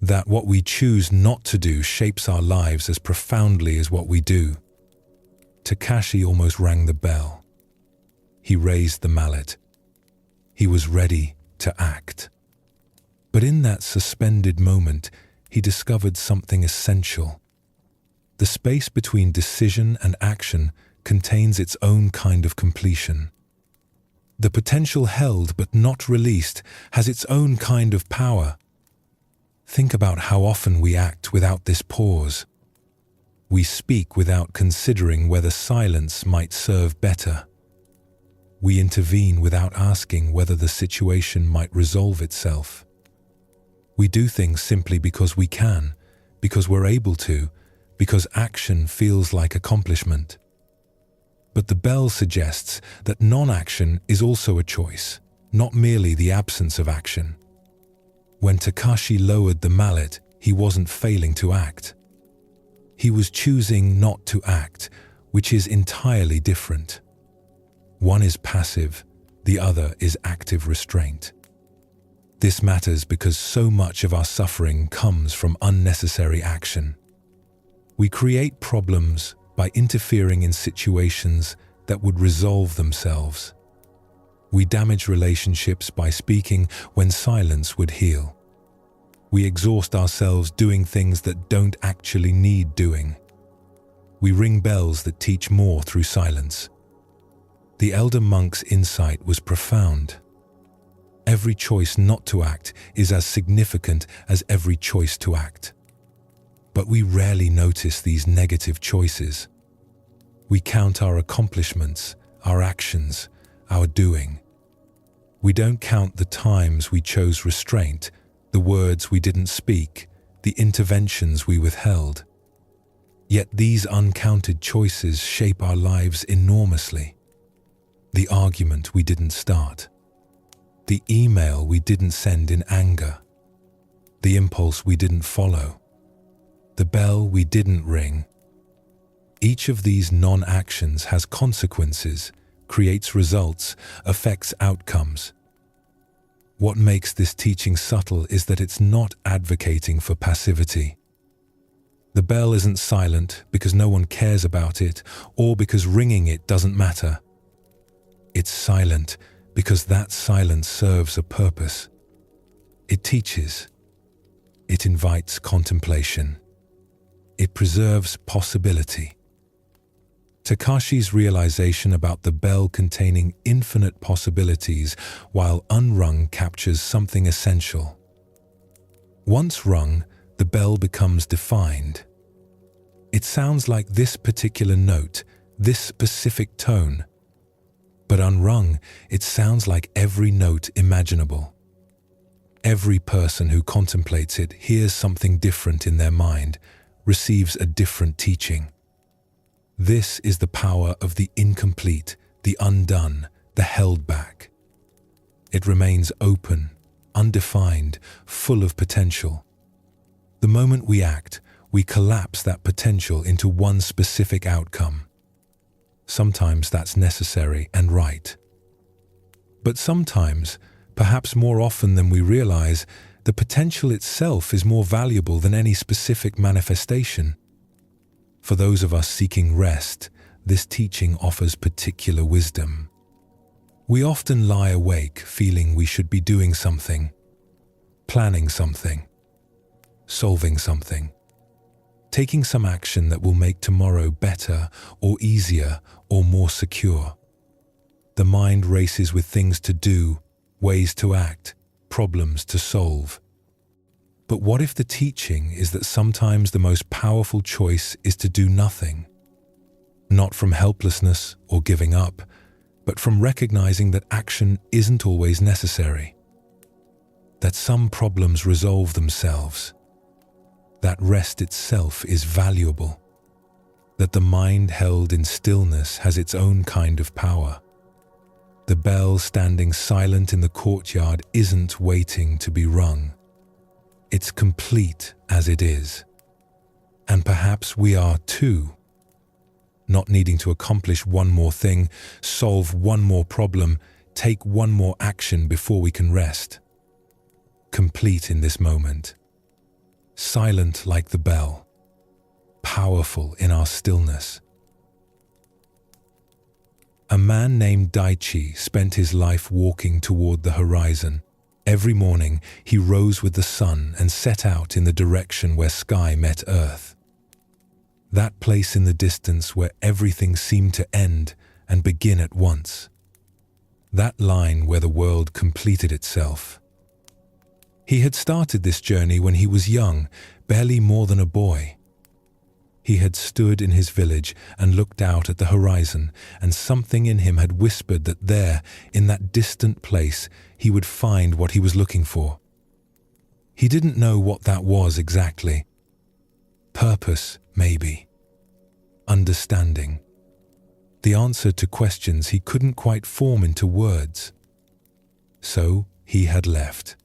That what we choose not to do shapes our lives as profoundly as what we do. Takashi almost rang the bell. He raised the mallet. He was ready to act. But in that suspended moment, he discovered something essential. The space between decision and action contains its own kind of completion. The potential held but not released has its own kind of power. Think about how often we act without this pause. We speak without considering whether silence might serve better. We intervene without asking whether the situation might resolve itself. We do things simply because we can, because we're able to, because action feels like accomplishment. But the bell suggests that non-action is also a choice, not merely the absence of action. When Takashi lowered the mallet, he wasn't failing to act. He was choosing not to act, which is entirely different. One is passive, the other is active restraint. This matters because so much of our suffering comes from unnecessary action. We create problems by interfering in situations that would resolve themselves. We damage relationships by speaking when silence would heal. We exhaust ourselves doing things that don't actually need doing. We ring bells that teach more through silence. The elder monk's insight was profound. Every choice not to act is as significant as every choice to act. But we rarely notice these negative choices. We count our accomplishments, our actions, our doing. We don't count the times we chose restraint, the words we didn't speak, the interventions we withheld. Yet these uncounted choices shape our lives enormously. The argument we didn't start, the email we didn't send in anger, the impulse we didn't follow, the bell we didn't ring. Each of these non-actions has consequences, creates results, affects outcomes. What makes this teaching subtle is that it's not advocating for passivity. The bell isn't silent because no one cares about it or because ringing it doesn't matter. It's silent because that silence serves a purpose. It teaches. It invites contemplation. It preserves possibility. Takashi's realization about the bell containing infinite possibilities while unrung captures something essential. Once rung, the bell becomes defined. It sounds like this particular note, this specific tone. But unrung, it sounds like every note imaginable. Every person who contemplates it hears something different in their mind, receives a different teaching. This is the power of the incomplete, the undone, the held back. It remains open, undefined, full of potential. The moment we act, we collapse that potential into one specific outcome. Sometimes that's necessary and right. But sometimes, perhaps more often than we realize, the potential itself is more valuable than any specific manifestation. For those of us seeking rest, this teaching offers particular wisdom. We often lie awake feeling we should be doing something, planning something, solving something, taking some action that will make tomorrow better or easier or more secure. The mind races with things to do, ways to act, problems to solve. But what if the teaching is that sometimes the most powerful choice is to do nothing? Not from helplessness or giving up, but from recognizing that action isn't always necessary. That some problems resolve themselves. That rest itself is valuable. That the mind held in stillness has its own kind of power. The bell standing silent in the courtyard isn't waiting to be rung. It's complete as it is. And perhaps we are too. Not needing to accomplish one more thing, solve one more problem, take one more action before we can rest. Complete in this moment. Silent like the bell. Powerful in our stillness. A man named Daichi spent his life walking toward the horizon. Every morning, he rose with the sun and set out in the direction where sky met earth. That place in the distance where everything seemed to end and begin at once. That line where the world completed itself. He had started this journey when he was young, barely more than a boy. He had stood in his village and looked out at the horizon, and something in him had whispered that there, in that distant place, he would find what he was looking for. He didn't know what that was exactly. Purpose, maybe. Understanding. the answer to questions he couldn't quite form into words. So he had left.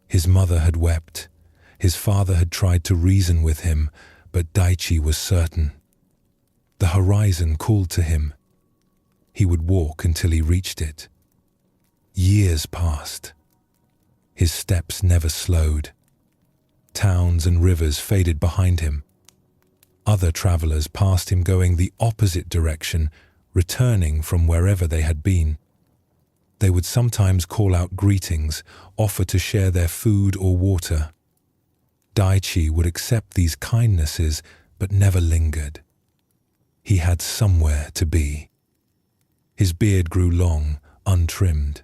His mother had wept. His father had tried to reason with him, but Daichi was certain. The horizon called to him. He would walk until he reached it. Years passed. His steps never slowed. Towns and rivers faded behind him. Other travelers passed him going the opposite direction, returning from wherever they had been. They would sometimes call out greetings, offer to share their food or water. Daichi would accept these kindnesses, but never lingered. He had somewhere to be. His beard grew long, untrimmed.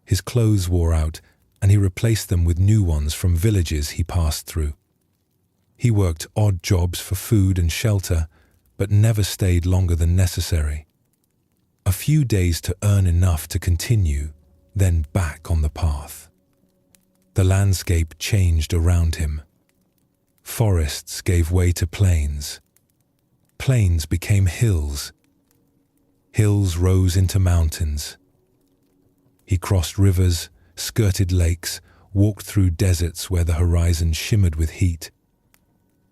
His clothes wore out, and he replaced them with new ones from villages he passed through. He worked odd jobs for food and shelter, but never stayed longer than necessary. A few days to earn enough to continue, then back on the path. The landscape changed around him. Forests gave way to plains. Plains became hills. Hills rose into mountains. He crossed rivers, skirted lakes, walked through deserts where the horizon shimmered with heat.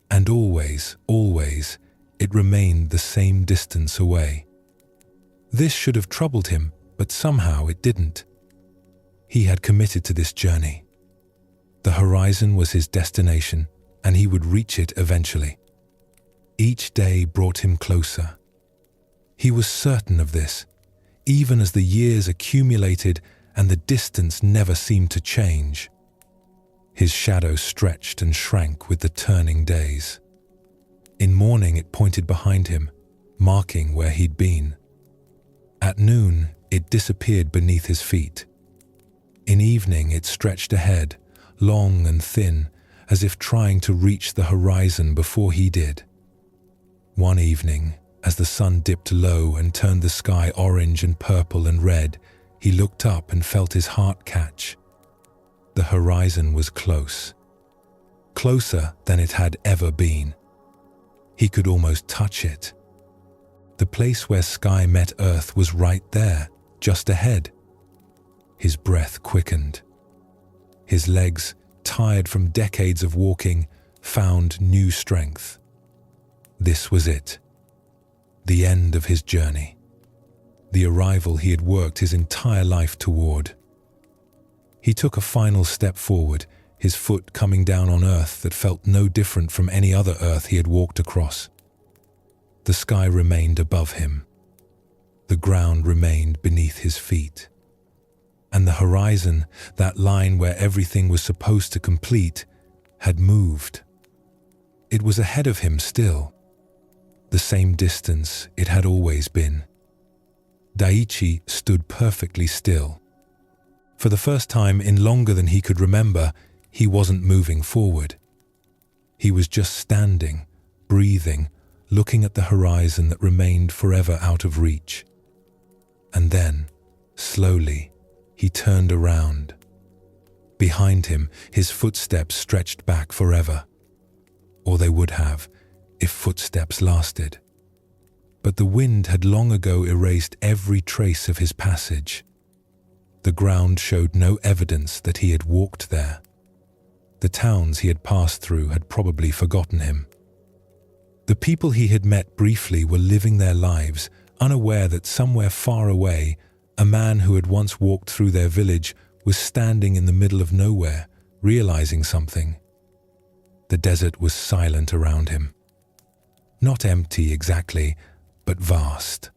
And always, it remained the same distance away. This should have troubled him, but somehow it didn't. He had committed to this journey. The horizon was his destination, and he would reach it eventually. Each day brought him closer. He was certain of this, even as the years accumulated and the distance never seemed to change. His shadow stretched and shrank with the turning days. In morning it pointed behind him, marking where he'd been. At noon it disappeared beneath his feet. In evening it stretched ahead, long and thin, as if trying to reach the horizon before he did. One evening, as the sun dipped low and turned the sky orange and purple and red, he looked up and felt his heart catch. The horizon was close. Closer than it had ever been. He could almost touch it. The place where sky met earth was right there, just ahead. His breath quickened. His legs, tired from decades of walking, found new strength. This was it. The end of his journey. The arrival he had worked his entire life toward. He took a final step forward, his foot coming down on earth that felt no different from any other earth he had walked across. The sky remained above him. The ground remained beneath his feet. And the horizon, that line where everything was supposed to complete, had moved. It was ahead of him still. The same distance it had always been. Daichi stood perfectly still. For the first time in longer than he could remember, he wasn't moving forward. He was just standing, breathing, looking at the horizon that remained forever out of reach. And then, slowly, he turned around. Behind him, his footsteps stretched back forever. Or they would have, if footsteps lasted. But the wind had long ago erased every trace of his passage. The ground showed no evidence that he had walked there. The towns he had passed through had probably forgotten him. The people he had met briefly were living their lives, unaware that somewhere far away, a man who had once walked through their village was standing in the middle of nowhere, realizing something. The desert was silent around him. Not empty exactly, but vast.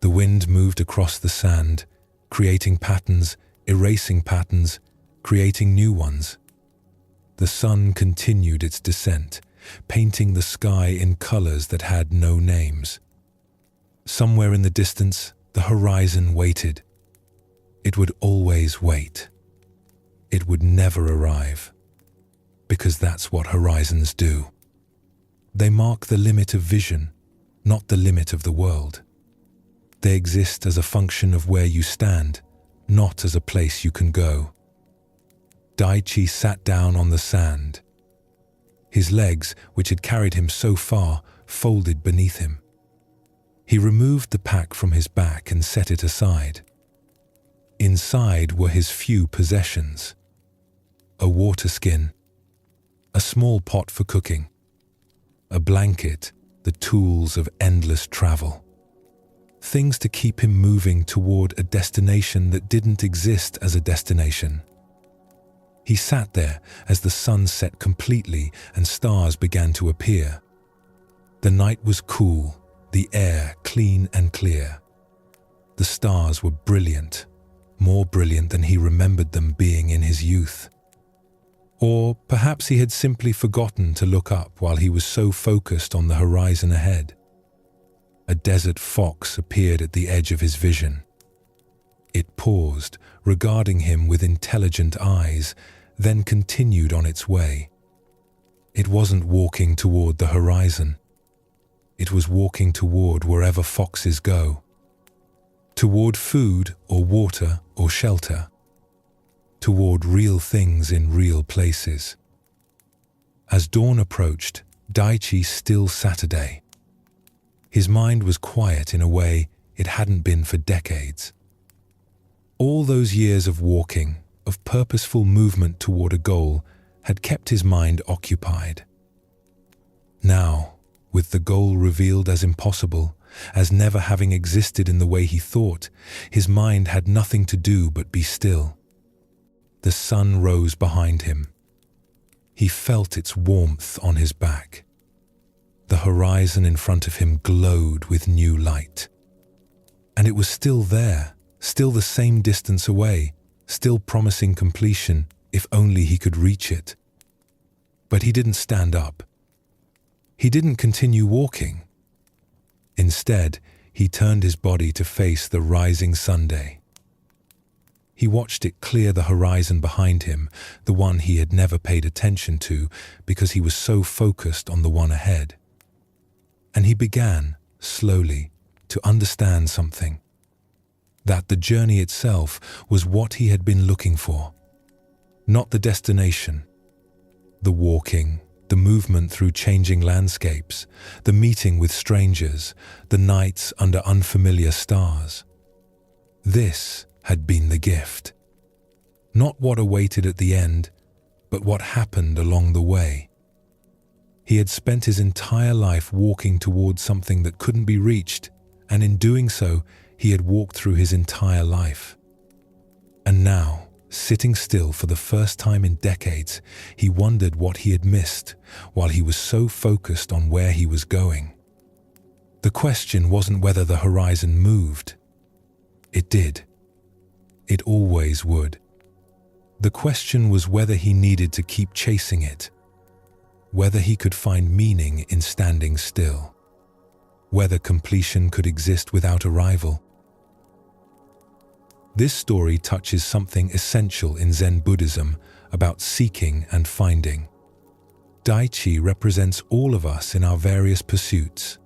The wind moved across the sand, creating patterns, erasing patterns, creating new ones. The sun continued its descent, painting the sky in colors that had no names. Somewhere in the distance, the horizon waited. It would always wait. It would never arrive. Because that's what horizons do. They mark the limit of vision, not the limit of the world. They exist as a function of where you stand, not as a place you can go. Daichi sat down on the sand. His legs, which had carried him so far, folded beneath him. He removed the pack from his back and set it aside. Inside were his few possessions: a water skin, a small pot for cooking, a blanket, the tools of endless travel. Things to keep him moving toward a destination that didn't exist as a destination. He sat there as the sun set completely and stars began to appear. The night was cool, the air clean and clear. The stars were brilliant, more brilliant than he remembered them being in his youth. Or perhaps he had simply forgotten to look up while he was so focused on the horizon ahead. A desert fox appeared at the edge of his vision. It paused, regarding him with intelligent eyes, then continued on its way. It wasn't walking toward the horizon. It was walking toward wherever foxes go. Toward food or water or shelter. Toward real things in real places. As dawn approached, Daichi still Saturday. His mind was quiet in a way it hadn't been for decades. All those years of walking, of purposeful movement toward a goal, had kept his mind occupied. Now, with the goal revealed as impossible, as never having existed in the way he thought, his mind had nothing to do but be still. The sun rose behind him. He felt its warmth on his back. The horizon in front of him glowed with new light. And it was still there, still the same distance away, still promising completion if only he could reach it. But he didn't stand up. He didn't continue walking. Instead, he turned his body to face the rising Sunday. He watched it clear the horizon behind him, the one he had never paid attention to because he was so focused on the one ahead. And he began, slowly, to understand something. That the journey itself was what he had been looking for. Not the destination. The walking, the movement through changing landscapes, the meeting with strangers, the nights under unfamiliar stars. This had been the gift. Not what awaited at the end, but what happened along the way. He had spent his entire life walking towards something that couldn't be reached, and in doing so, he had walked through his entire life. And now, sitting still for the first time in decades, he wondered what he had missed while he was so focused on where he was going. The question wasn't whether the horizon moved. It did. It always would. The question was whether he needed to keep chasing it, whether he could find meaning in standing still, whether completion could exist without arrival. This story touches something essential in Zen Buddhism about seeking and finding. Daichi represents all of us in our various pursuits.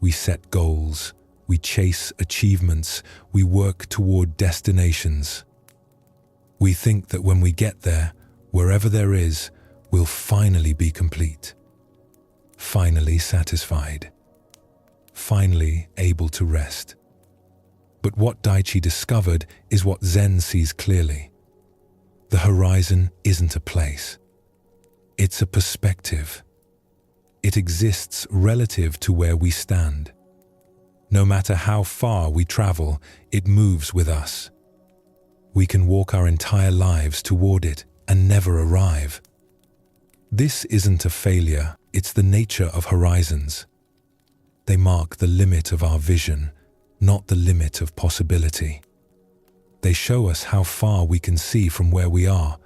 We set goals, we chase achievements, we work toward destinations. We think that when we get there, wherever there is, we'll finally be complete, finally satisfied, finally able to rest. But what Daichi discovered is what Zen sees clearly. The horizon isn't a place. It's a perspective. It exists relative to where we stand. No matter how far we travel, it moves with us. We can walk our entire lives toward it and never arrive. This isn't a failure, it's the nature of horizons. They mark the limit of our vision, not the limit of possibility. They show us how far we can see from where we are,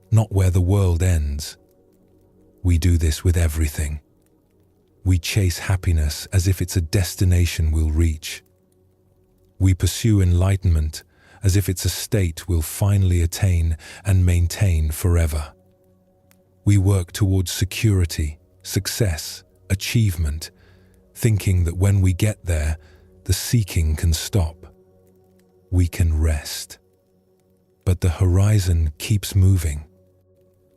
not where the world ends. We do this with everything. We chase happiness as if it's a destination we'll reach. We pursue enlightenment as if it's a state we'll finally attain and maintain forever. We work towards security, success, achievement, thinking that when we get there, the seeking can stop. We can rest. But the horizon keeps moving.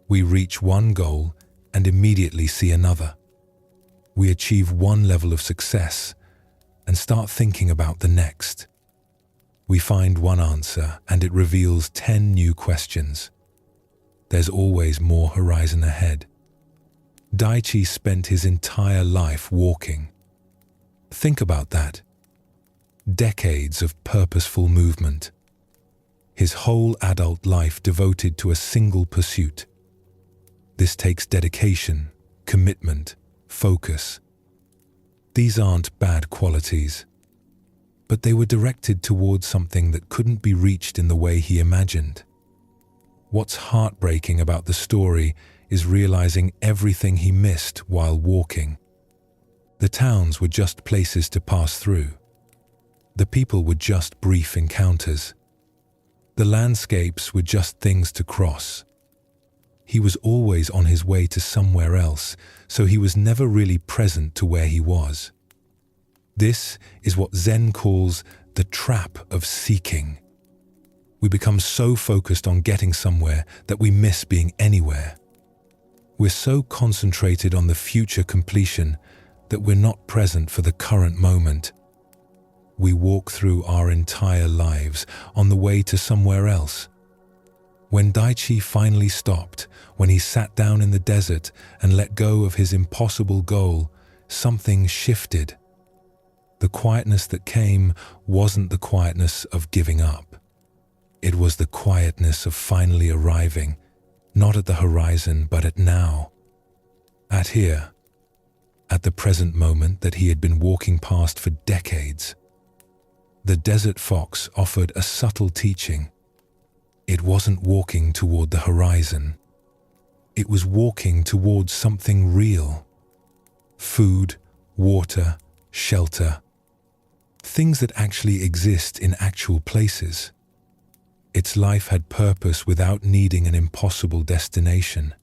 We reach one goal and immediately see another. We achieve one level of success and start thinking about the next. We find one answer and it reveals 10 new questions. There's always more horizon ahead. Daichi spent his entire life walking. Think about that. Decades of purposeful movement. His whole adult life devoted to a single pursuit. This takes dedication, commitment, focus. These aren't bad qualities, but they were directed towards something that couldn't be reached in the way he imagined. What's heartbreaking about the story is realizing everything he missed while walking. The towns were just places to pass through. The people were just brief encounters. The landscapes were just things to cross. He was always on his way to somewhere else, so he was never really present to where he was. This is what Zen calls the trap of seeking. We become so focused on getting somewhere that we miss being anywhere. We're so concentrated on the future completion that we're not present for the current moment. We walk through our entire lives on the way to somewhere else. When Daichi finally stopped, when he sat down in the desert and let go of his impossible goal, something shifted. The quietness that came wasn't the quietness of giving up. It was the quietness of finally arriving, not at the horizon, but at now. At here. At the present moment that he had been walking past for decades. The desert fox offered a subtle teaching. It wasn't walking toward the horizon. It was walking towards something real. Food, water, shelter. Things that actually exist in actual places. Its life had purpose without needing an impossible destination.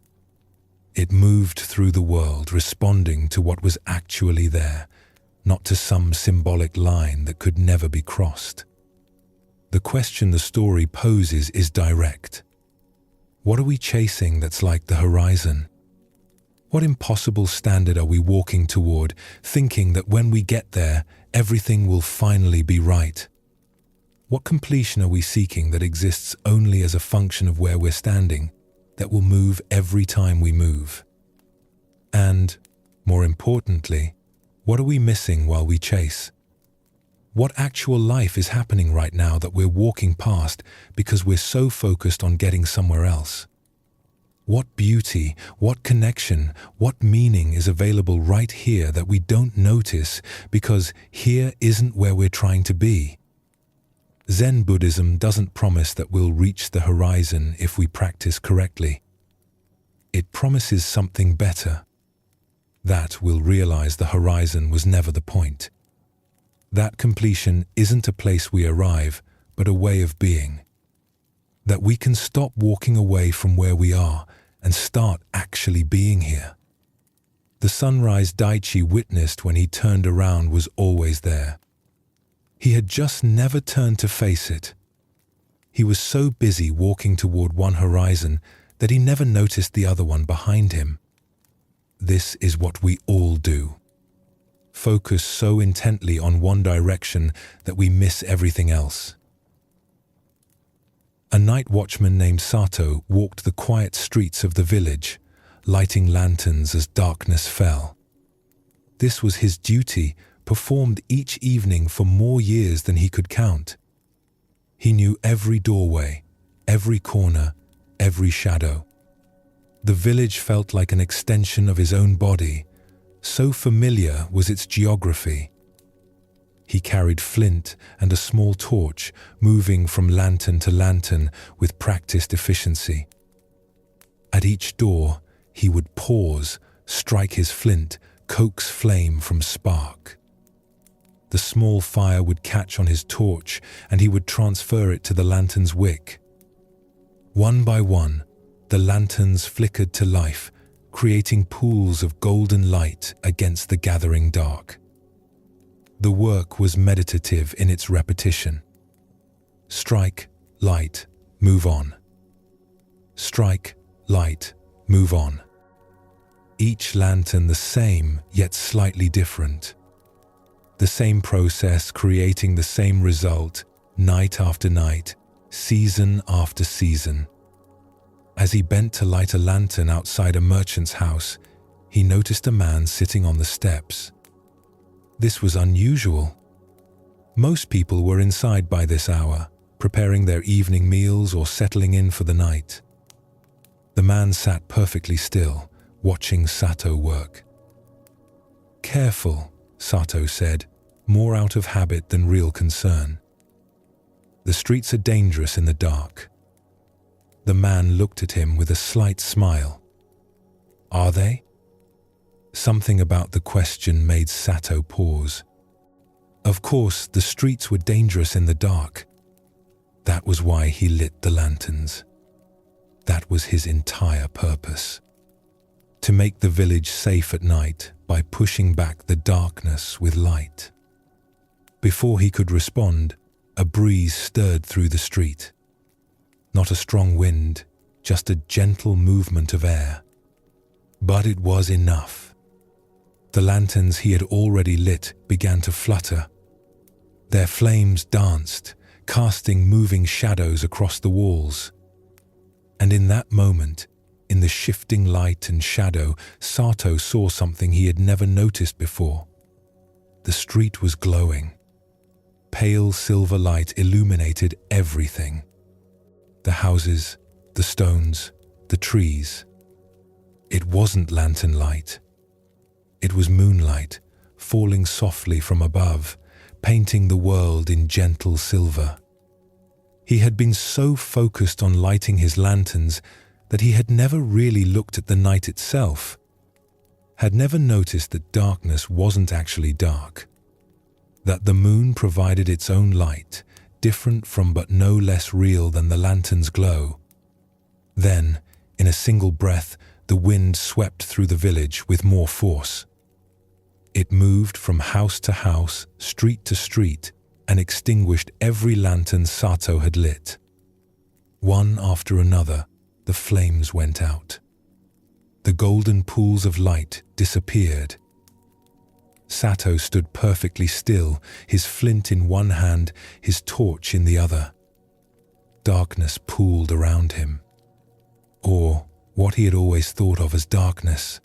It moved through the world, responding to what was actually there, not to some symbolic line that could never be crossed. The question the story poses is direct. What are we chasing that's like the horizon? What impossible standard are we walking toward, thinking that when we get there, everything will finally be right? What completion are we seeking that exists only as a function of where we're standing, that will move every time we move? And, more importantly, what are we missing while we chase? What actual life is happening right now that we're walking past because we're so focused on getting somewhere else? What beauty, what connection, what meaning is available right here that we don't notice because here isn't where we're trying to be? Zen Buddhism doesn't promise that we'll reach the horizon if we practice correctly. It promises something better. That we'll realize the horizon was never the point. That completion isn't a place we arrive, but a way of being. That we can stop walking away from where we are and start actually being here. The sunrise Daichi witnessed when he turned around was always there. He had just never turned to face it. He was so busy walking toward one horizon that he never noticed the other one behind him. This is what we all do. Focus so intently on one direction that we miss everything else. A night watchman named Sato walked the quiet streets of the village, lighting lanterns as darkness fell. This was his duty, performed each evening for more years than he could count. He knew every doorway, every corner, every shadow. The village felt like an extension of his own body, so familiar was its geography. He carried flint and a small torch, moving from lantern to lantern with practiced efficiency. At each door, he would pause, strike his flint, coax flame from spark. The small fire would catch on his torch, and he would transfer it to the lantern's wick. One by one, the lanterns flickered to life, creating pools of golden light against the gathering dark. The work was meditative in its repetition. Strike, light, move on. Strike, light, move on. Each lantern the same, yet slightly different. The same process creating the same result, night after night, season after season. As he bent to light a lantern outside a merchant's house, he noticed a man sitting on the steps. This was unusual. Most people were inside by this hour, preparing their evening meals or settling in for the night. The man sat perfectly still, watching Sato work. "Careful," Sato said, more out of habit than real concern. "The streets are dangerous in the dark." The man looked at him with a slight smile. "Are they?" Something about the question made Sato pause. Of course, the streets were dangerous in the dark. That was why he lit the lanterns. That was his entire purpose. To make the village safe at night by pushing back the darkness with light. Before he could respond, a breeze stirred through the street. Not a strong wind, just a gentle movement of air. But it was enough. The lanterns he had already lit began to flutter. Their flames danced, casting moving shadows across the walls. And in that moment, in the shifting light and shadow, Sato saw something he had never noticed before. The street was glowing. Pale silver light illuminated everything. The houses, the stones, the trees. It wasn't lantern light. It was moonlight, falling softly from above, painting the world in gentle silver. He had been so focused on lighting his lanterns that he had never really looked at the night itself, had never noticed that darkness wasn't actually dark, that the moon provided its own light, different from but no less real than the lantern's glow. Then, in a single breath, the wind swept through the village with more force. It moved from house to house, street to street, and extinguished every lantern Sato had lit. One after another, the flames went out. The golden pools of light disappeared. Sato stood perfectly still, his flint in one hand, his torch in the other. Darkness pooled around him. Or what he had always thought of as darkness.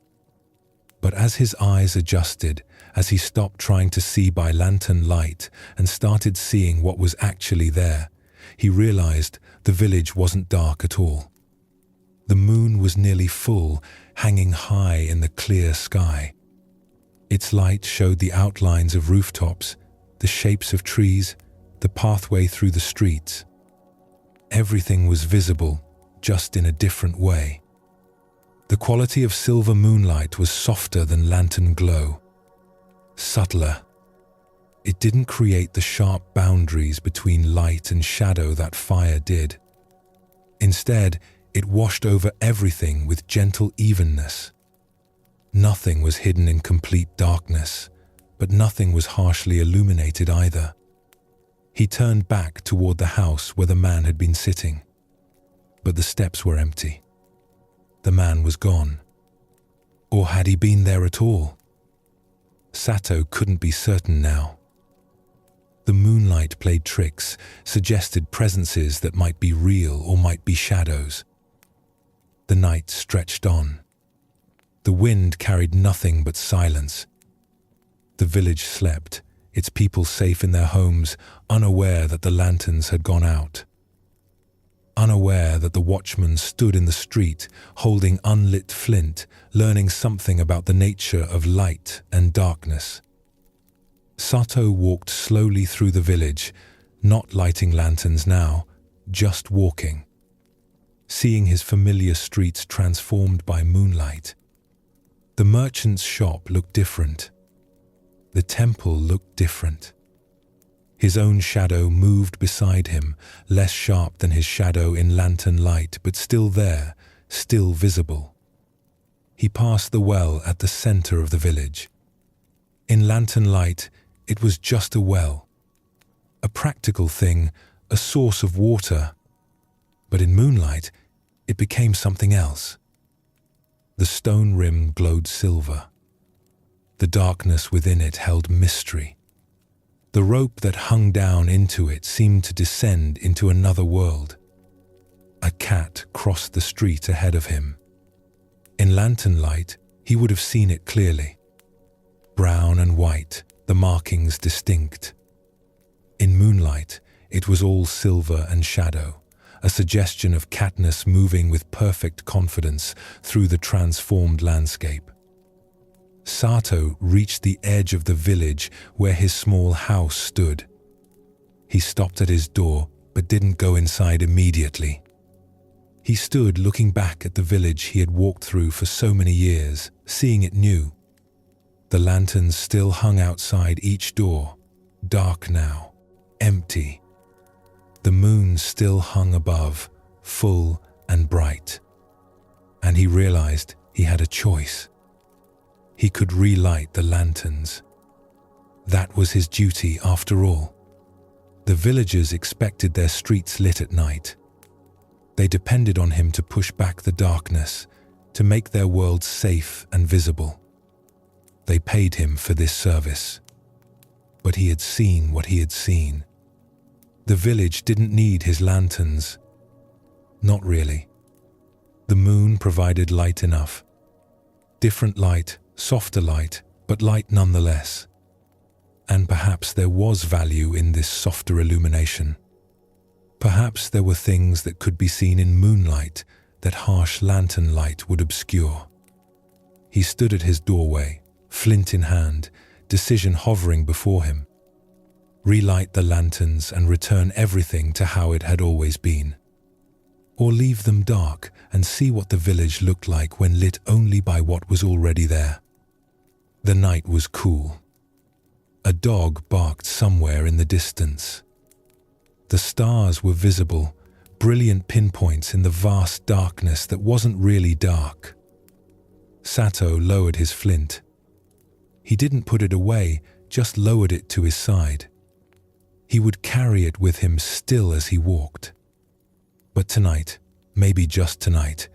But as his eyes adjusted, as he stopped trying to see by lantern light and started seeing what was actually there, he realized the village wasn't dark at all. The moon was nearly full, hanging high in the clear sky. Its light showed the outlines of rooftops, the shapes of trees, the pathway through the streets. Everything was visible, just in a different way. The quality of silver moonlight was softer than lantern glow, subtler. It didn't create the sharp boundaries between light and shadow that fire did. Instead, it washed over everything with gentle evenness. Nothing was hidden in complete darkness, but nothing was harshly illuminated either. He turned back toward the house where the man had been sitting. But the steps were empty. The man was gone. Or had he been there at all? Sato couldn't be certain now. The moonlight played tricks, suggested presences that might be real or might be shadows. The night stretched on. The wind carried nothing but silence. The village slept, its people safe in their homes, unaware that the lanterns had gone out. Unaware that the watchman stood in the street, holding unlit flint, learning something about the nature of light and darkness. Sato walked slowly through the village, not lighting lanterns now, just walking. Seeing his familiar streets transformed by moonlight. The merchant's shop looked different. The temple looked different. His own shadow moved beside him, less sharp than his shadow in lantern light, but still there, still visible. He passed the well at the center of the village. In lantern light, it was just a well. A practical thing, a source of water. But in moonlight, it became something else. The stone rim glowed silver. The darkness within it held mystery, The rope that hung down into it seemed to descend into another world. A cat crossed the street ahead of him. In lantern light, he would have seen it clearly. Brown and white, the markings distinct. In moonlight, it was all silver and shadow, a suggestion of Katniss moving with perfect confidence through the transformed landscape. Sato reached the edge of the village where his small house stood. He stopped at his door, but didn't go inside immediately. He stood looking back at the village he had walked through for so many years, seeing it new. The lanterns still hung outside each door, dark now, empty. The moon still hung above, full and bright. And he realized he had a choice. He could relight the lanterns. That was his duty after all. The villagers expected their streets lit at night. They depended on him to push back the darkness, to make their world safe and visible. They paid him for this service. But he had seen what he had seen. The village didn't need his lanterns. Not really. The moon provided light enough. Different light, softer light, but light nonetheless. And perhaps there was value in this softer illumination. Perhaps there were things that could be seen in moonlight that harsh lantern light would obscure. He stood at his doorway, flint in hand, decision hovering before him. Relight the lanterns and return everything to how it had always been. Or leave them dark and see what the village looked like when lit only by what was already there. The night was cool. A dog barked somewhere in the distance. The stars were visible, brilliant pinpoints in the vast darkness that wasn't really dark. Sato lowered his flint. He didn't put it away, just lowered it to his side. He would carry it with him still as he walked. But tonight, maybe just tonight,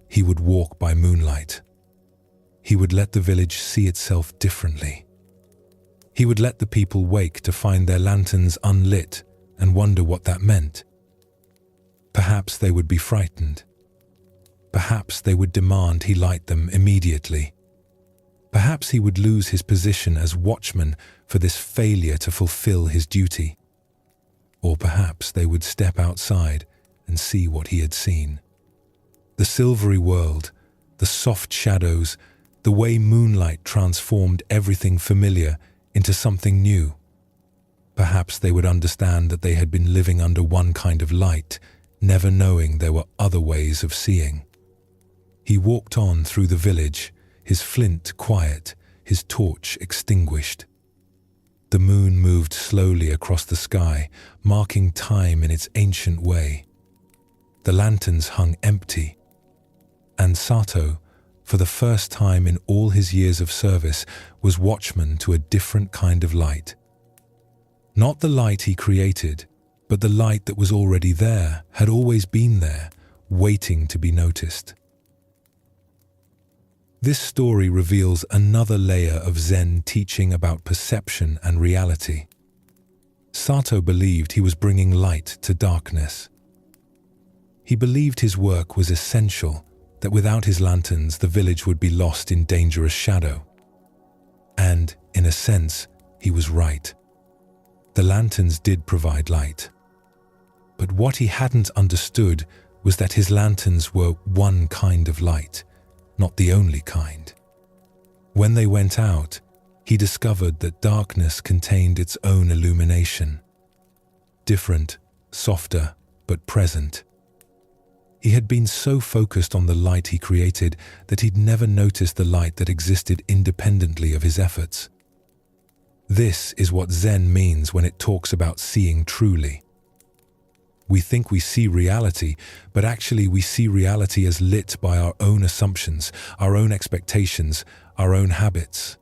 he would walk by moonlight. He would let the village see itself differently. He would let the people wake to find their lanterns unlit and wonder what that meant. Perhaps they would be frightened. Perhaps they would demand he light them immediately. Perhaps he would lose his position as watchman for this failure to fulfill his duty. Or perhaps they would step outside and see what he had seen. The silvery world, the soft shadows, the way moonlight transformed everything familiar into something new. Perhaps they would understand that they had been living under one kind of light, never knowing there were other ways of seeing. He walked on through the village, his flint quiet, his torch extinguished. The moon moved slowly across the sky, marking time in its ancient way. The lanterns hung empty. And Sato, for the first time in all his years of service, was watchman to a different kind of light. Not the light he created, but the light that was already there, had always been there, waiting to be noticed. This story reveals another layer of Zen teaching about perception and reality. Sato believed he was bringing light to darkness. He believed his work was essential, that without his lanterns the village would be lost in dangerous shadow. And, in a sense, he was right. The lanterns did provide light. But what he hadn't understood was that his lanterns were one kind of light, not the only kind. When they went out, he discovered that darkness contained its own illumination. Different, softer, but present. He had been so focused on the light he created that he'd never noticed the light that existed independently of his efforts. This is what Zen means when it talks about seeing truly. We think we see reality, but actually we see reality as lit by our own assumptions, our own expectations, our own habits.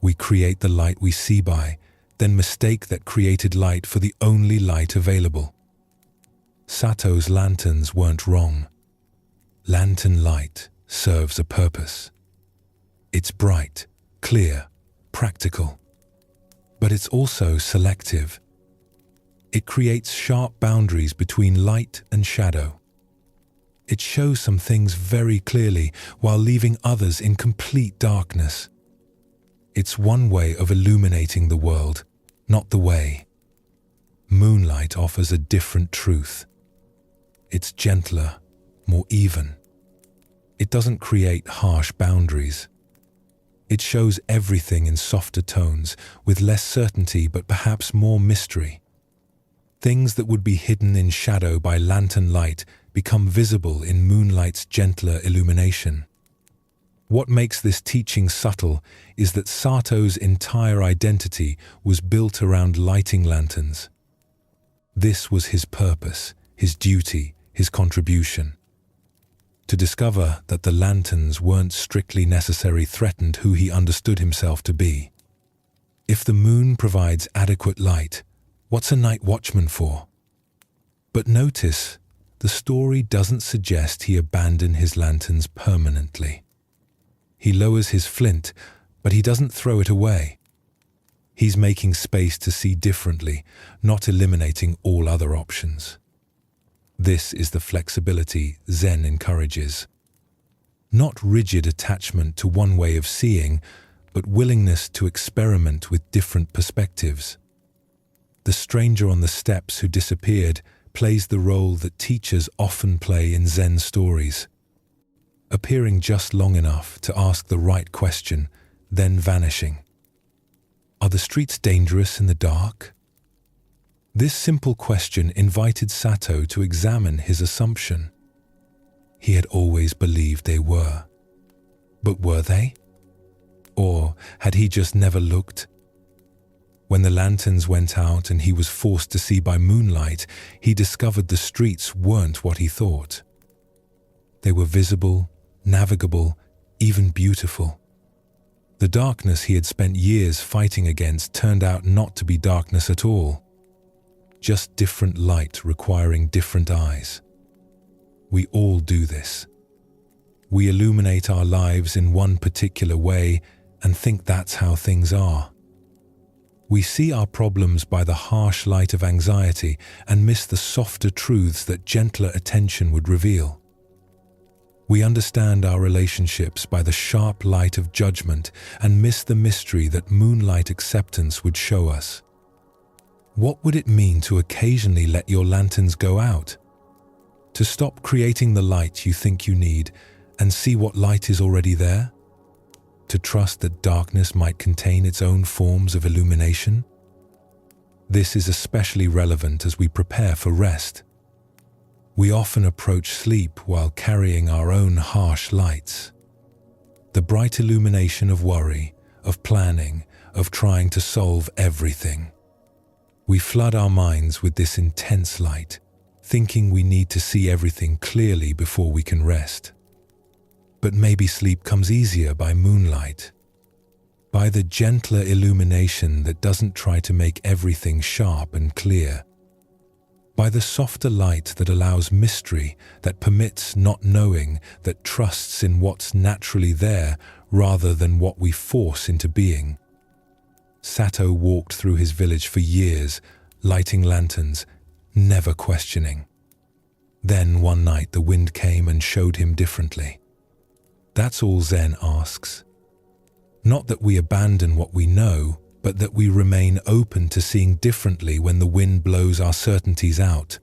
We create the light we see by, then mistake that created light for the only light available. Sato's lanterns weren't wrong. Lantern light serves a purpose. It's bright, clear, practical. but it's also selective. It creates sharp boundaries between light and shadow. It shows some things very clearly while leaving others in complete darkness. It's one way of illuminating the world, not the way. Moonlight offers a different truth. It's gentler, more even. It doesn't create harsh boundaries. It shows everything in softer tones, with less certainty but perhaps more mystery. Things that would be hidden in shadow by lantern light become visible in moonlight's gentler illumination. What makes this teaching subtle is that Sato's entire identity was built around lighting lanterns. This was his purpose, his duty, his contribution. To discover that the lanterns weren't strictly necessary threatened who he understood himself to be. If the moon provides adequate light, what's a night watchman for? But notice, the story doesn't suggest he abandoned his lanterns permanently. He lowers his flint, but he doesn't throw it away. He's making space to see differently, not eliminating all other options. This is the flexibility Zen encourages. Not rigid attachment to one way of seeing, but willingness to experiment with different perspectives. The stranger on the steps who disappeared plays the role that teachers often play in Zen stories. Appearing just long enough to ask the right question, then vanishing. Are the streets dangerous in the dark? This simple question invited Sato to examine his assumption. He had always believed they were. But were they? Or had he just never looked? When the lanterns went out and he was forced to see by moonlight, he discovered the streets weren't what he thought. They were visible, navigable, even beautiful. The darkness he had spent years fighting against turned out not to be darkness at all. Just different light requiring different eyes. We all do this. We illuminate our lives in one particular way and think that's how things are. We see our problems by the harsh light of anxiety and miss the softer truths that gentler attention would reveal. We understand our relationships by the sharp light of judgment and miss the mystery that moonlight acceptance would show us. What would it mean to occasionally let your lanterns go out? To stop creating the light you think you need and see what light is already there? To trust that darkness might contain its own forms of illumination? This is especially relevant as we prepare for rest. We often approach sleep while carrying our own harsh lights. The bright illumination of worry, of planning, of trying to solve everything. We flood our minds with this intense light, thinking we need to see everything clearly before we can rest. But maybe sleep comes easier by moonlight, by the gentler illumination that doesn't try to make everything sharp and clear, by the softer light that allows mystery, that permits not knowing, that trusts in what's naturally there rather than what we force into being. Sato walked through his village for years, lighting lanterns, never questioning. Then one night the wind came and showed him differently. That's all Zen asks. Not that we abandon what we know, but that we remain open to seeing differently when the wind blows our certainties out.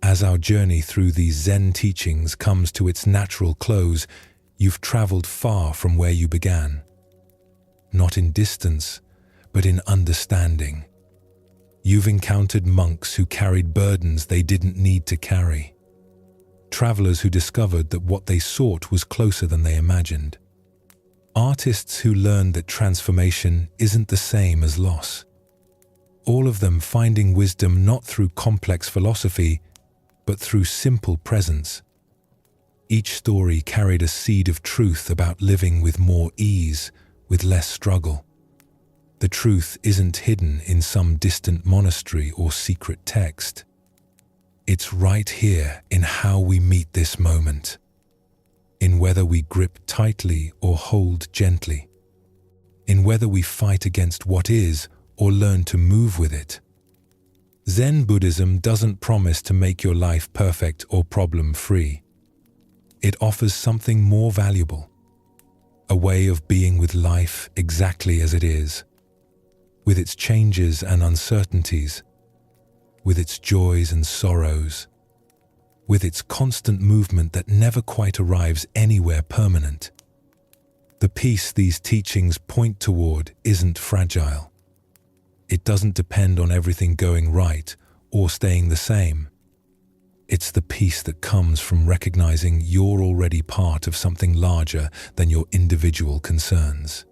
As our journey through these Zen teachings comes to its natural close, you've traveled far from where you began. Not in distance, but in understanding. You've encountered monks who carried burdens they didn't need to carry. Travelers who discovered that what they sought was closer than they imagined. Artists who learned that transformation isn't the same as loss. All of them finding wisdom not through complex philosophy, but through simple presence. Each story carried a seed of truth about living with more ease, with less struggle. The truth isn't hidden in some distant monastery or secret text. It's right here in how we meet this moment, in whether we grip tightly or hold gently, in whether we fight against what is or learn to move with it. Zen Buddhism doesn't promise to make your life perfect or problem-free. It offers something more valuable, a way of being with life exactly as it is, with its changes and uncertainties, with its joys and sorrows, with its constant movement that never quite arrives anywhere permanent. The peace these teachings point toward isn't fragile. It doesn't depend on everything going right or staying the same. It's the peace that comes from recognizing you're already part of something larger than your individual concerns,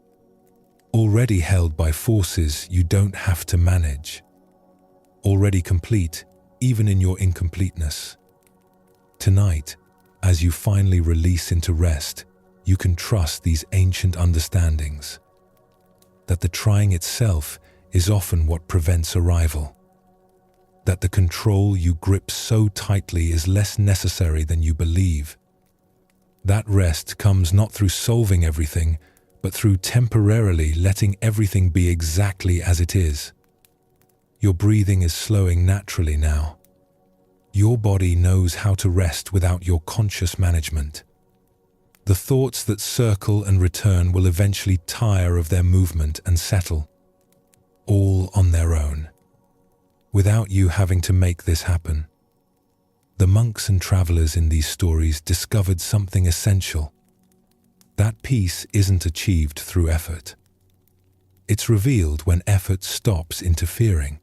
already held by forces you don't have to manage, already complete even in your incompleteness. Tonight, as you finally release into rest, you can trust these ancient understandings, that the trying itself is often what prevents arrival, that the control you grip so tightly is less necessary than you believe. That rest comes not through solving everything, but through temporarily letting everything be exactly as it is. Your breathing is slowing naturally now. Your body knows how to rest without your conscious management. The thoughts that circle and return will eventually tire of their movement and settle, all on their own, without you having to make this happen. The monks and travelers in these stories discovered something essential. That peace isn't achieved through effort. It's revealed when effort stops interfering,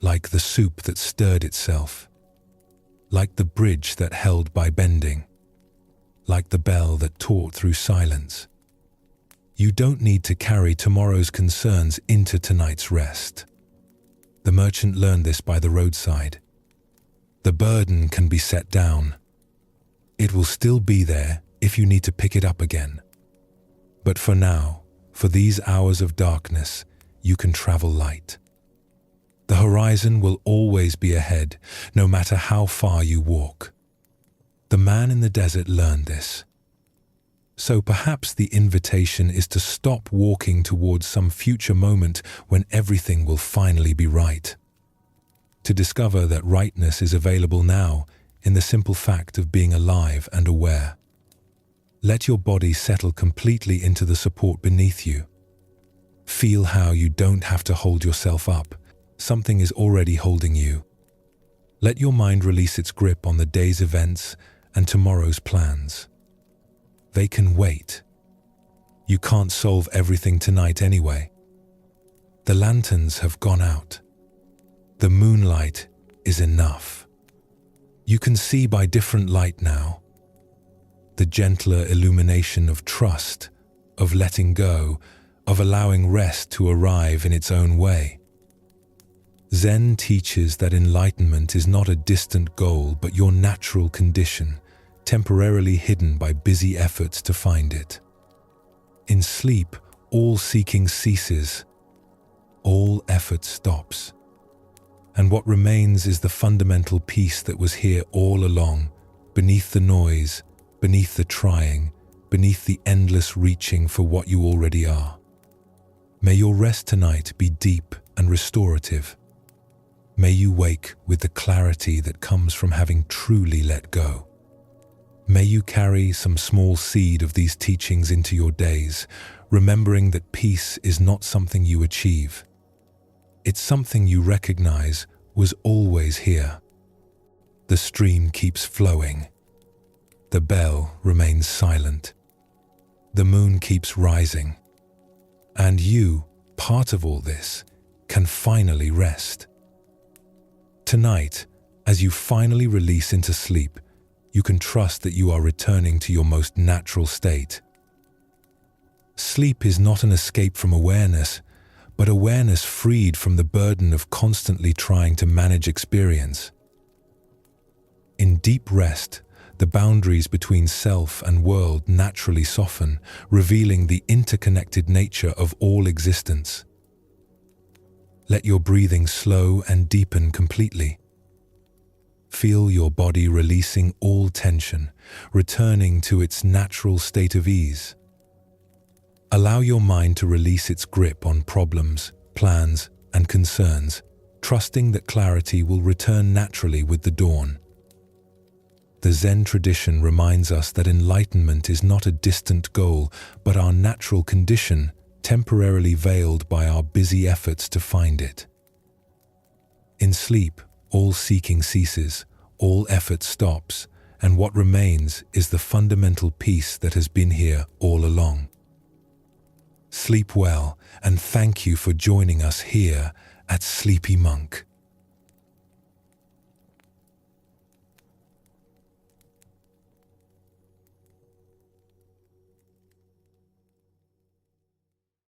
like the soup that stirred itself, like the bridge that held by bending, like the bell that taught through silence. You don't need to carry tomorrow's concerns into tonight's rest. The merchant learned this by the roadside. The burden can be set down. It will still be there if you need to pick it up again. But for now, for these hours of darkness, you can travel light. The horizon will always be ahead, no matter how far you walk. The man in the desert learned this. So perhaps the invitation is to stop walking towards some future moment when everything will finally be right. To discover that rightness is available now in the simple fact of being alive and aware. Let your body settle completely into the support beneath you. Feel how you don't have to hold yourself up. Something is already holding you. Let your mind release its grip on the day's events and tomorrow's plans. They can wait. You can't solve everything tonight anyway. The lanterns have gone out. The moonlight is enough. You can see by different light now. The gentler illumination of trust, of letting go, of allowing rest to arrive in its own way. Zen teaches that enlightenment is not a distant goal but your natural condition, temporarily hidden by busy efforts to find it. In sleep, all seeking ceases, all effort stops. And what remains is the fundamental peace that was here all along, beneath the noise, beneath the trying, beneath the endless reaching for what you already are. May your rest tonight be deep and restorative. May you wake with the clarity that comes from having truly let go. May you carry some small seed of these teachings into your days, remembering that peace is not something you achieve. It's something you recognize was always here. The stream keeps flowing. The bell remains silent. The moon keeps rising. And you, part of all this, can finally rest. Tonight, as you finally release into sleep, you can trust that you are returning to your most natural state. Sleep is not an escape from awareness, but awareness freed from the burden of constantly trying to manage experience. In deep rest, the boundaries between self and world naturally soften, revealing the interconnected nature of all existence. Let your breathing slow and deepen completely. Feel your body releasing all tension, returning to its natural state of ease. Allow your mind to release its grip on problems, plans, and concerns, trusting that clarity will return naturally with the dawn. The Zen tradition reminds us that enlightenment is not a distant goal, but our natural condition, temporarily veiled by our busy efforts to find it. In sleep, all seeking ceases, all effort stops, and what remains is the fundamental peace that has been here all along. Sleep well, and thank you for joining us here at Sleepy Monk.